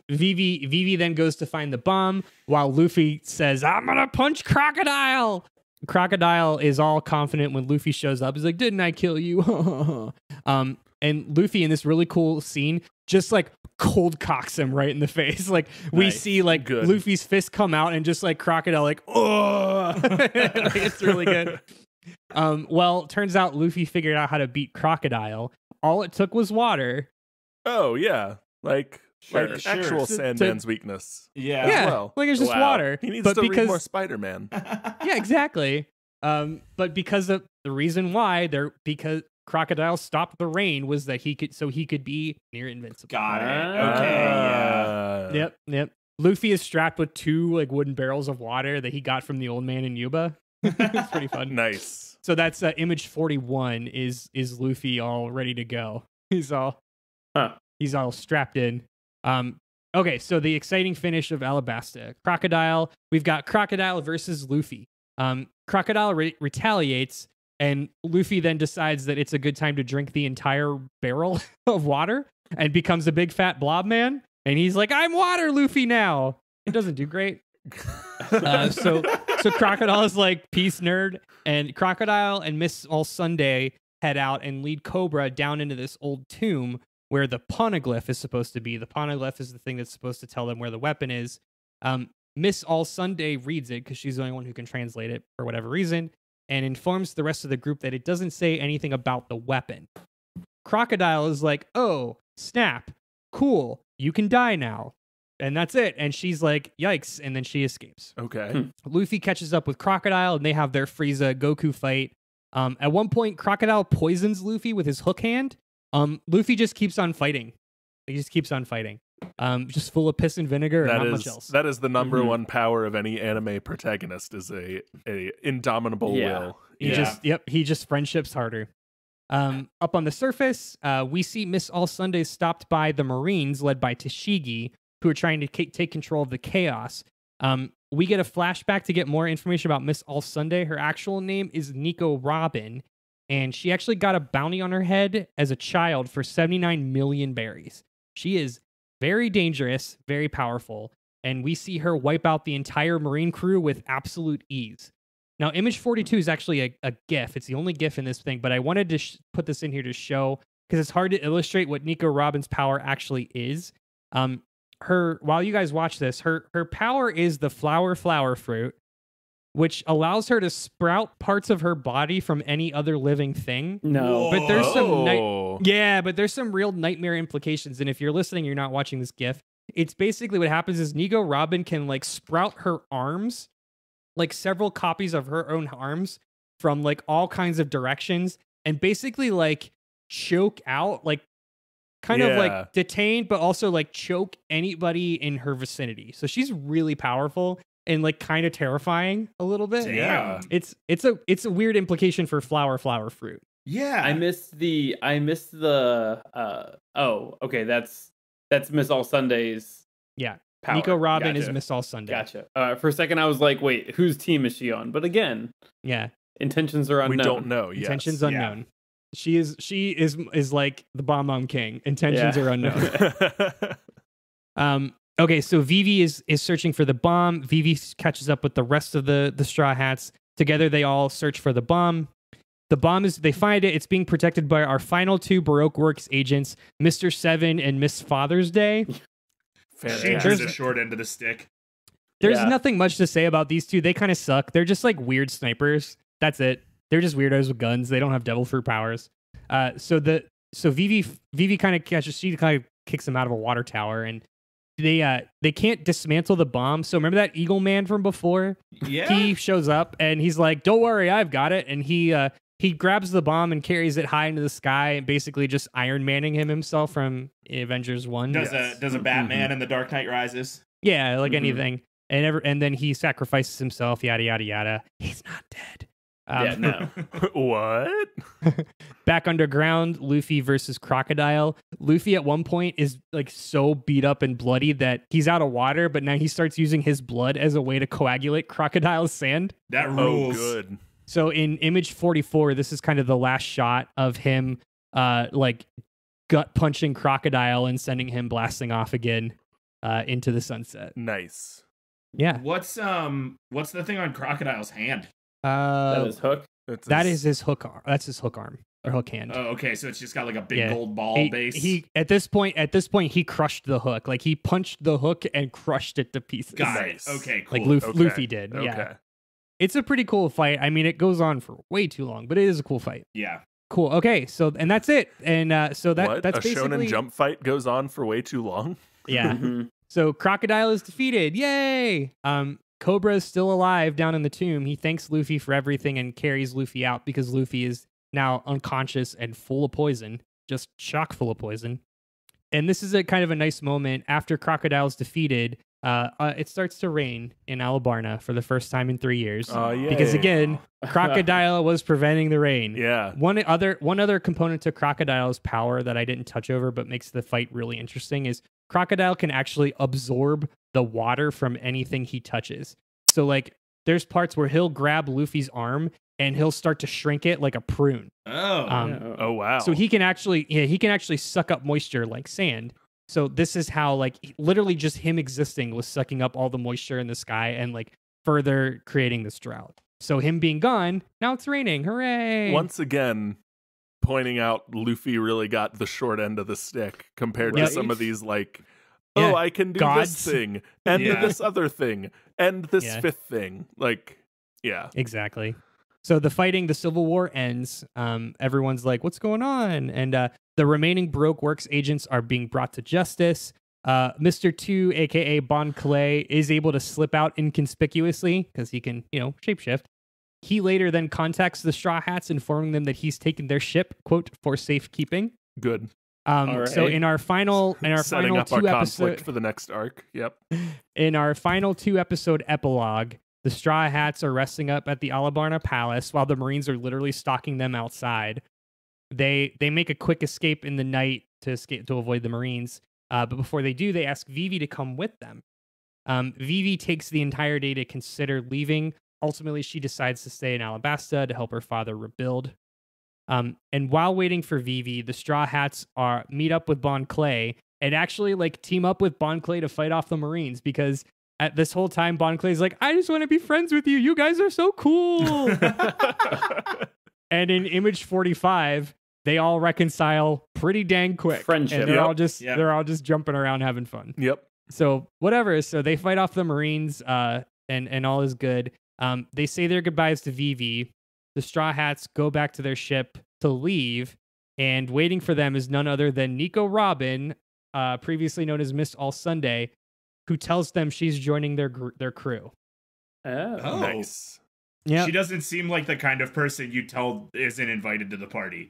Vivi then goes to find the bomb while Luffy says, I'm gonna punch Crocodile. Crocodile is all confident when Luffy shows up. He's like, didn't I kill you? And Luffy in this really cool scene just like cold cocks him right in the face. Like we see like Good. Luffy's fist come out and just like Crocodile like, oh, like, it's really good. Well, turns out Luffy figured out how to beat Crocodile. All it took was water. Oh yeah, like Sure. actual Sandman's weakness. Yeah. Yeah, well. like it's just water. He needs but to because read more Spider-Man. yeah, exactly. But because of the reason why because Crocodile stopped the rain was that he could be near invincible. Got it. Okay. Yeah. Yep. Luffy is strapped with 2 like wooden barrels of water that he got from the old man in Yuba. It's pretty fun. Nice. So that's image 41 is Luffy all ready to go. He's all He's all strapped in. Okay, so the exciting finish of Alabasta. Crocodile. We've got Crocodile versus Luffy. Crocodile retaliates, and Luffy then decides that it's a good time to drink the entire barrel of water and becomes a big fat blob man. And he's like, I'm water Luffy now. It doesn't do great. So Crocodile is like, peace, nerd. And Crocodile and Miss All Sunday head out and lead Cobra down into this old tomb where the poneglyph is supposed to be. The poneglyph is the thing that's supposed to tell them where the weapon is. Miss All Sunday reads it because she's the only one who can translate it for whatever reason, and informs the rest of the group that it doesn't say anything about the weapon. Crocodile is like, oh, snap. Cool. You can die now. And that's it. And she's like, yikes. And then she escapes. Okay. Luffy catches up with Crocodile, and they have their Frieza Goku fight. At one point, Crocodile poisons Luffy with his hook hand. Luffy just keeps on fighting. He just keeps on fighting. Just full of piss and vinegar and not much else. That is the number one power of any anime protagonist, is a indomitable will. He just friendships harder. Up on the surface, we see Miss All Sunday stopped by the Marines led by Tashigi, who are trying to take control of the chaos. We get a flashback to get more information about Miss All Sunday. Her actual name is Nico Robin, and she actually got a bounty on her head as a child for 79 million berries. She is very dangerous, very powerful, and we see her wipe out the entire Marine crew with absolute ease. Now, image 42 is actually a GIF. It's the only GIF in this thing, but I wanted to put this in here to show, because it's hard to illustrate what Nico Robin's power actually is. While you guys watch this, her power is the flower fruit, which allows her to sprout parts of her body from any other living thing. No. But there's some real nightmare implications. And if you're listening, you're not watching this GIF. It's basically what happens is Nico Robin can like sprout her arms, like several copies of her own arms from like all kinds of directions, and basically like choke out, like kind of like detain, but also like choke anybody in her vicinity. So she's really powerful and like kind of terrifying a little bit. Damn. It's a weird implication for flower fruit. Yeah. I missed the okay, that's Miss All Sunday's power. Nico Robin is Miss All Sunday. Gotcha. For a second I was like, wait, whose team is she on? But again, intentions are unknown. We don't know. Yes. Intentions unknown. Yeah. She is like the Bomb King. Intentions are unknown. Okay, so Vivi is searching for the bomb. Vivi catches up with the rest of the Straw Hats. Together, they all search for the bomb. The bomb they find it. It's being protected by our final two Baroque Works agents, Mr. Seven and Miss Father's Day. She has the short end of the stick. There's nothing much to say about these two. They kind of suck. They're just like weird snipers. That's it. They're just weirdos with guns. They don't have devil fruit powers. So Vivi kind of kicks them out of a water tower, and they can't dismantle the bomb. So remember that Eagle Man from before? Yeah. He shows up and he's like, "Don't worry, I've got it." And he grabs the bomb and carries it high into the sky, basically just Iron Manning himself from Avengers 1. Does a Batman in The Dark Knight Rises? Yeah, like anything. And then he sacrifices himself, yada yada yada. He's not dead. No. What? Back underground, Luffy versus Crocodile. Luffy at one point is like so beat up and bloody that he's out of water, but now he starts using his blood as a way to coagulate Crocodile's sand. That rules. Oh, good. So in image 44, this is kind of the last shot of him like gut punching Crocodile and sending him blasting off again into the sunset. Nice. Yeah. What's the thing on Crocodile's hand? That is hook. That is his hook arm. That's his hook arm or hook hand. Oh, okay. So it's just got like a big gold ball base. He at this point he crushed the hook. Like he punched the hook and crushed it to pieces. Got it. Okay, cool. Like Luffy did. Okay. Yeah. It's a pretty cool fight. I mean, it goes on for way too long, but it is a cool fight. Yeah. Cool. Okay. So and that's it. And so that's a basically Shonen Jump fight goes on for way too long. Yeah. So Crocodile is defeated. Yay! Cobra is still alive down in the tomb. He thanks Luffy for everything and carries Luffy out because Luffy is now unconscious and full of poison, just chock full of poison. And this is a kind of a nice moment. After Crocodile's defeated, it starts to rain in Alabasta for the first time in 3 years. Yeah. Because again, Crocodile was preventing the rain. Yeah. One other component to Crocodile's power that I didn't touch over but makes the fight really interesting is Crocodile can actually absorb the water from anything he touches. So like there's parts where he'll grab Luffy's arm and he'll start to shrink it like a prune. Oh wow. So he can actually suck up moisture like sand. So this is how like literally just him existing was sucking up all the moisture in the sky and like further creating this drought. So him being gone, now it's raining. Hooray! Once again, pointing out Luffy really got the short end of the stick compared to some of these like, I can do gods. this thing and this other thing and this fifth thing. Like, exactly. So the Civil War ends. Everyone's like, what's going on? And the remaining Baroque Works agents are being brought to justice. Mr. 2, a.k.a. Bon Clay, is able to slip out inconspicuously because he can, shapeshift. He later then contacts the Straw Hats, informing them that he's taken their ship, quote, for safekeeping. Good. Right. So in our final setting up 2 our episode conflict for the next arc. Yep. In our final 2 episode epilogue, the Straw Hats are resting up at the Alabasta Palace while the Marines are literally stalking them outside. They make a quick escape in the night to avoid the Marines. But before they do, they ask Vivi to come with them. Vivi takes the entire day to consider leaving. Ultimately, she decides to stay in Alabasta to help her father rebuild. And while waiting for Vivi, the Straw Hats meet up with Bon Clay and actually like team up with Bon Clay to fight off the Marines because at this whole time, Bon Clay's like, I just want to be friends with you. You guys are so cool. And in Image 45, they all reconcile pretty dang quick. Friendship. And they're all just jumping around having fun. Yep. So whatever. So they fight off the Marines, and all is good. They say their goodbyes to Vivi. The Straw Hats go back to their ship to leave, and waiting for them is none other than Nico Robin, previously known as Miss All Sunday, who tells them she's joining their crew. Oh, nice. Yeah. She doesn't seem like the kind of person you tell isn't invited to the party.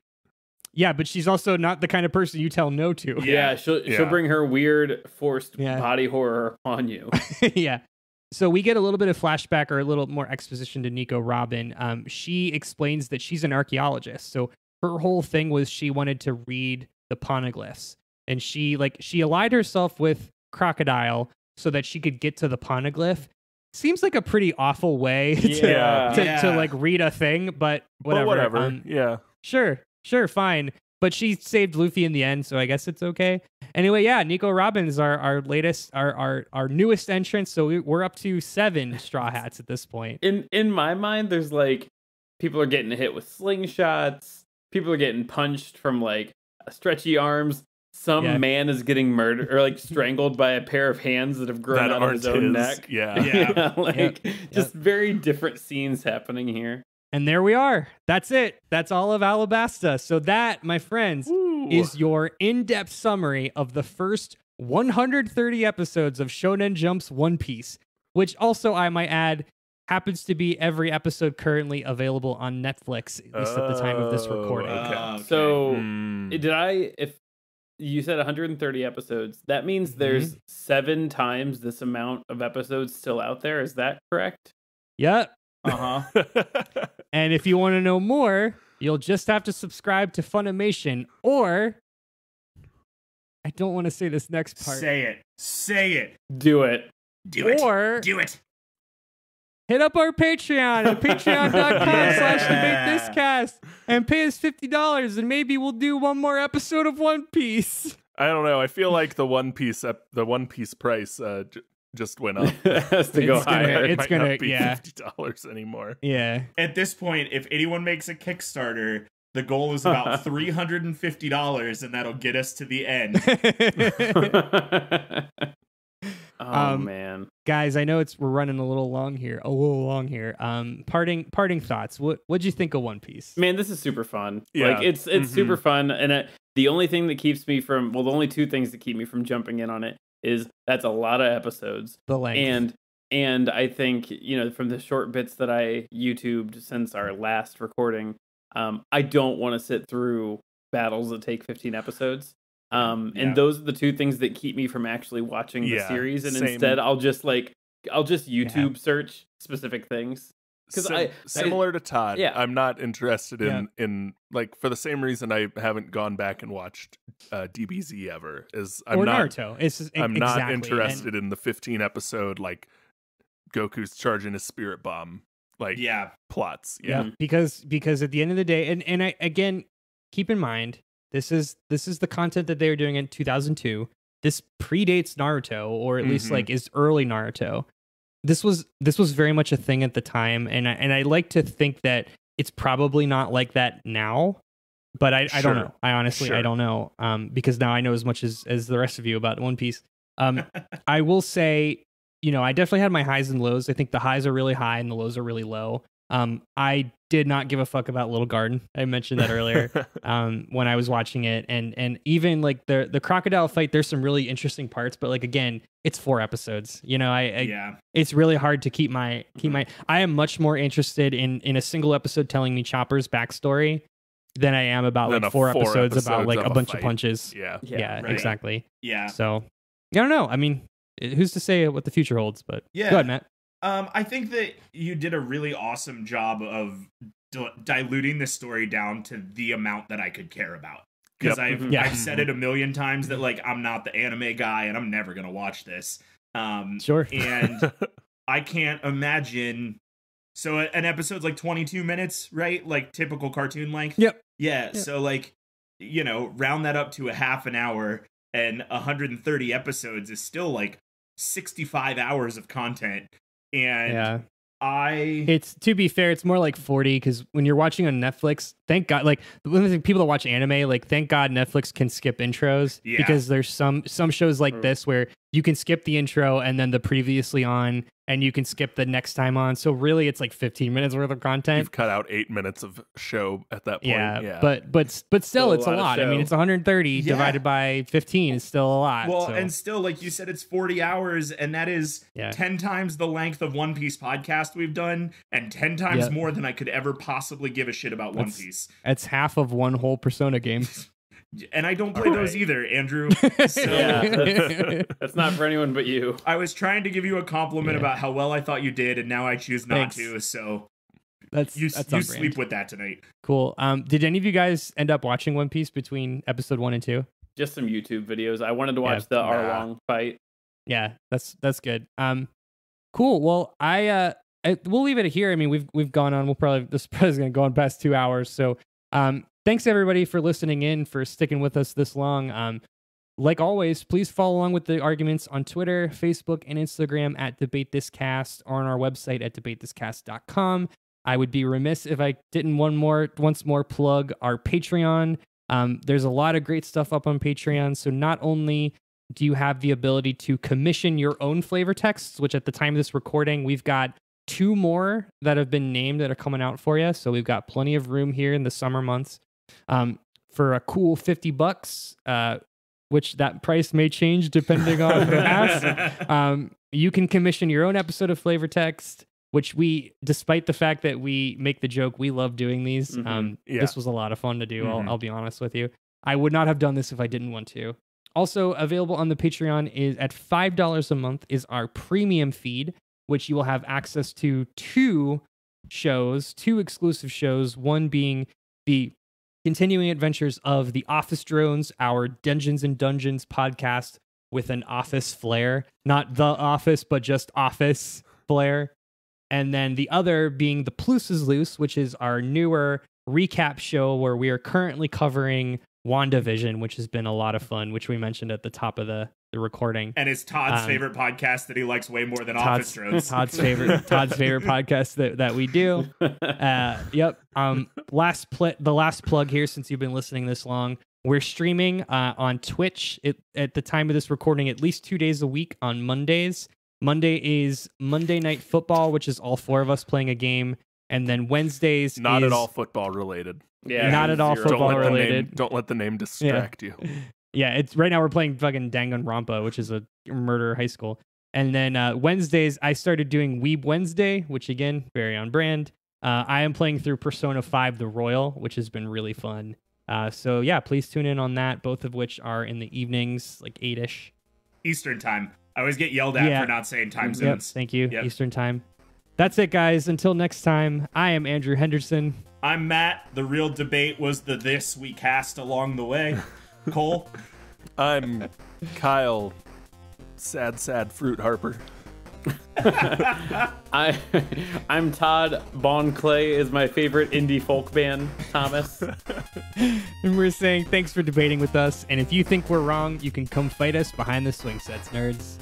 Yeah, but she's also not the kind of person you tell no to. Yeah, she'll bring her weird forced body horror on you. Yeah. So we get a little bit of flashback or a little more exposition to Nico Robin. She explains that she's an archaeologist. So her whole thing was she wanted to read the poneglyphs. And she allied herself with Crocodile so that she could get to the poneglyph. Seems like a pretty awful way to like read a thing, but whatever. But whatever. Sure, fine. But she saved Luffy in the end, so I guess it's okay. Anyway, Nico Robin is our latest, our newest entrance. So we're up to 7 Straw Hats at this point. In my mind, there's like people are getting hit with slingshots. People are getting punched from like stretchy arms. Some man is getting murdered or like strangled by a pair of hands that have grown out of his own neck. Just very different scenes happening here. And there we are. That's it. That's all of Alabasta. So that, my friends, is your in-depth summary of the first 130 episodes of Shonen Jump's One Piece, which also, I might add, happens to be every episode currently available on Netflix, at least at the time of this recording. Okay. So if you said 130 episodes, that means there's 7 times this amount of episodes still out there. Is that correct? Yep. Uh-huh. And if you want to know more, you'll just have to subscribe to Funimation, or I don't want to say this next part. Say it. Do it. Or do it. Hit up our Patreon at patreon.com/debatethiscast and pay us $50, and maybe we'll do one more episode of One Piece. I don't know. I feel like the One Piece price just went up. It has to go higher. It's going to be $50 anymore. Yeah. At this point, if anyone makes a Kickstarter, the goal is about $350, and that'll get us to the end. Man, guys, I know we're running a little long here. Parting thoughts. What'd you think of One Piece? Man, this is super fun. Yeah. Like it's super fun, and the only thing that keeps me from the only 2 things that keep me from jumping in on it is that's a lot of episodes. The length. And I think, from the short bits that I YouTubed since our last recording, I don't want to sit through battles that take 15 episodes. And those are the two things that keep me from actually watching the series. And same. instead, I'll just YouTube search specific things. Because similar to Todd, Yeah. I'm not interested in like, for the same reason I haven't gone back and watched DBZ ever. Naruto. I'm not interested in the 15 episode like Goku's charging his spirit bomb plots. Yeah, because at the end of the day, and I again keep in mind this is the content that they were doing in 2002. This predates Naruto, or at least like is early Naruto. This was very much a thing at the time, and I like to think that it's probably not like that now, but I don't know. I honestly I don't know, because now I know as much as the rest of you about One Piece. I will say, I definitely had my highs and lows. I think the highs are really high and the lows are really low. I did not give a fuck about Little Garden. I mentioned that earlier when I was watching it, and even like the crocodile fight. There's some really interesting parts, but like again, it's 4 episodes. It's really hard to keep my. I am much more interested in a single episode telling me Chopper's backstory than I am about like 4 episodes about like a bunch of punches. Yeah, right. Exactly. Yeah. So I don't know. I mean, who's to say what the future holds? But go ahead, Matt. I think that you did a really awesome job of diluting the story down to the amount that I could care about. Because I've said it a million times that like I'm not the anime guy and I'm never gonna watch this. Sure. And I can't imagine. So an episode's like 22 minutes, right? Like typical cartoon length. Yep. Yeah. So like, round that up to a half an hour, and 130 episodes is still like 65 hours of content. And it's, to be fair, it's more like 40, because when you're watching on Netflix, thank God, like one of the people that watch anime, like thank God Netflix can skip intros, because there's some shows like this where you can skip the intro and then the previously on, and you can skip the next time on. So really, it's like 15 minutes worth of content. You've cut out 8 minutes of show at that point. Yeah. But still, it's a lot. I mean, it's 130 divided by 15 is still a lot. Well, and still, like you said, it's 40 hours, and that is 10 times the length of One Piece podcast we've done, and 10 times more than I could ever possibly give a shit about One Piece. That's half of one whole Persona game. And I don't play those either, Andrew. So that's not for anyone but you. I was trying to give you a compliment about how well I thought you did, and now I choose not to. So you sleep with that tonight. Cool. Did any of you guys end up watching One Piece between episode 1 and 2? Just some YouTube videos. I wanted to watch the Arlong fight. Yeah, that's good. Cool. Well, we'll leave it here. I mean, we've gone on. This is probably going to go on past 2 hours. So, thanks everybody for listening in, for sticking with us this long. Like always, please follow along with the arguments on Twitter, Facebook, and Instagram at DebateThisCast, or on our website at debatethiscast.com. I would be remiss if I didn't once more plug our Patreon. There's a lot of great stuff up on Patreon. So not only do you have the ability to commission your own flavor texts, which at the time of this recording, we've got 2 more that have been named that are coming out for you. So we've got plenty of room here in the summer months. For a cool $50, which that price may change depending on the ask. You can commission your own episode of flavor text, which despite the fact that we make the joke, we love doing these. This was a lot of fun to do. I'll be honest with you. I would not have done this if I didn't want to. Also available on the Patreon is at $5 a month is our premium feed, which you will have access to 2 exclusive shows, one being the continuing adventures of the Office Drones, our Dungeons and Dungeons podcast with an office flair, not The Office, but just office flair. And then the other being the Plus is Loose, which is our newer recap show where we are currently covering WandaVision, which has been a lot of fun, which we mentioned at the top of the recording. And it's Todd's favorite podcast that he likes way more than Office Drones. Todd's favorite podcast that we do. Yep. The last plug here, since you've been listening this long, we're streaming on Twitch at the time of this recording at least 2 days a week on Mondays. Monday is Monday Night Football, which is all 4 of us playing a game. And then Wednesdays not at all football related. Yeah, not at all football related. Don't let the name distract you. Yeah, it's right now we're playing fucking Danganronpa, which is a murder high school. And then Wednesdays, I started doing Weeb Wednesday, which again, very on brand. I am playing through Persona 5 The Royal, which has been really fun. So yeah, please tune in on that, both of which are in the evenings, like 8-ish. Eastern time. I always get yelled at for not saying time zones. Yep, thank you. Yep. Eastern time. That's it, guys. Until next time, I am Andrew Henderson. I'm Matt. The real debate was the this we cast along the way. Cole. I'm Kyle. Sad Fruit Harper. I'm Todd. Bon Clay is my favorite indie folk band. Thomas. And we're saying thanks for debating with us. And if you think we're wrong, you can come fight us behind the swing sets, nerds.